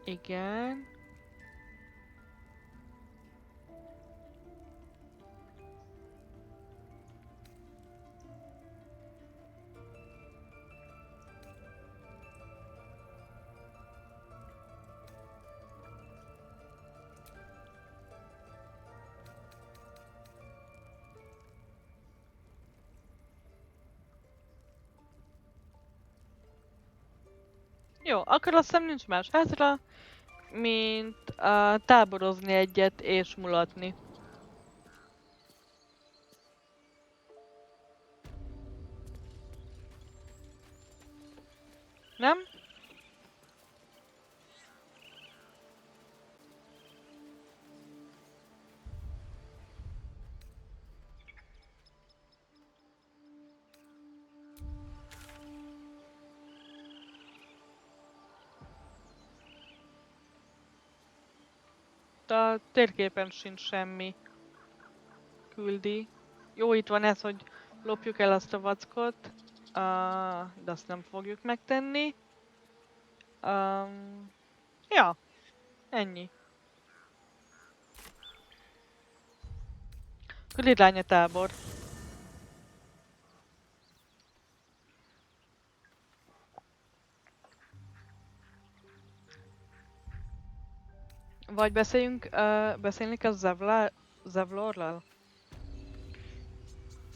Igen. Jó, akkor azt hiszem nincs más hátra, mint táborozni egyet és mulatni. Nem? A térképen sincs semmi. Küldi. Jó, itt van ez, hogy lopjuk el azt a vackot. De azt nem fogjuk megtenni. Ja, ennyi. Küldlánya tábor. Vagy beszélni kell Zevlorral?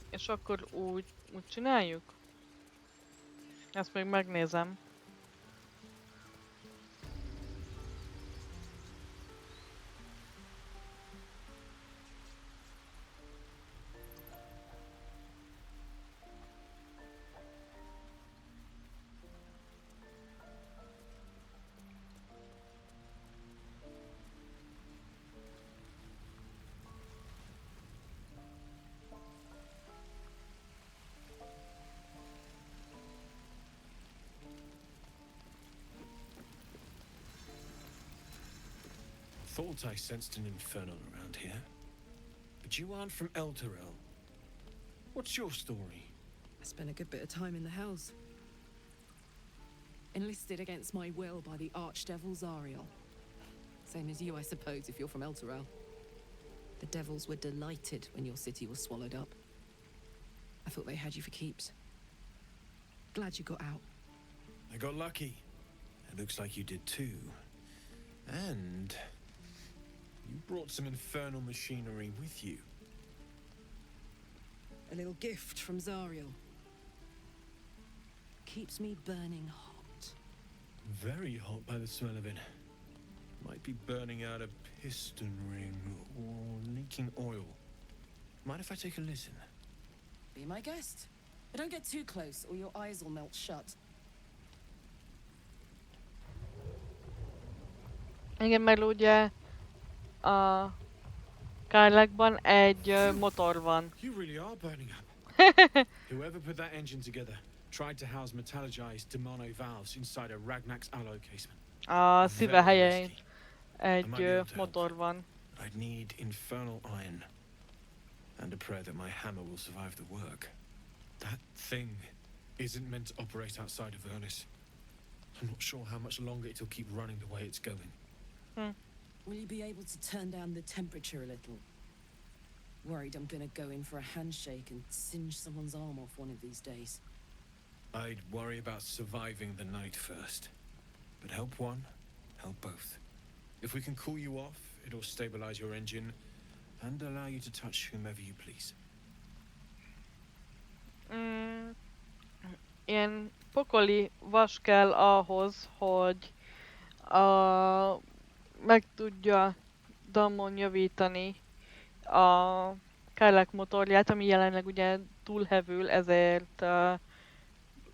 És akkor úgy csináljuk? Ezt még megnézem. Thought I sensed an infernal around here. But you aren't from Elturel. What's your story? I spent a good bit of time in the Hells. Enlisted against my will by the Archdevil Zariel. Same as you, I suppose, if you're from Elturel. The devils were delighted when your city was swallowed up. I thought they had you for keeps. Glad you got out. I got lucky. It looks like you did too. And you brought some infernal machinery with you. A little gift from Zariel. Keeps me burning hot. Very hot by the smell of it. Might be burning out a piston ring or leaking oil. Mind if I take a listen? Be my guest. But don't get too close or your eyes will melt shut. Igen, mert ugye a Kárlákban egy motor van. You really are burning up. Whoever put that engine together tried to house metallogized Demano valves inside a Ragnak's alloy casement. A szíve helyén egy motor van. I'd need infernal iron. And a prayer that my hammer will survive the work. That thing isn't meant to operate outside of Vernus. I'm not sure how much longer it'll keep running the way it's going. Will you be able to turn down the temperature a little? Worried I'm gonna go in for a handshake and singe someone's arm off one of these days. I'd worry about surviving the night first. But help one, help both. If we can cool you off, it'll stabilize your engine and allow you to touch whomever you please. Ilyen pokoli vas kell ahhoz, hogy meg tudja dammon javítani a Kárlák motorját, ami jelenleg ugye túlhevül, ezért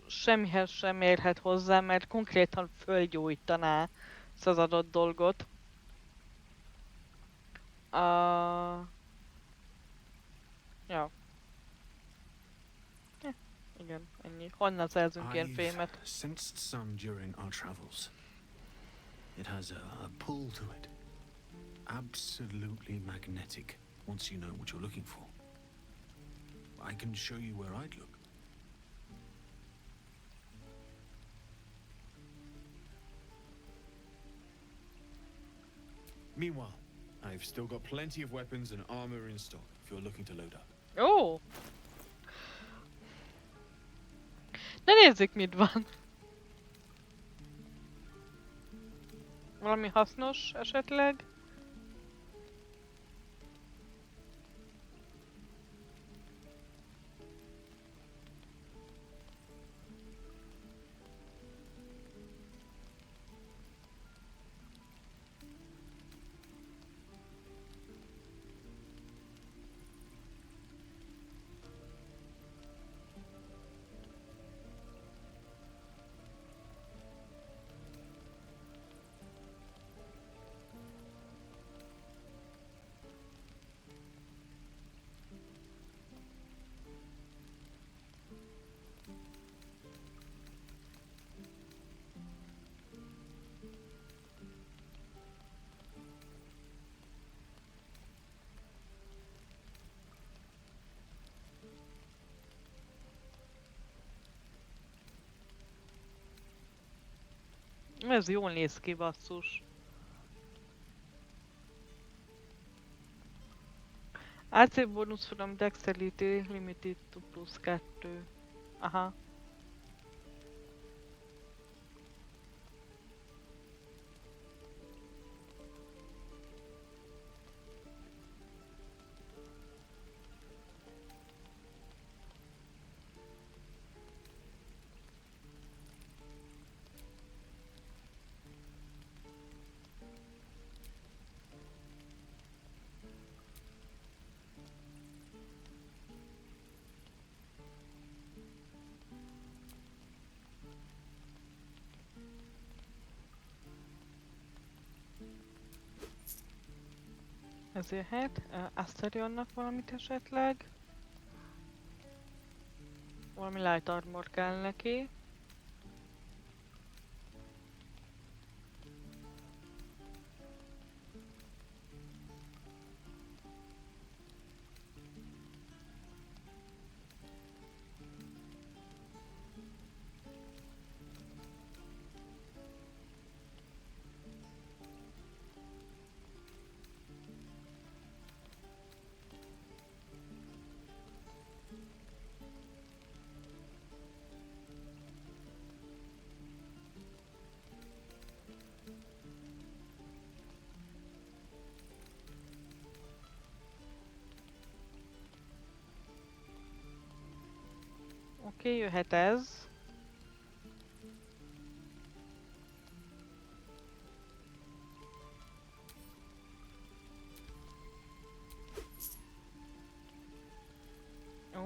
semmihez sem érhet hozzá, mert konkrétan fölgyújtaná ezt az adott dolgot. Ja. Igen, ennyi. Honnan szerzünk ilyen fémet? Sensed some during our travels. It has a pull to it. Absolutely magnetic, once you know what you're looking for. I can show you where I'd look. Meanwhile, I've still got plenty of weapons and armor in stock if you're looking to load up. Ó! De nézzük, mit van. Valami hasznos esetleg? Ez jól néz ki, basszus. AC bonus from Dexterity limited to +2. Aha. Ez jöhet. Astarionnak valamit esetleg. Valami light armor kell neki. Oké, jöhet ez.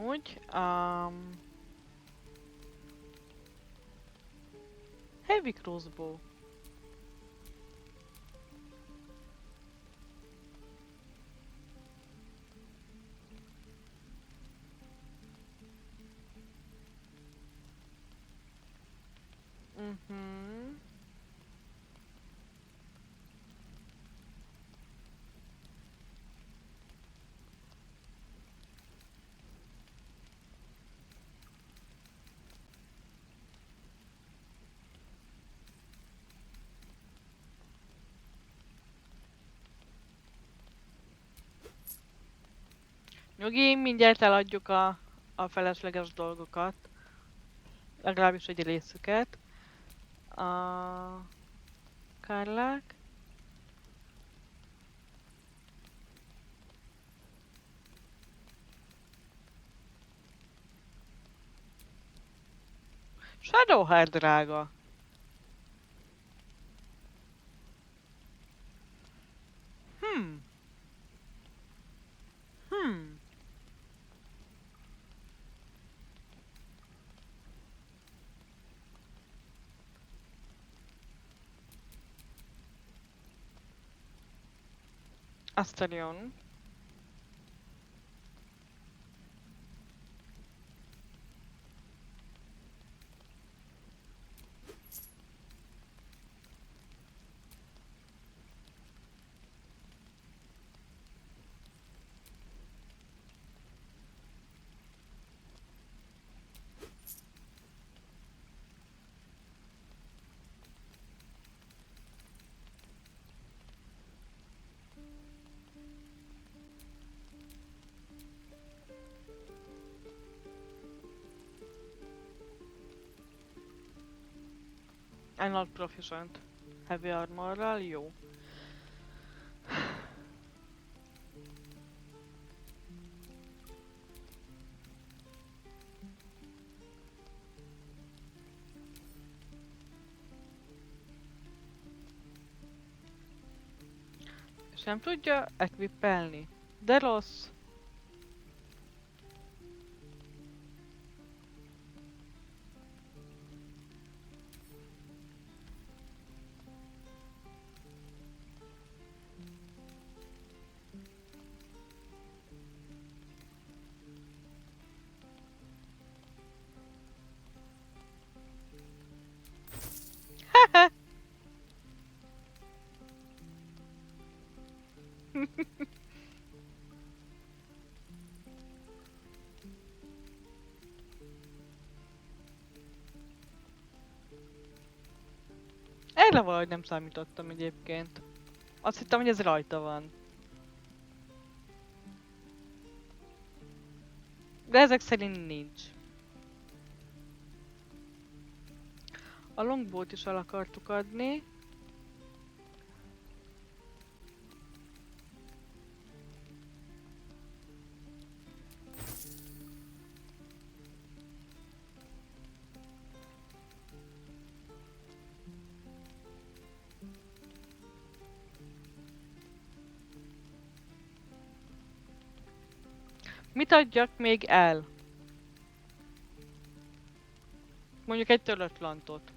Úgy. Heavy crossbow. Nyugi, mindjárt eladjuk a felesleges dolgokat. Legalábbis egy részüket. A Kárlák. Shadowheart drága. Hmm. Asterion. I'm not proficient. Heavy armorral, jó. És nem tudja equipelni. De rossz. Erre valahogy nem számítottam egyébként. Azt hittem, hogy ez rajta van. De ezek szerint nincs. A longbowt is el akartuk adni. Mit adjak még el? Mondjuk egy törött lantot.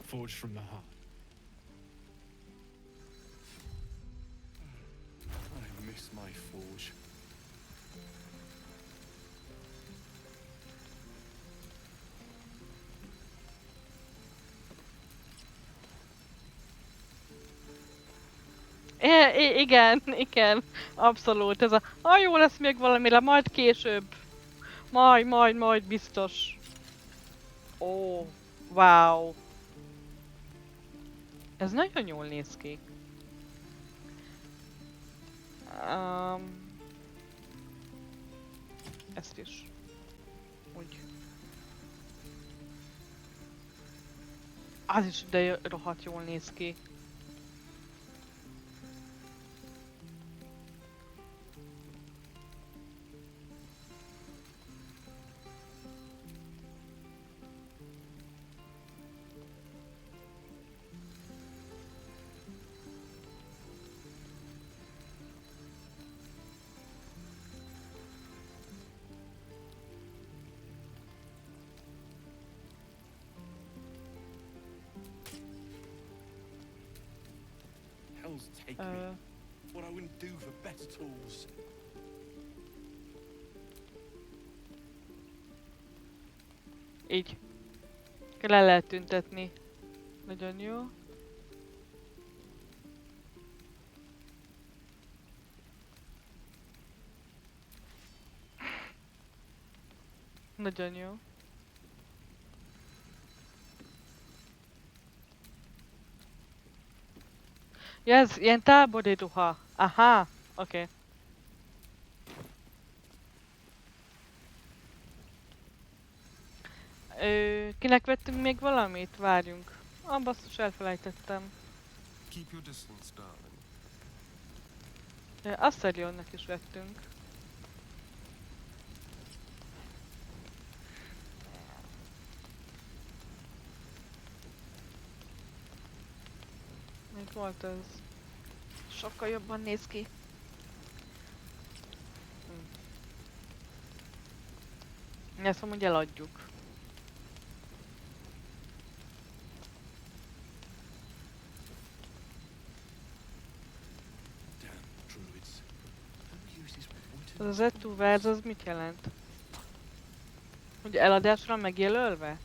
Forged from the heart. I miss my forge. Igen, igen, abszolút. Ez a, jó lesz még valamire, majd később. Majd biztos. Ó, wow. Ez nagyon jól néz ki. Ezt is. Úgy. Az is de rohadt jól néz ki. Hell's take me. What I wouldn't do for better tools. Így. Le lehet tüntetni. Nagyon jó. Nagyon jó. Ja, ez ilyen tábori ruha. Aha, oké. Kinek vettünk még valamit? Várjunk. Ah, basszus, elfelejtettem. Keep your distance, darling. Asserionnak is vettünk. Még volt ez. Sokkal jobban néz ki. Ezt amúgy eladjuk. Az az etúverz, az mit jelent? Hogy eladásra megjelölve?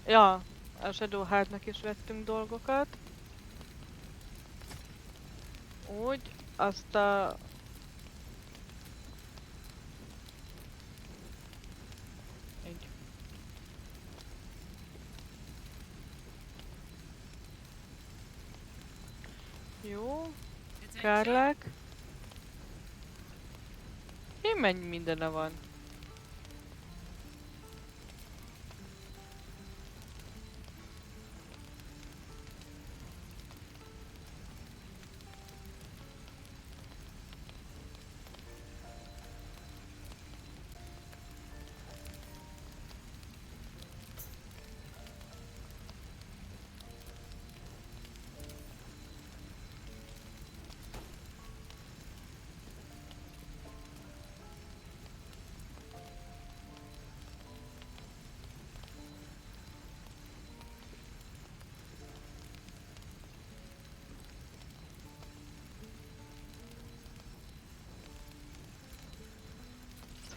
Ja, a Shadowheartnak is vettünk dolgokat. Úgy, azt a... Így. Jó. Kárlák. Én mennyi mindene van?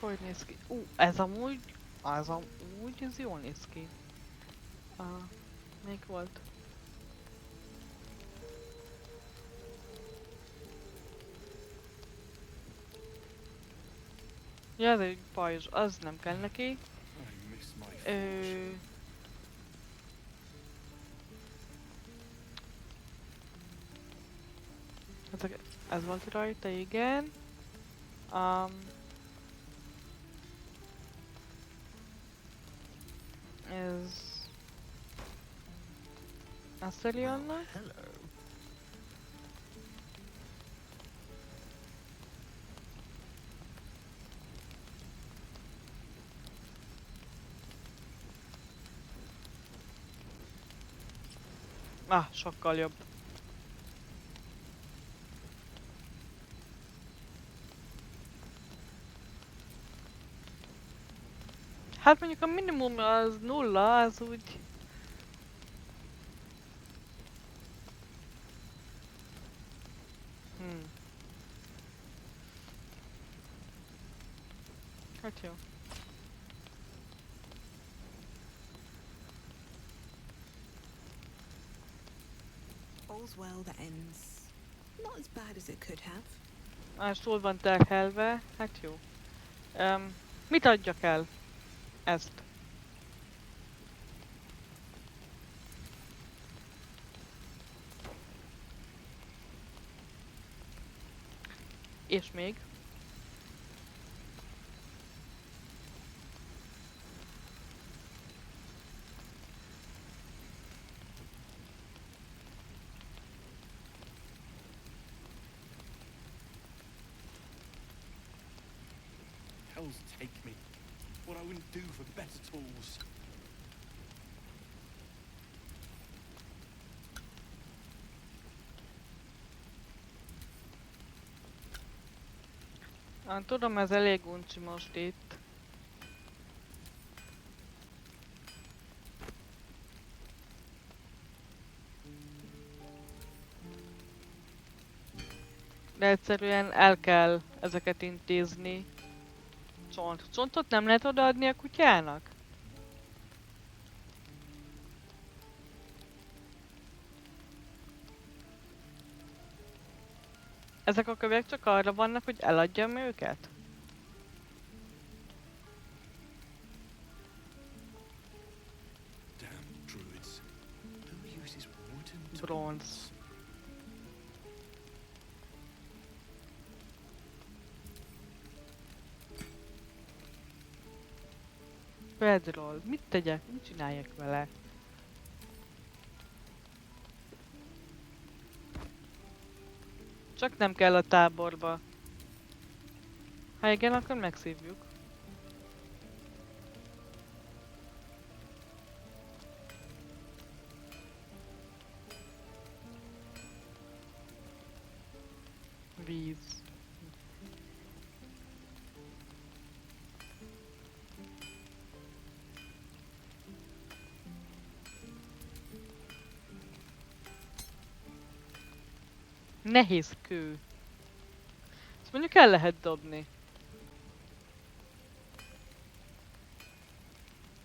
Hogy néz ki? Ez amúgy... ez jól néz ki. Még volt. Ja, ez egy pajzs, az nem kell neki. Ez volt rajta, igen. Ez... Asterionna. Ah, sokkal jobb. Hát mondjuk a minimum az 0, az úgy... Hát jó. All's well that ends. Not as bad as it could have. Más túl van terhelve, hát jó. Mit adjak el? Ezt. És még. Hells take me. What I wouldn't do for better tools. Tudom, ez elég uncsi most itt. De egyszerűen el kell ezeket intézni. Csontot nem lehet odaadni a kutyának? Ezek a kövek csak arra vannak, hogy eladjam őket? Damn druids. Who uses wooden Bronz. Bedroll. Mit tegyek? Mit csináljak vele? Csak nem kell a táborba. Ha igen, akkor megszívjuk. Víz. Nehéz kő. Ezt mondjuk el lehet dobni.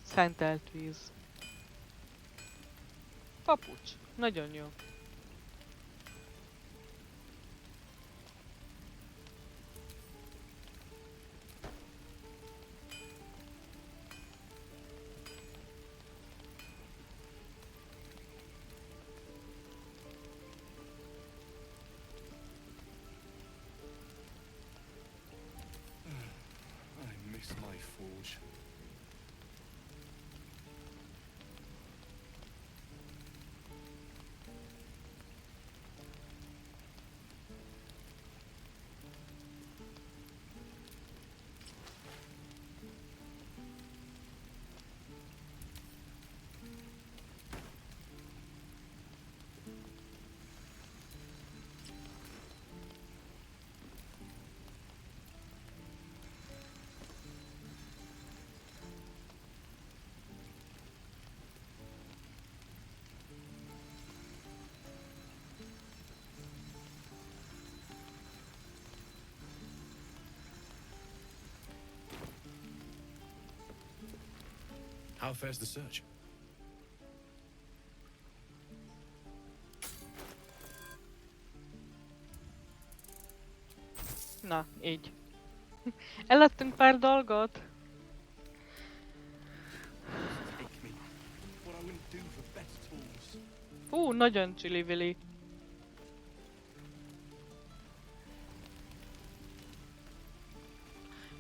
Szentelt víz. Papucs. Nagyon jó. I miss my forge. How fares the search? Na, így. Eladtunk pár dolgot. Nagyon csili-vili.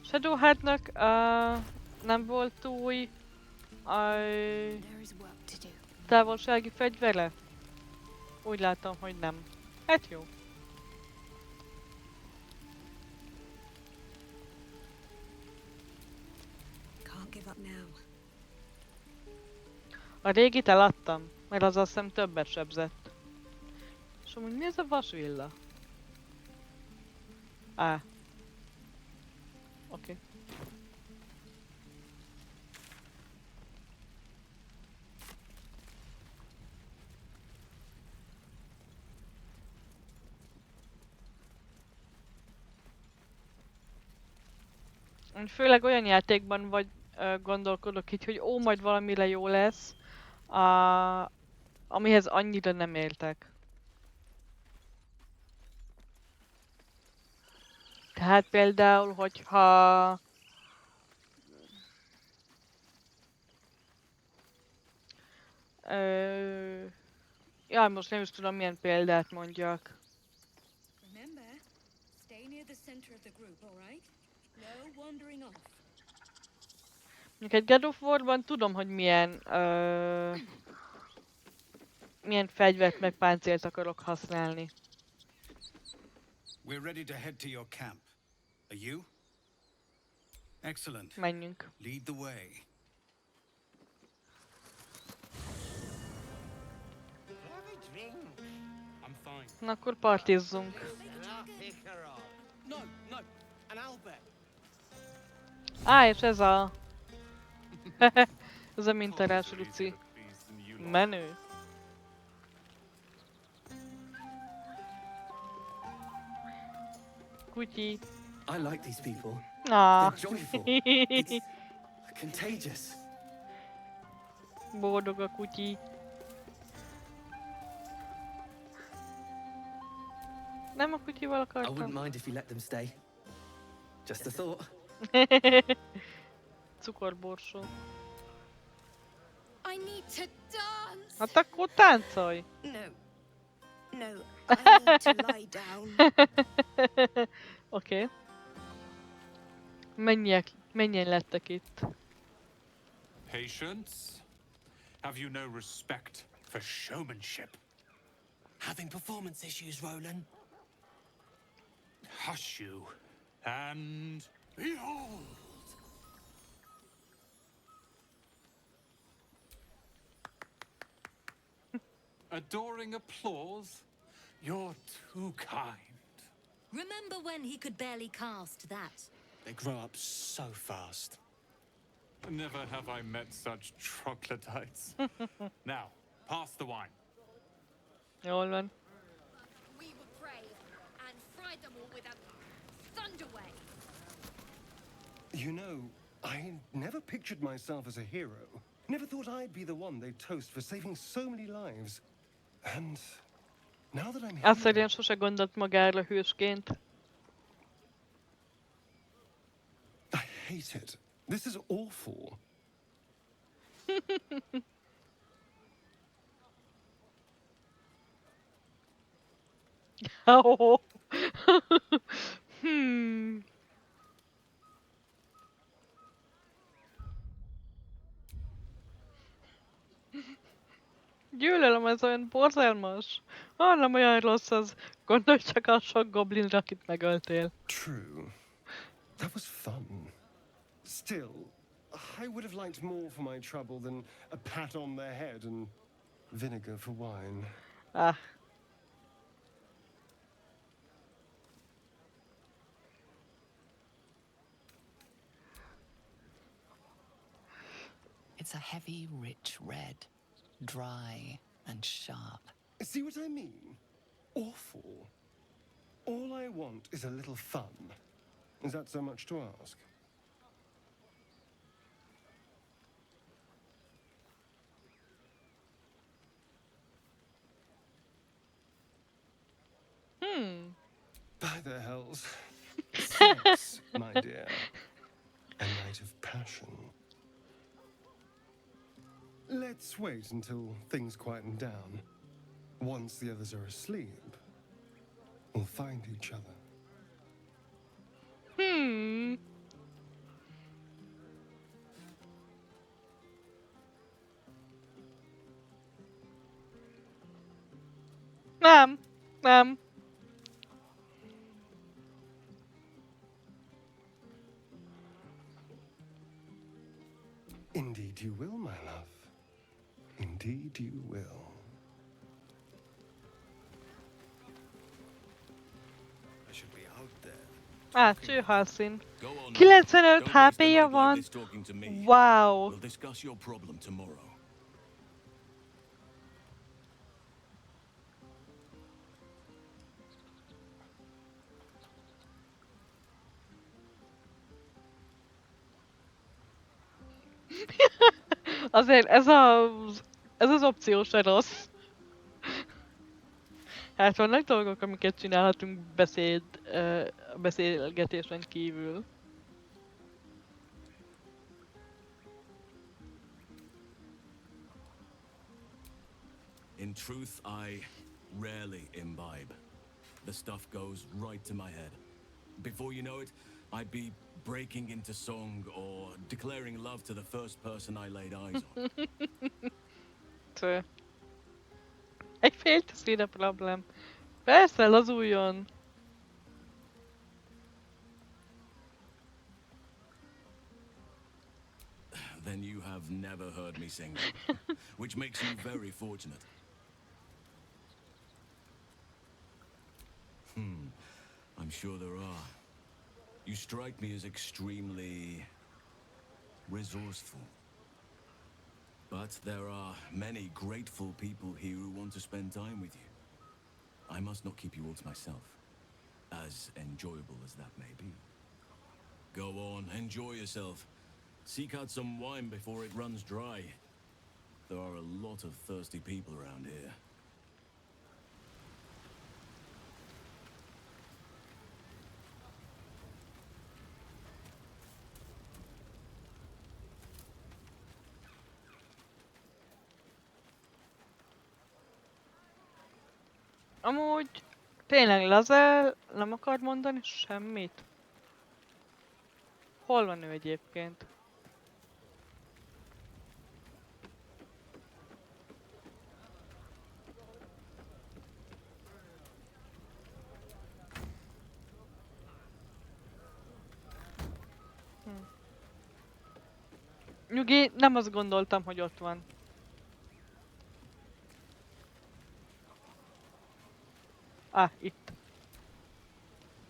Shadowheartnak nem volt új távolsági fegyvere? Úgy látom, hogy nem. Hát jó. Can't give up now. A régit eladtam, mert az azt hiszem többet sebzett. És amúgy mi ez a vasvilla? Oké. Okay. Főleg olyan játékban vagy gondolkodok így, hogy majd valamire jó lesz, amihez annyira nem értek. Tehát például, hogyha most nem is tudom milyen példát mondjak. Remember, stay near the center of the group, all right? No wandering off. Egy God of War-ban tudom, hogy milyen fegyvert meg páncélt akarok használni. We're ready to head to your camp. Are you? Excellent. Menjünk. Lead the way. I'm fine. Na akkor partizzunk. No, no, an Albert. És ez a... ez a mintarás ruci. Menő. Kutyi. I like these people. They're joyful. It's contagious. Boldog a kutyi. Nem a kutyival I akartam. wouldn't mind if you let them stay. Just a thought. Cukorborsó. I need to dance. Hát akkor táncolj! No. No, I need to lie down. Oké. Mennyien lettek itt? Patience? Have you no respect for showmanship? Having performance issues, Roland? Hush you, and behold! Adoring applause? You're too kind. Remember when he could barely cast that? They grow up so fast. Never have I met such troglodytes. Now, pass the wine. Jól van. We were brave and fried them all with a thunder wave. You know, I never pictured myself as a hero. Never thought I'd be the one they'd toast for saving so many lives. And now that I'm here... Egyszerűen sose gondolt magára hősként. I hate it. This is awful. Oh. Hmm. Gyűlölöm, ez olyan borzalmas. Nem olyan rossz az. Gondolj csak a sok goblinra, akit megöltél. True. That was fun. Still, I would have liked more for my trouble than a pat on the head and vinegar for wine. Ah. It's a heavy, rich red, dry and sharp. See what I mean? Awful. All I want is a little fun. Is that so much to ask? By the hells. Sex, my dear. A night of passion. Let's wait until things quieten down. Once the others are asleep, we'll find each other. Nem. Indeed you will, my love. Indeed you will. I should be out there. Csőhalszín. Go on. 95 Don't waste the HP-ja night like van. this talking to me. Wow. We'll discuss your problem tomorrow. Azért ez az opció se rossz. Hát vannak dolgok, amiket csinálhatunk beszélgetésen kívül. In truth, I rarely imbibe. The stuff goes right to my head. Before you know it, I'd be breaking into song or declaring love to the first person I laid eyes on. Egy fél teszi a problem. Persze, lazuljon. Then you have never heard me sing, which makes you very fortunate. I'm sure there are. You strike me as extremely resourceful. But there are many grateful people here who want to spend time with you. I must not keep you all to myself, as enjoyable as that may be. Go on, enjoy yourself. Seek out some wine before it runs dry. There are a lot of thirsty people around here. Amúgy tényleg Lazel nem akar mondani semmit? Hol van ő egyébként? Nyugi, nem azt gondoltam, hogy ott van. Ah, itt.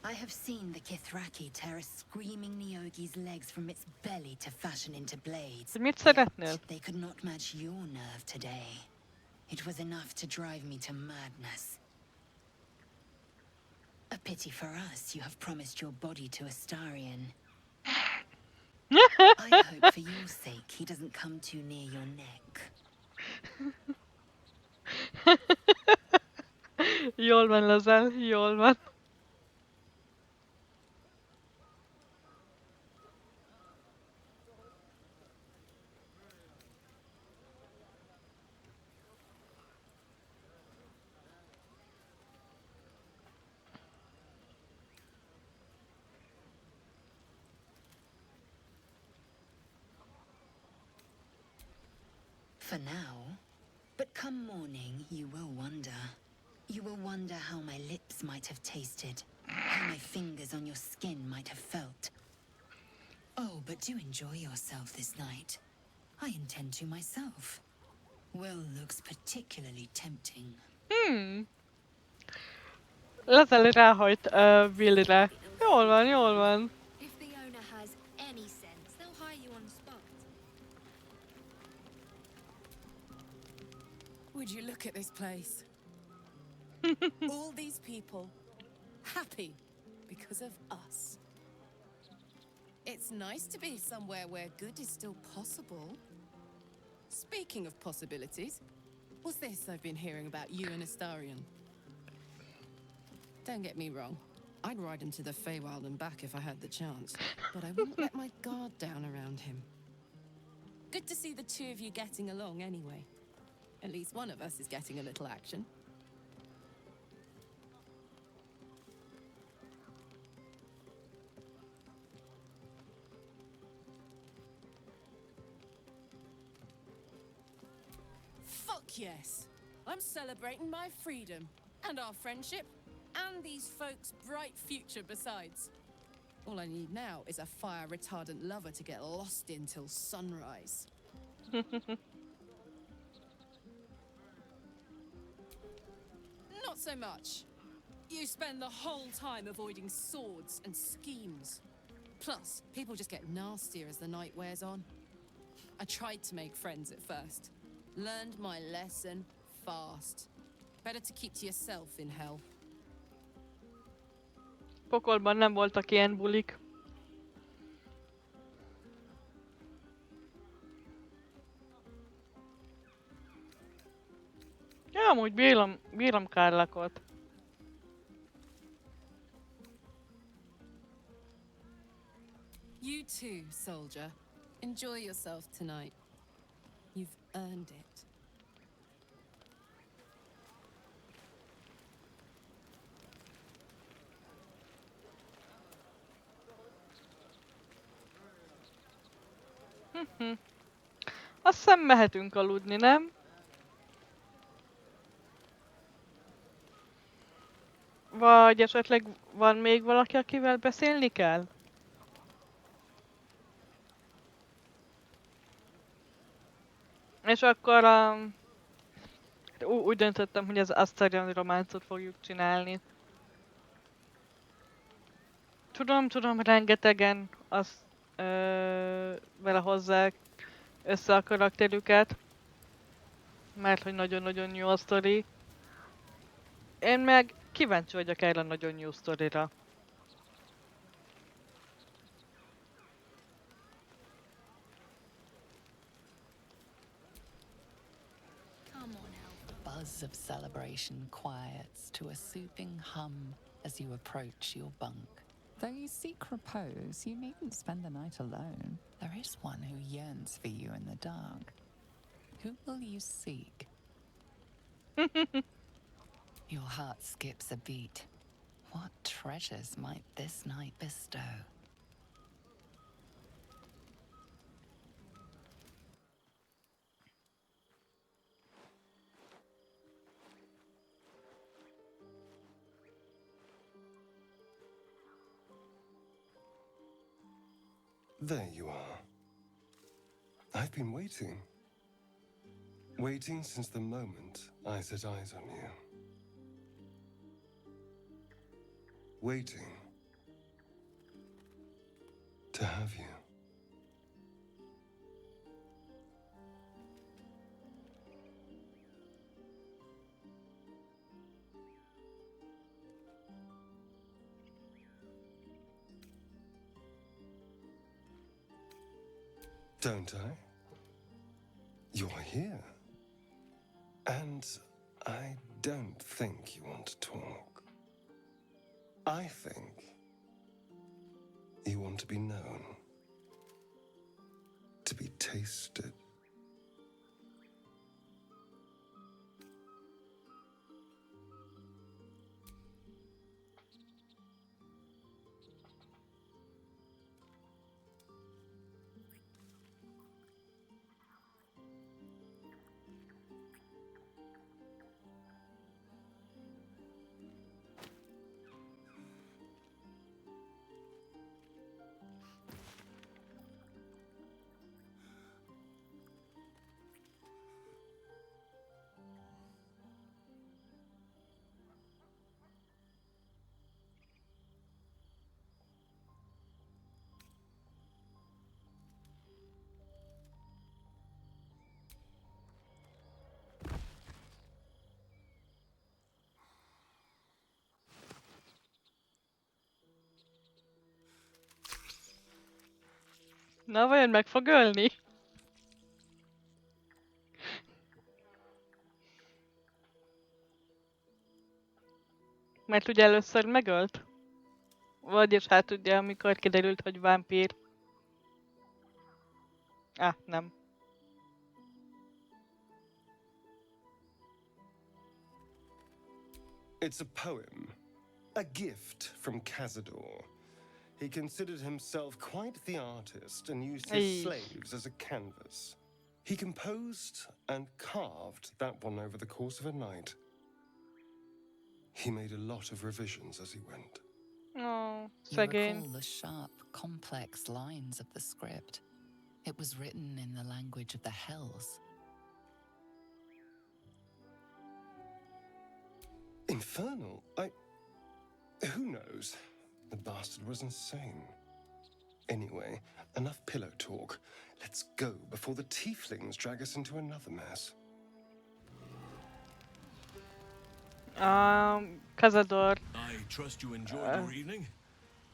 I have seen the Kithraki tear a screaming Nyogi's legs from its belly to fashion into blades. Mit szeretnél? They could not match your nerve today. It was enough to drive me to madness. A pity for us you have promised your body to Astarion. I hope for your sake he doesn't come too near your neck. Jól van, Lazel, jól van. For now. But come morning, you will wonder. You will wonder how my lips might have tasted, how my fingers on your skin might have felt. Oh, but do enjoy yourself this night. I intend to myself. Will looks particularly tempting. Lazel ráhajt Willre. Jól van, jól van. If the owner has any sense, they'll hire you on the spot. Would you look at this place? All these people happy because of us. It's nice to be somewhere where good is still possible. Speaking of possibilities, what's this I've been hearing about you and Astarion? Don't get me wrong. I'd ride him to the Feywild and back if I had the chance, but I wouldn't let my guard down around him. Good to see the two of you getting along anyway. At least one of us is getting a little action. Fuck yes! I'm celebrating my freedom, and our friendship, and these folks' bright future besides. All I need now is a fire-retardant lover to get lost in till sunrise. Not so much. You spend the whole time avoiding swords and schemes. Plus, people just get nastier as the night wears on. I tried to make friends at first. Learned my lesson fast. Better to keep to yourself in hell. Pokolban nem voltak ilyen bulik. Ja, amúgy bírom Kárlakot. You too, soldier. Enjoy yourself tonight. You've earned it. Azt hiszem mehetünk aludni, nem? Vagy esetleg van még valaki, akivel beszélni kell? És akkor úgy döntöttem, hogy az Astarion románcot fogjuk csinálni. Tudom, rengetegen azt vele hozzák össze a karakterüket, mert hogy nagyon-nagyon jó a sztori. Én meg kíváncsi vagyok erre a nagyon jó sztorira. Buzz of celebration quiets to a soothing hum as you approach your bunk. Though you seek repose, you needn't spend the night alone. There is one who yearns for you in the dark. Who will you seek? Your heart skips a beat. What treasures might this night bestow? There you are. I've been waiting. Waiting since the moment I set eyes on you. Waiting to have you. Don't I? You're here. And I don't think you want to talk. I think you want to be known. To be tasted. Na, vajon meg fog ölni? Mert ugye először megölt? Vagyis hát ugye, amikor kiderült, hogy vámpír. Nem. It's a poem. A gift from Cazador. He considered himself quite the artist and used his slaves as a canvas. He composed and carved that one over the course of a night. He made a lot of revisions as he went. Oh, You recall the sharp, complex lines of the script. It was written in the language of the Hells. Infernal? Who knows? The bastard was insane. Anyway, enough pillow talk. Let's go before the tieflings drag us into another mess. Cazador. I trust you enjoyed your evening.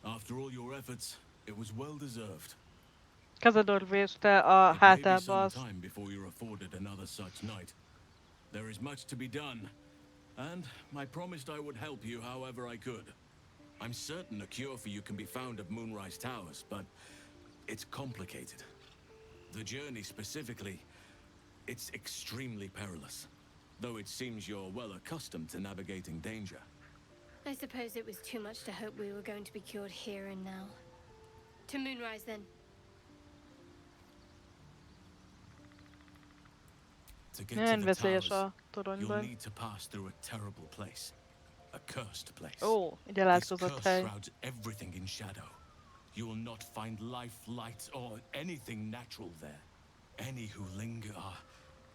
After all your efforts, it was well deserved. Cazador véste a hátába azt. Time before you're afforded another such night. There is much to be done, and I promised I would help you however I could. I'm certain a cure for you can be found at Moonrise Towers, but it's complicated. The journey specifically, it's extremely perilous, though it seems you're well accustomed to navigating danger. I suppose it was too much to hope we were going to be cured here and now. To Moonrise, then. To get to the towers, you'll need to pass through a terrible place. A cursed place. This curse shrouds everything in shadow. You will not find life, light, or anything natural there. Any who linger are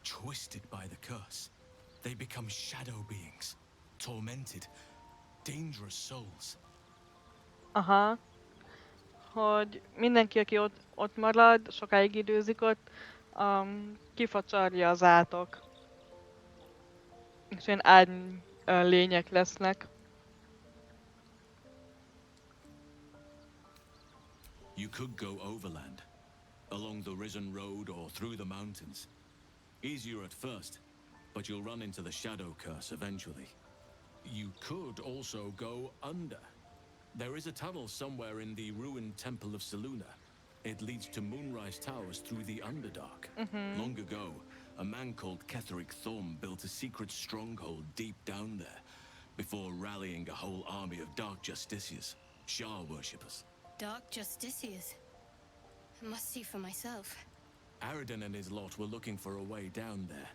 twisted by the curse. They become shadow beings, tormented, dangerous souls. Aha. Hogy mindenki, aki ott marad, sokáig időzik ott, kifacsarja az átok. És ilyen árny lények lesznek. You could go overland, along the Risen Road or through the mountains. Easier at first, but you'll run into the shadow curse eventually. You could also go under. There is a tunnel somewhere in the ruined Temple of Seluna. It leads to Moonrise Towers through the Underdark. Long ago, a man called Ketheric Thorm built a secret stronghold deep down there. before rallying a whole army of Dark Justiciars, Shah worshippers. Dark Justiciars. I must see for myself. Aradin and his lot were looking for a way down there.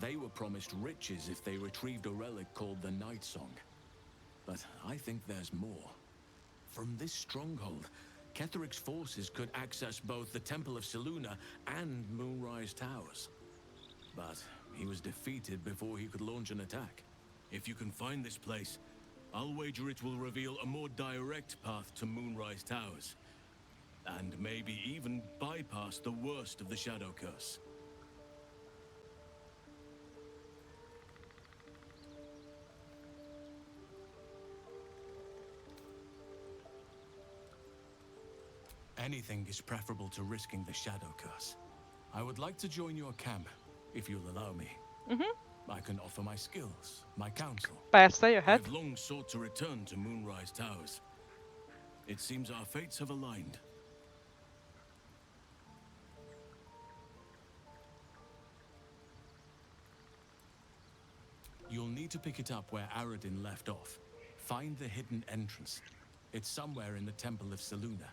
They were promised riches if they retrieved a relic called the Night Song. But I think there's more. From this stronghold, Ketheric's forces could access both the Temple of Selûne and Moonrise Towers. But he was defeated before he could launch an attack. If you can find this place, I'll wager it will reveal a more direct path to Moonrise Towers. And maybe even bypass the worst of the Shadow Curse. Anything is preferable to risking the Shadow Curse. I would like to join your camp, if you'll allow me. I can offer my skills, my counsel. Persze, jöhet. I've long sought to return to Moonrise Towers. It seems our fates have aligned. You'll need to pick it up where Aradin left off. Find the hidden entrance. It's somewhere in the Temple of Selûne.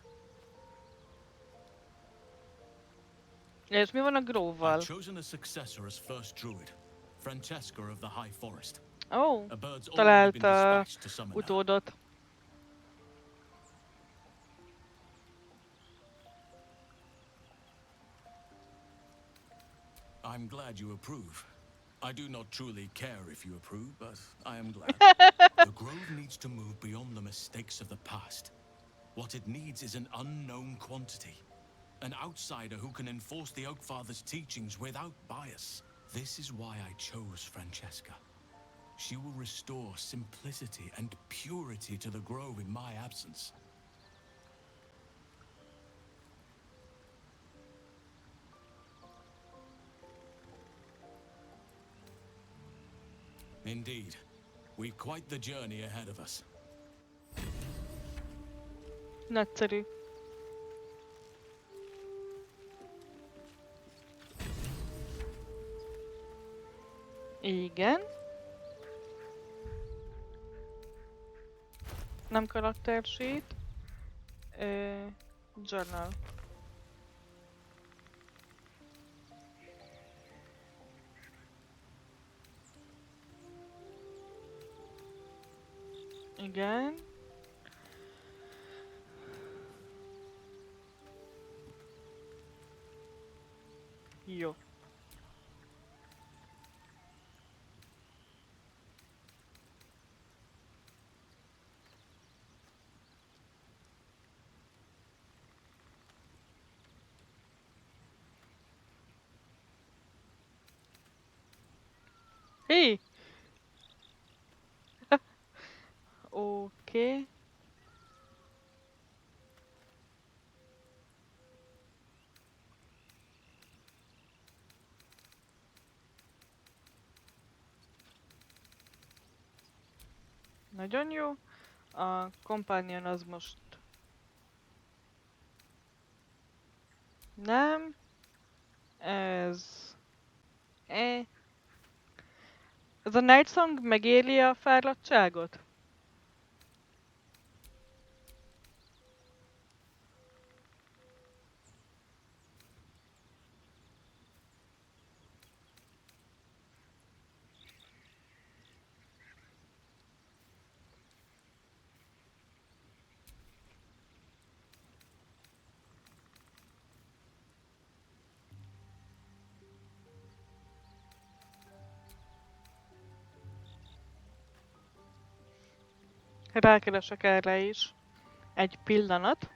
És mi van a I've gróvval? chosen a successor as first druid, Francesca of the High Forest. Ó, A bird's already talált been dispatched to summon her. utódot. I'm glad you approve. I do not truly care if you approve, but I am glad. The Grove needs to move beyond the mistakes of the past. What it needs is an unknown quantity. An outsider who can enforce the Oakfather's teachings without bias. This is why I chose Francesca. She will restore simplicity and purity to the Grove in my absence. Indeed. We've quite the journey ahead of us. Nagyszerű. Igen. Nem karaktersít. Journal. Igen. Jó. Hé! Oké. Nagyon jó. A companion az most... Nem. Ez... Ez a Night Song megéri a fáradtságot? Rákeresek erre is. Egy pillanat.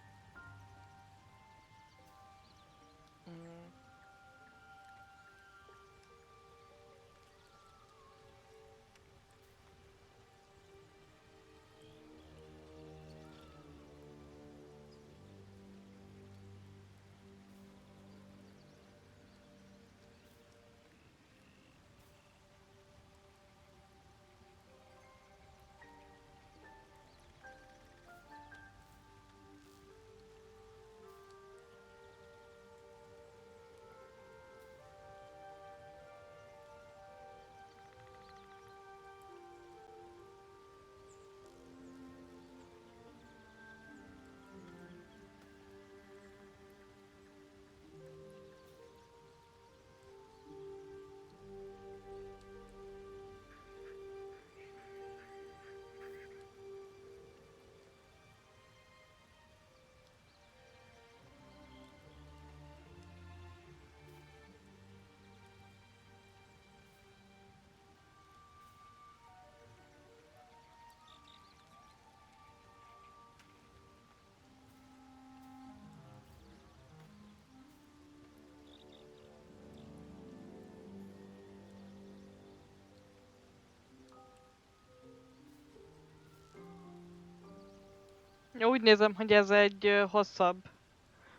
Úgy nézem, hogy ez egy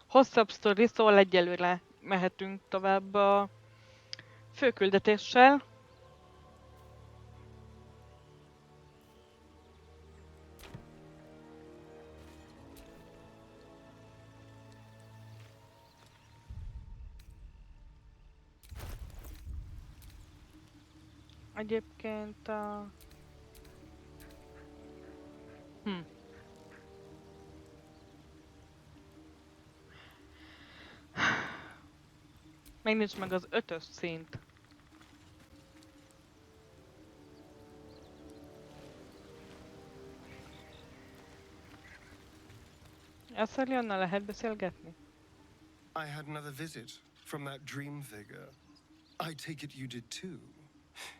hosszabb sztori, szóval egyelőre mehetünk tovább a főküldetéssel. Egyébként a... Megnézd meg az 5-ös szint. Ezzel Jonna lehet beszélgetni? I had another visit from that dream figure. I take it you did too.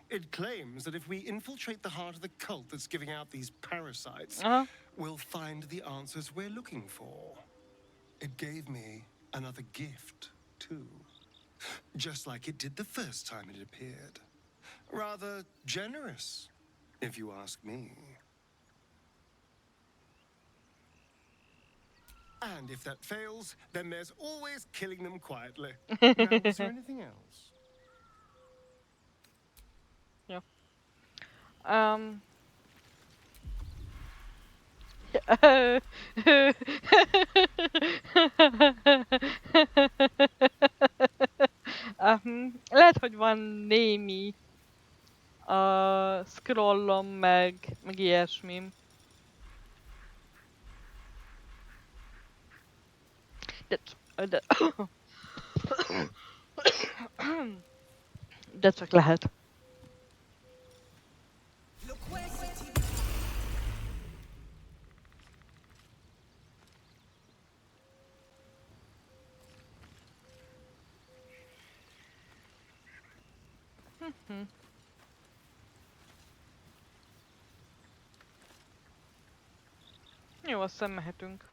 It claims that if we infiltrate the heart of the cult that's giving out these parasites, we'll find the answers we're looking for. It gave me another gift, too. Just like it did the first time it appeared. Rather generous, if you ask me. And if that fails, then there's always killing them quietly. Now, was there anything else? Ja. Lehet, hogy van némi scrollom, meg ilyesmim. De csak lehet. Jó, aztán mehetünk.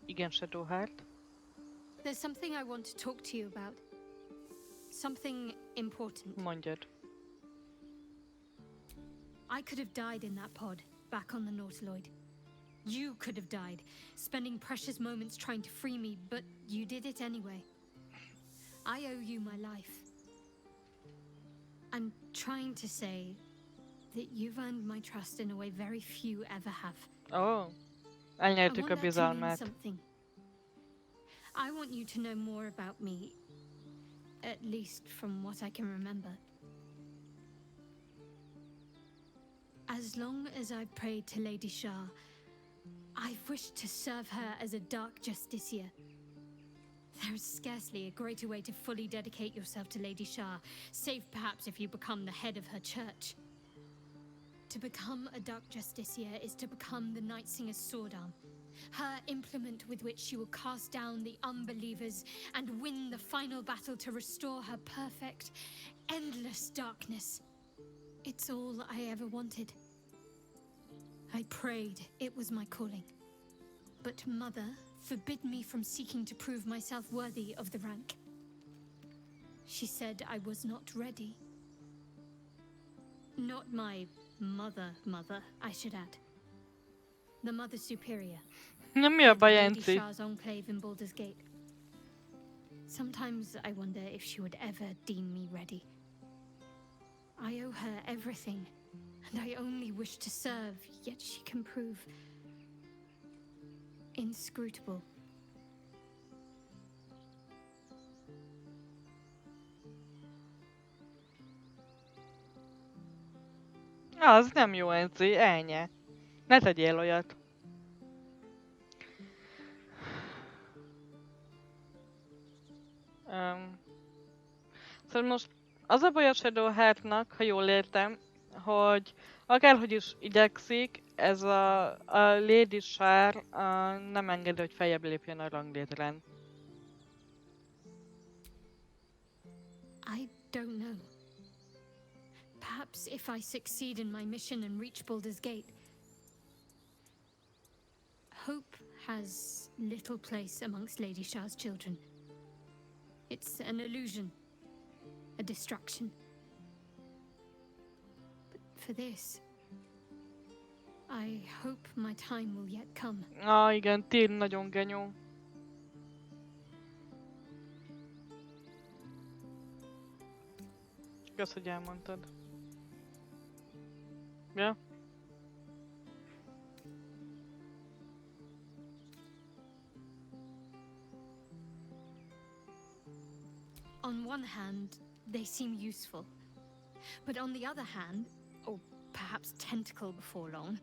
Igen, Shadowheart. There's something I want to talk to you about. Something important. Mondjad. I could have died in that pod, back on the Nautiloid. You could have died, spending precious moments trying to free me, but you did it anyway. I owe you my life. I'm trying to say that you've earned my trust in a way very few ever have. Oh, elnyertük a bizalmát. I want you to know more about me, at least from what I can remember. As long as I've prayed to Lady Shah, I've wished to serve her as a dark justiciar. There is scarcely a greater way to fully dedicate yourself to Lady Shah, save perhaps if you become the head of her church. To become a dark justiciar is to become the Night Singer's sword arm, her implement with which she will cast down the unbelievers and win the final battle to restore her perfect, endless darkness. It's all I ever wanted. I prayed it was my calling. But Mother forbid me from seeking to prove myself worthy of the rank. She said I was not ready. Not my mother, I should add. The Mother Superior. Nem mi a baj, Lady Enci? Shah's enclave in Baldur's Gate. Sometimes I wonder if she would ever deem me ready. I owe her everything, and I only wish to serve, yet she can prove inscrutable. Az nem jó, Enci, ennyi. Ne tegyél olyat. Szóval most az a baj a Shadowheartnak, ha jól értem, hogy akárhogy is igyekszik, ez a Lady Shar nem engedi, hogy feljebb lépjen a ranglétrán. I don't know. Perhaps if I succeed in my mission and reach Baldur's Gate. Hope has little place amongst Lady Shah's children. It's an illusion. a distraction. But for this, I hope my time will yet come. Igen, Tyr nagyon genyó. Kösz, hogy elmondtad. Ja? On one hand, they seem useful. But on the other hand, or perhaps tentacle before long,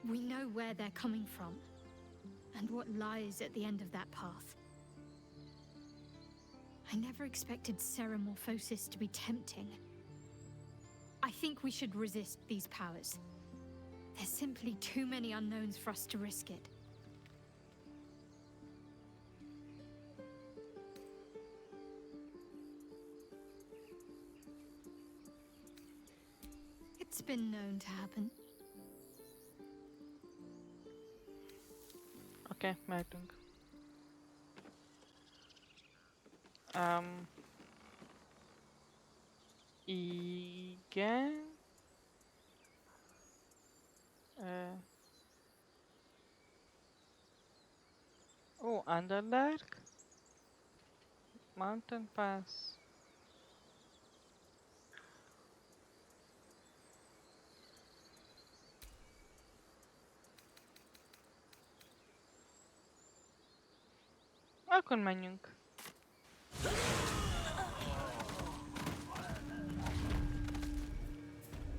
we know where they're coming from and what lies at the end of that path. I never expected Ceramorphosis to be tempting. I think we should resist these powers. There's simply too many unknowns for us to risk it. It's been known to happen. Oké, mehetünk. Igen. Ó, Underdark. Mountain Pass. Akkor menjünk.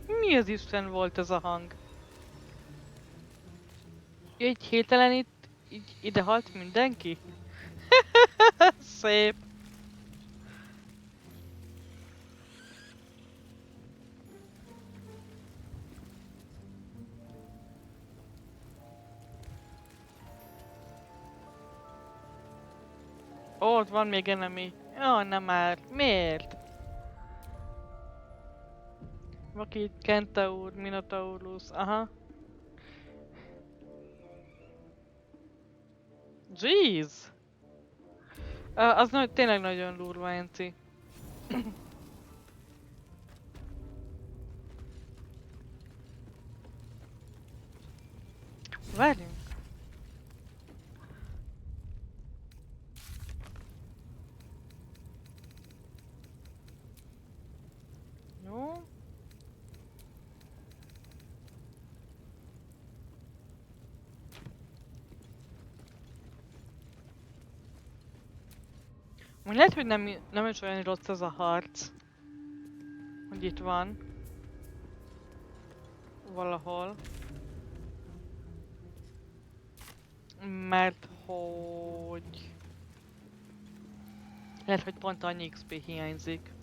Mi az Isten volt ez a hang? Így hirtelen itt így ide halt mindenki? Szép. Ó, ott van még enemy. Ó, nem már. Miért? Vaki, Kentaur, Minotaurus, aha. Jeez! Az tényleg nagyon durva, Enci. Várjunk. Jó. Úgy lehet, hogy nem is olyan rossz ez a harc. Hogy itt van. Valahol. Mert hogy... Lehet, hogy pont annyi XP hiányzik.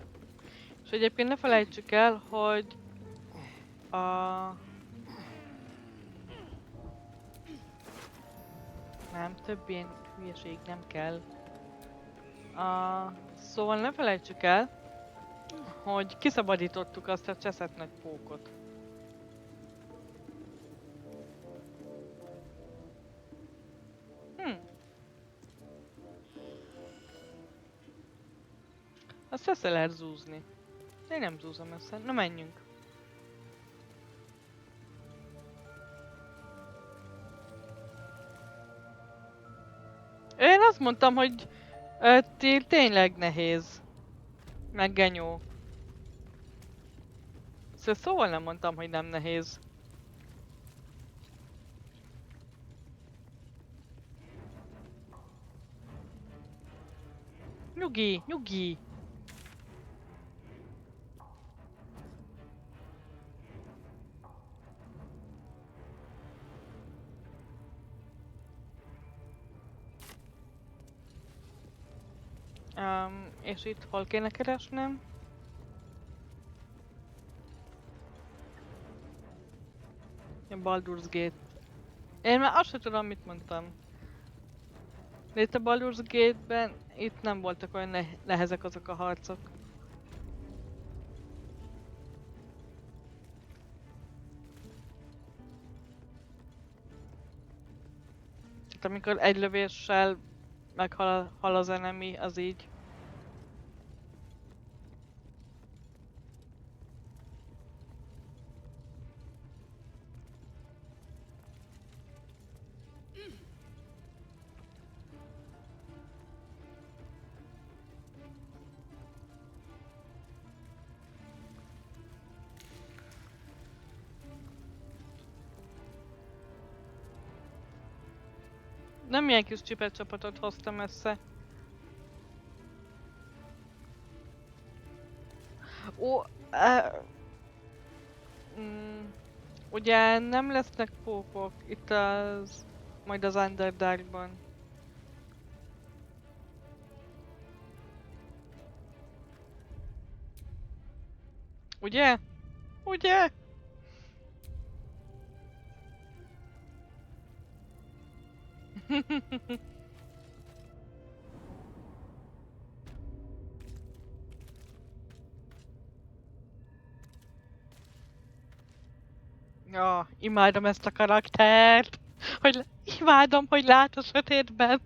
És egyébként ne felejtsük el, hogy... Nem, több ilyen hülyeség nem kell. Szóval ne felejtsük el, hogy kiszabadítottuk azt a cseszett nagy pókot. Azt össze lehet zúzni. Én nem zúzom össze. Na menjünk. Én azt mondtam, hogy tényleg nehéz. Meg genyó. Szóval nem mondtam, hogy nem nehéz. Nyugi, nyugi! És itt hol kéne keresnem? A Baldur's Gate. Én már azt sem tudom, mit mondtam. De itt a Baldur's Gate-ben itt nem voltak olyan nehezek azok a harcok. Tehát amikor egy lövéssel meghal az enemy, az így. Nem ilyen kis csipet csapatot hoztam össze. Ó, ugye nem lesznek pókok itt majd az Underdarkban. Ugye? Ugye? Ja, imádom ezt a karaktert. Imádom, hogy lát a sötétben.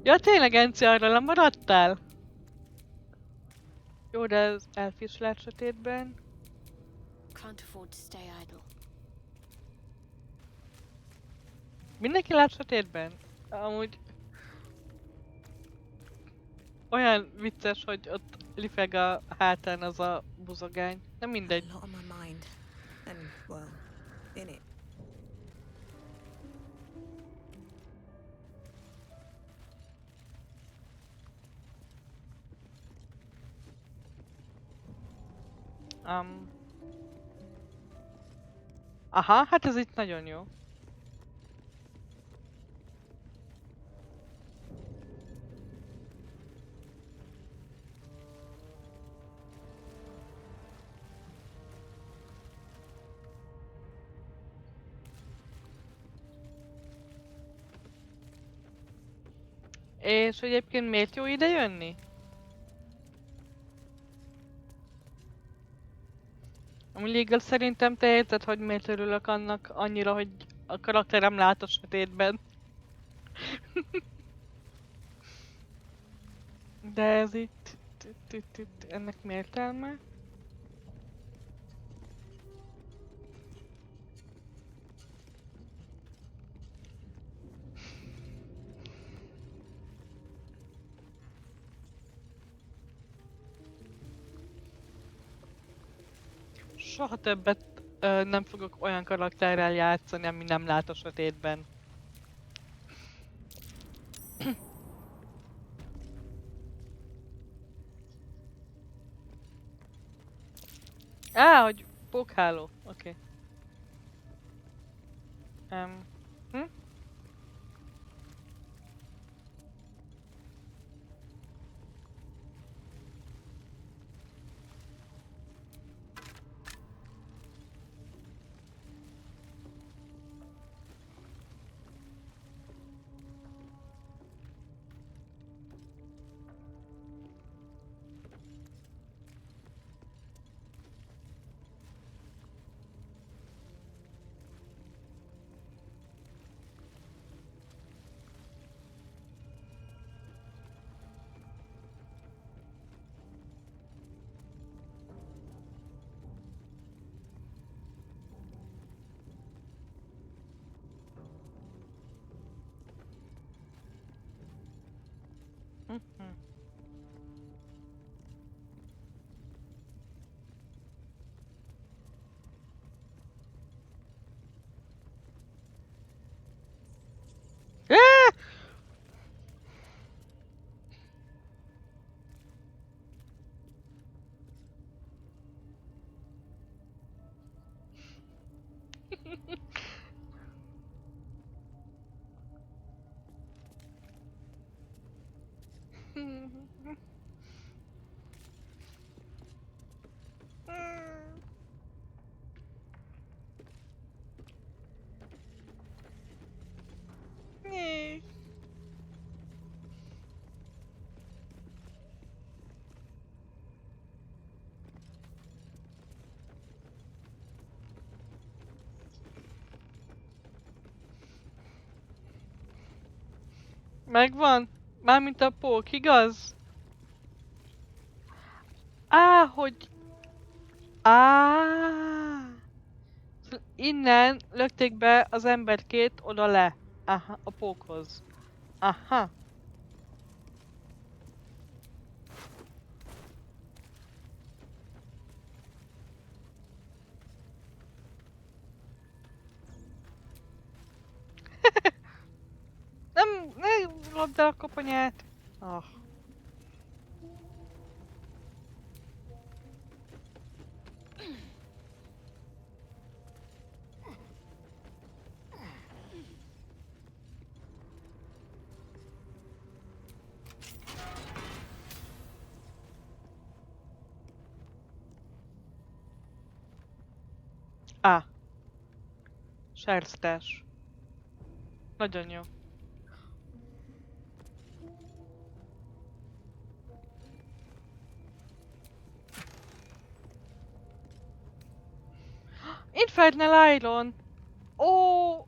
Ja, tényleg, Enci, arra lemaradtál? Jó, de ez elf is lát sötétben. Can't afford to stay idle. Mindenki lát sötétben? Amúgy... Olyan vicces, hogy ott lifeg a hátán az a buzogány. Nem mindegy. A lot on my mind. And, well, in it. Aha, hát ez itt nagyon jó. És egyébként miért jó ide jönni? Amúgy Legal, szerintem te érted, hogy miért örülök annak annyira, hogy a karakterem lát a sötétben. De ez itt... Ennek mi értelme? Soha többet nem fogok olyan karakterrel játszani, ami nem lát a sötétben. Hogy pókháló. Oké. Hm? Megvan? Mármint a pók, igaz? Hogy... Innen lökték be az emberkét oda le. A pókhoz. Aha. Ne lopd el a koponyát. Ah. Ah. Sersztás. Nagyon jó. Infernal Iron! Ó!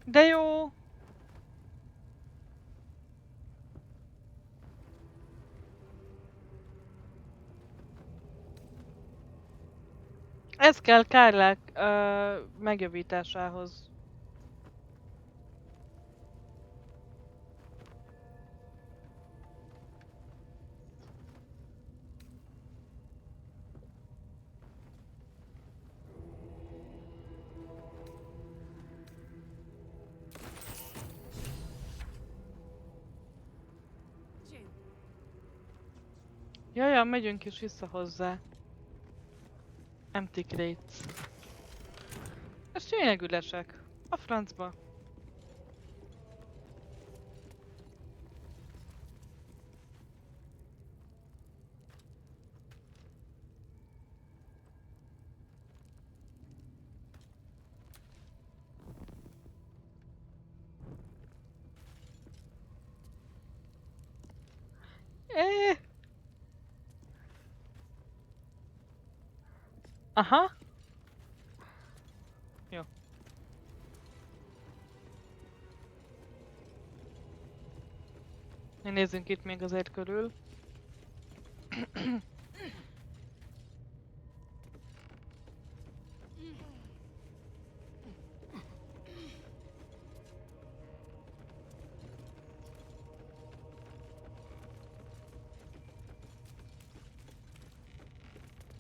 De jó! Ez kell Kárlák megjavításához. Jajjá, megyünk is vissza hozzá. Empty crates. Ez tényleg üresek. A francba. Aha. Jó. Nézzünk itt még azért körül.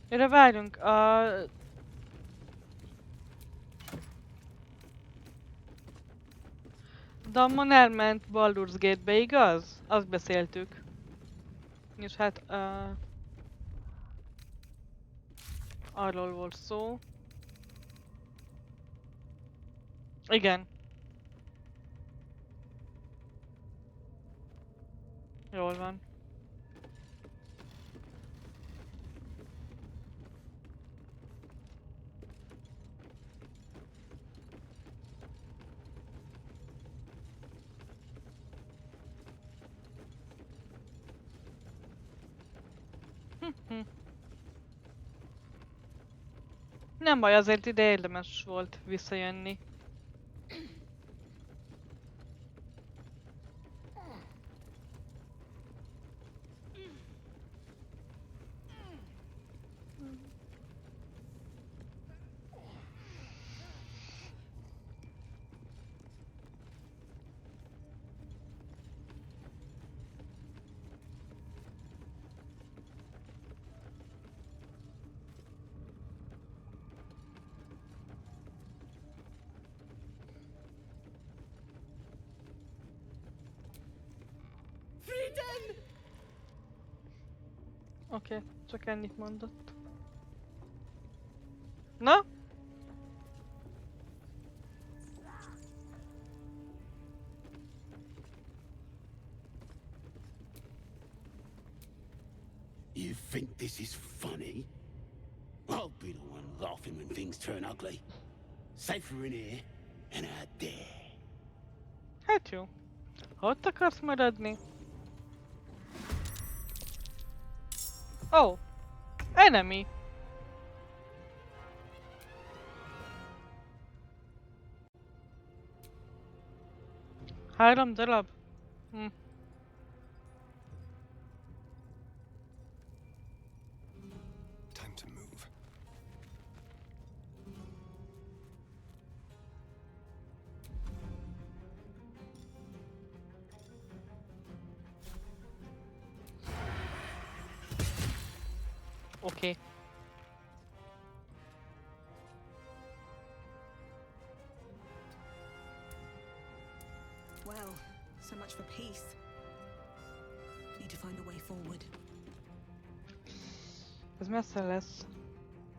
Mire várjunk? Dammon elment Baldur's Gate-be, igaz? Azt beszéltük. És hát arról volt szó. Igen. Jól van. Nem baj, azért ide érdemes volt visszajönni. Oké, csak ennyit mondott. Na? You think this is funny? I'll be the one laughing when things turn ugly. Safer in here and out there. Hát jó. Ha ott akarsz maradni? Oh! Enemy! 3 darab? Time to move. Oké. Well, so much for peace. Need to find a way forward. Ez messze lesz.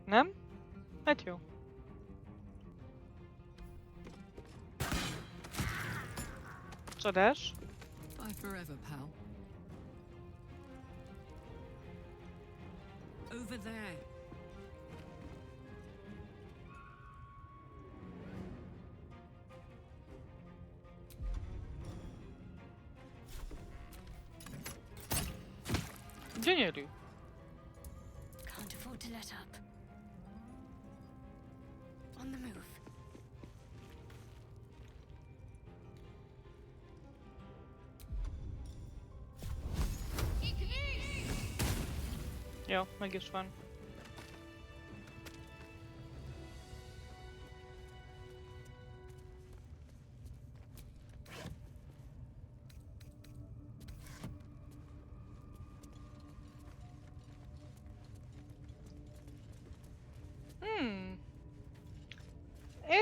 Nem? Hát jó. Csodás. Bye forever, pal. Over there. Gyönyörű. Can't afford to let up. On the move. Jó, meg is van.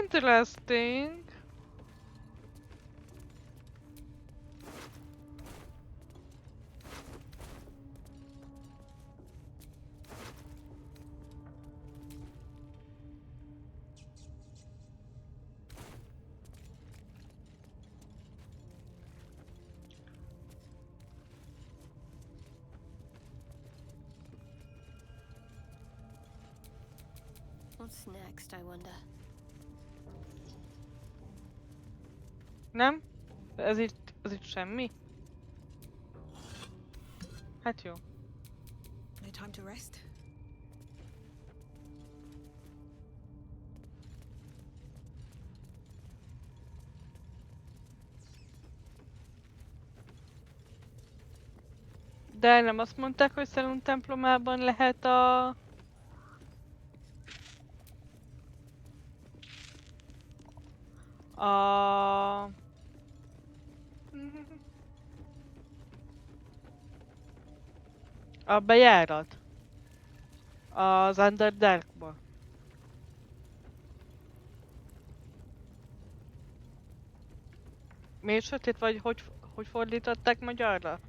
Interesting. What's next, I wonder? Nem? Ez itt semmi? Hát jó. No time to rest? De nem azt mondták, hogy Szelun templomában lehet a... A bejárat. Az Underdarkba. Miért sötét vagy, hogy fordították magyarra?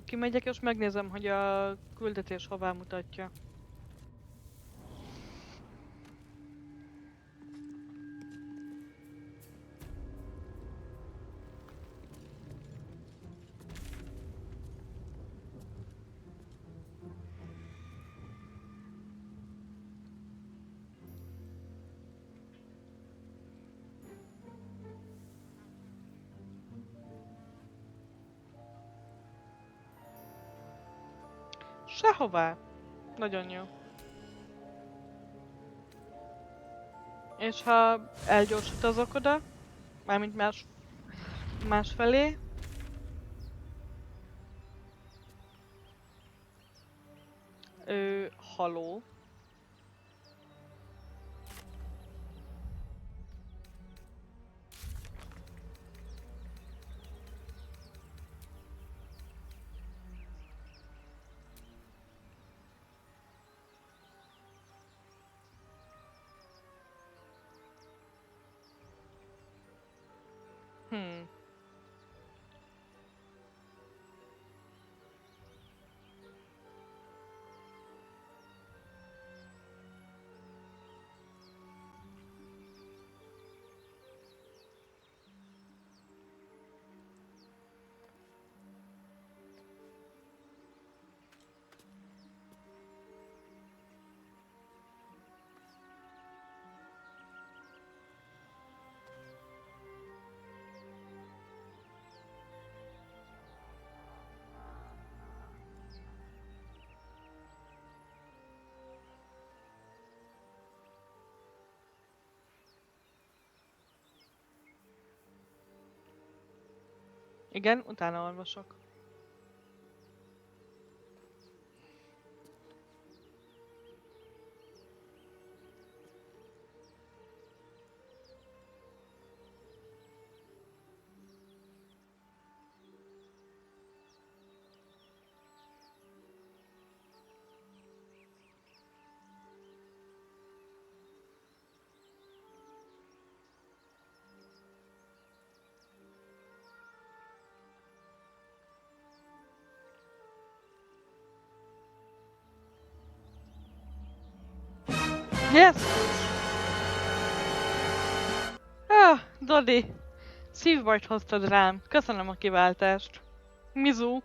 Kimegyek és megnézem, hogy a küldetés hová mutatja. Sehová. Nagyon jó. És ha elgyorsítozok oda, mármint másfelé, haló. Igen, utána olvasok. Yes! Ah, Dodi! Szívbajt hoztad rám. Köszönöm a kiváltást. Mizu!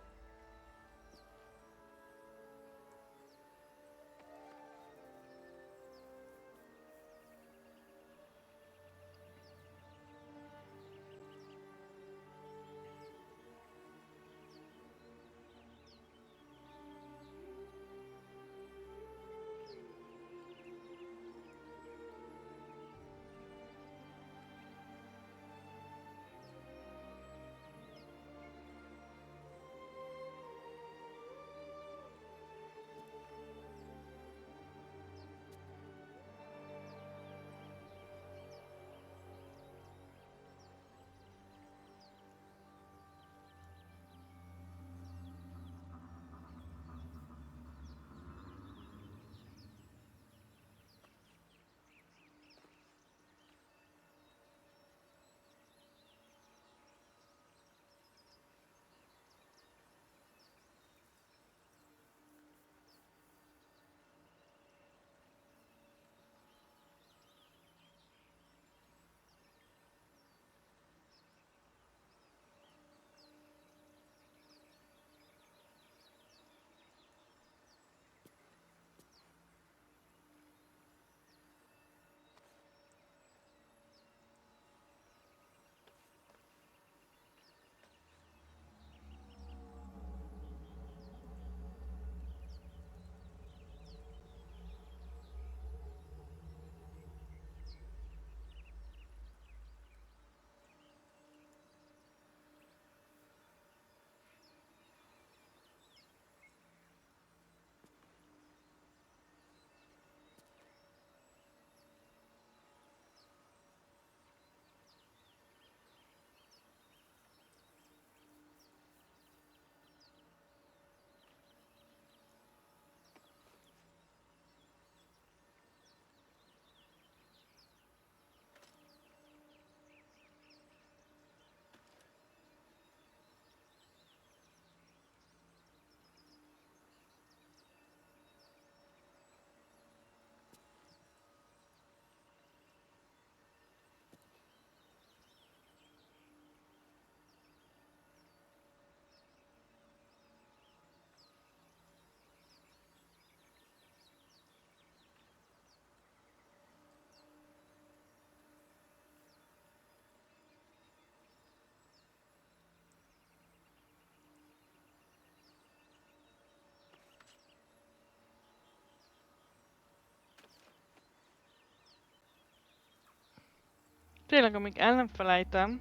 Tényleg, amíg el nem felejtem.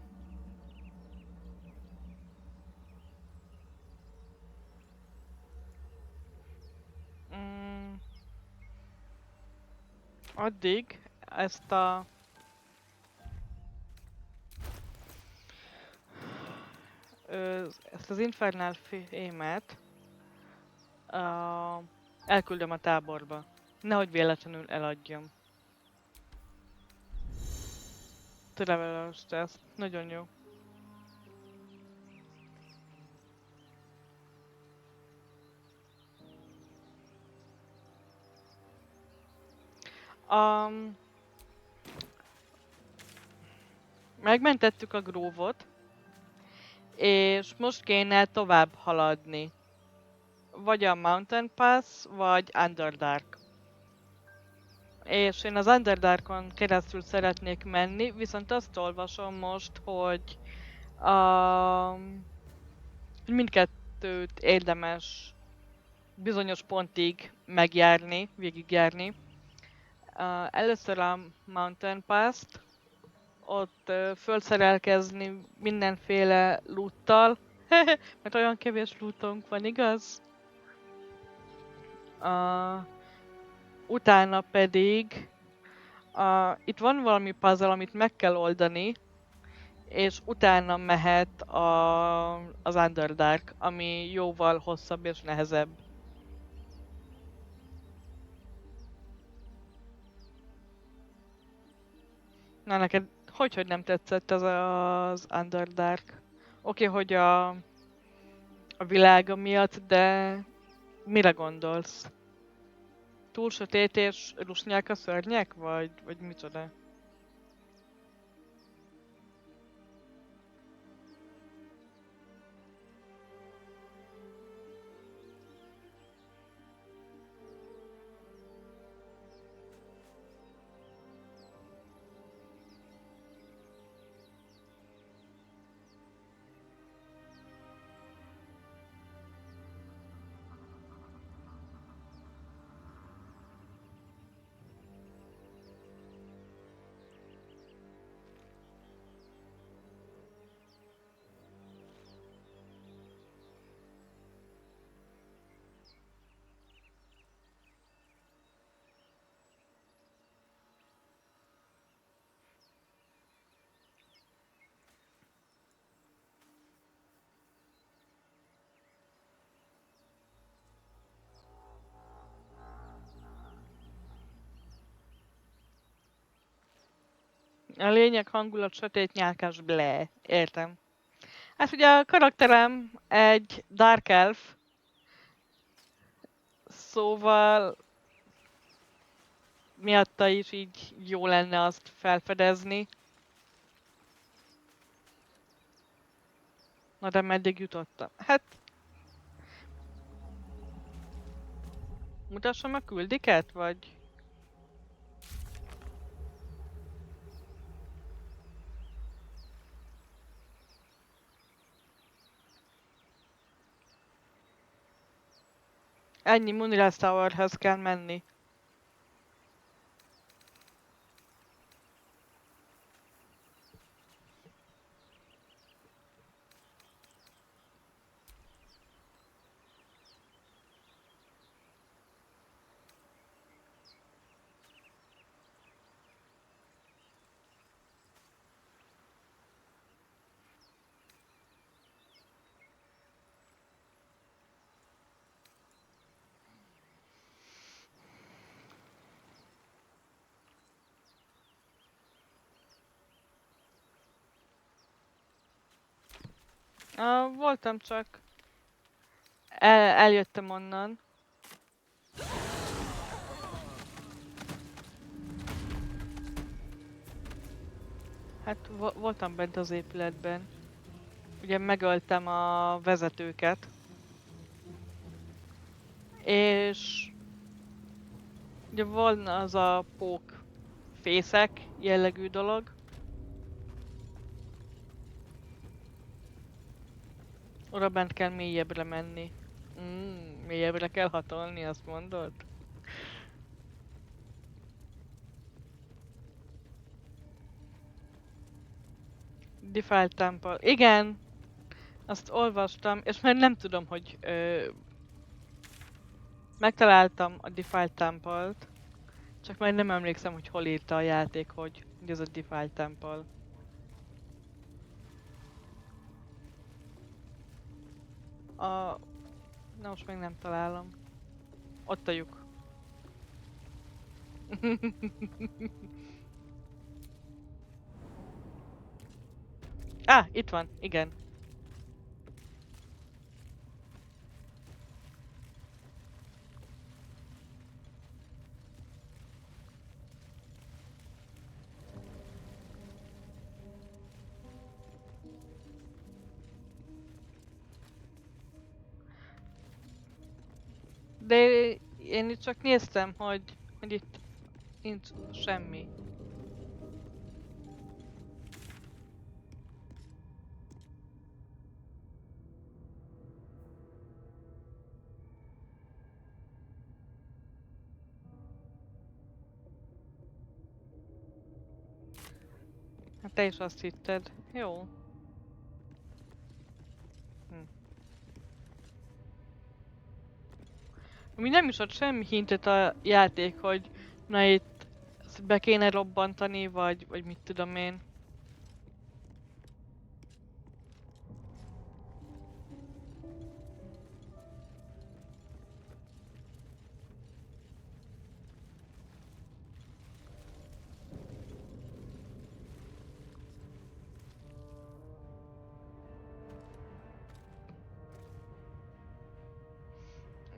Mm, addig ezt a... ezt az Infernal fémet elküldöm a táborba. Nehogy véletlenül eladjam. Travelers test. Nagyon jó. Megmentettük a gróvot, és most kéne tovább haladni. Vagy a Mountain Pass, vagy Underdark. És én az Underdarkon keresztül szeretnék menni, viszont azt olvasom most, hogy mindkettőt érdemes bizonyos pontig megjárni, végigjárni. Először a Mountain Pass-t, ott fölszerelkezni mindenféle loottal, mert olyan kevés lootunk van, igaz? Utána pedig itt van valami puzzle, amit meg kell oldani, és utána mehet az Underdark, ami jóval hosszabb és nehezebb. Na neked hogy nem tetszett ez az Underdark? Oké, hogy a világa miatt, de mire gondolsz? Túl sötét és rusnyák a szörnyek, vagy micsoda? A lényeg, hangulat, sötét, nyálkás, ble. Értem. Hát ugye a karakterem egy Dark Elf, szóval miatta is így jó lenne azt felfedezni. Na de meddig jutottam? Hát... Mutassam a küldiket, vagy... Ennyi Moonrise Towerhez kell menni. Voltam csak... Eljöttem onnan. Hát voltam bent az épületben. Ugye megöltem a vezetőket. És... Ugye van az a pók fészek jellegű dolog. Oda bent kell mélyebbre menni. Mélyebbre kell hatolni, azt mondod? Defile Temple. Igen! Azt olvastam, és már nem tudom, hogy... megtaláltam a Defile Temple-t. Csak már nem emlékszem, hogy hol írta a játék, hogy ez a Defile Temple. Na most még nem találom. Ott a lyuk. Itt van, igen. De én itt csak néztem, hogy itt nincs semmi. Hát te is azt hitted. Jó. Mi nem is ad semmi hintet a játék, hogy na itt be kéne robbantani, vagy mit tudom én.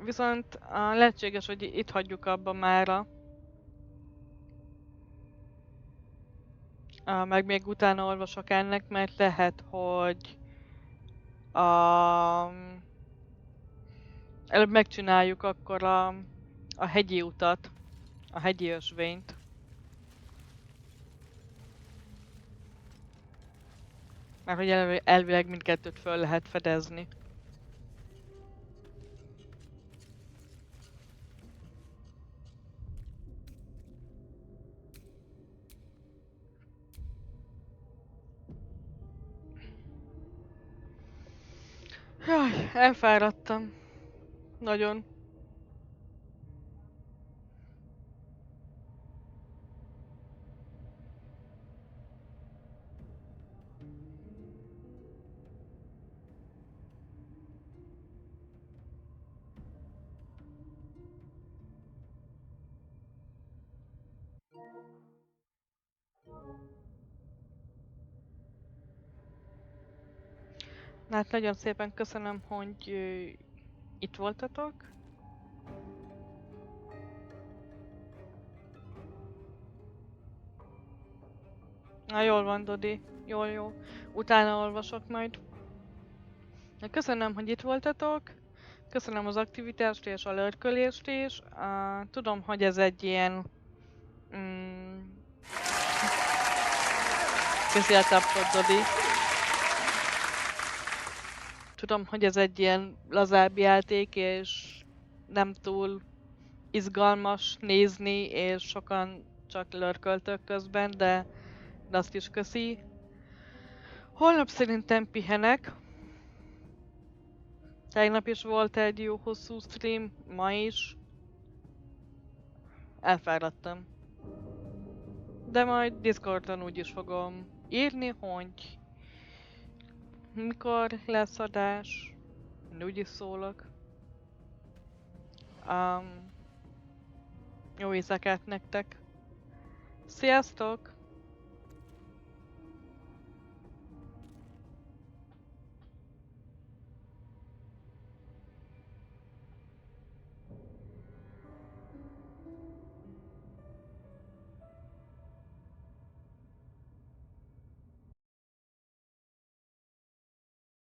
Viszont lehetséges, hogy itt hagyjuk abba mára. Meg még utána olvasok ennek, mert lehet, hogy előbb megcsináljuk akkor a hegyi utat, a hegyi ösvényt. Mert hogy elvileg mindkettőt föl lehet fedezni. Jaj, elfáradtam. Nagyon. Hát nagyon szépen köszönöm, hogy itt voltatok. Na jól van, Dodi. Jól, jó. Utána olvasok majd. Na, köszönöm, hogy itt voltatok. Köszönöm az aktivitást és a lörkölést is. Tudom, hogy ez egy ilyen... Köszi a tapsot, Dodi. Tudom, hogy ez egy ilyen lazább játék, és nem túl izgalmas nézni, és sokan csak lörköltök közben, de azt is köszi. Holnap szerintem pihenek. Tegnap is volt egy jó hosszú stream, ma is. Elfáradtam. De majd Discordon úgyis fogom írni, hogy mikor lesz adás. Úgyis szólok. Jó éjszakát nektek. Sziasztok!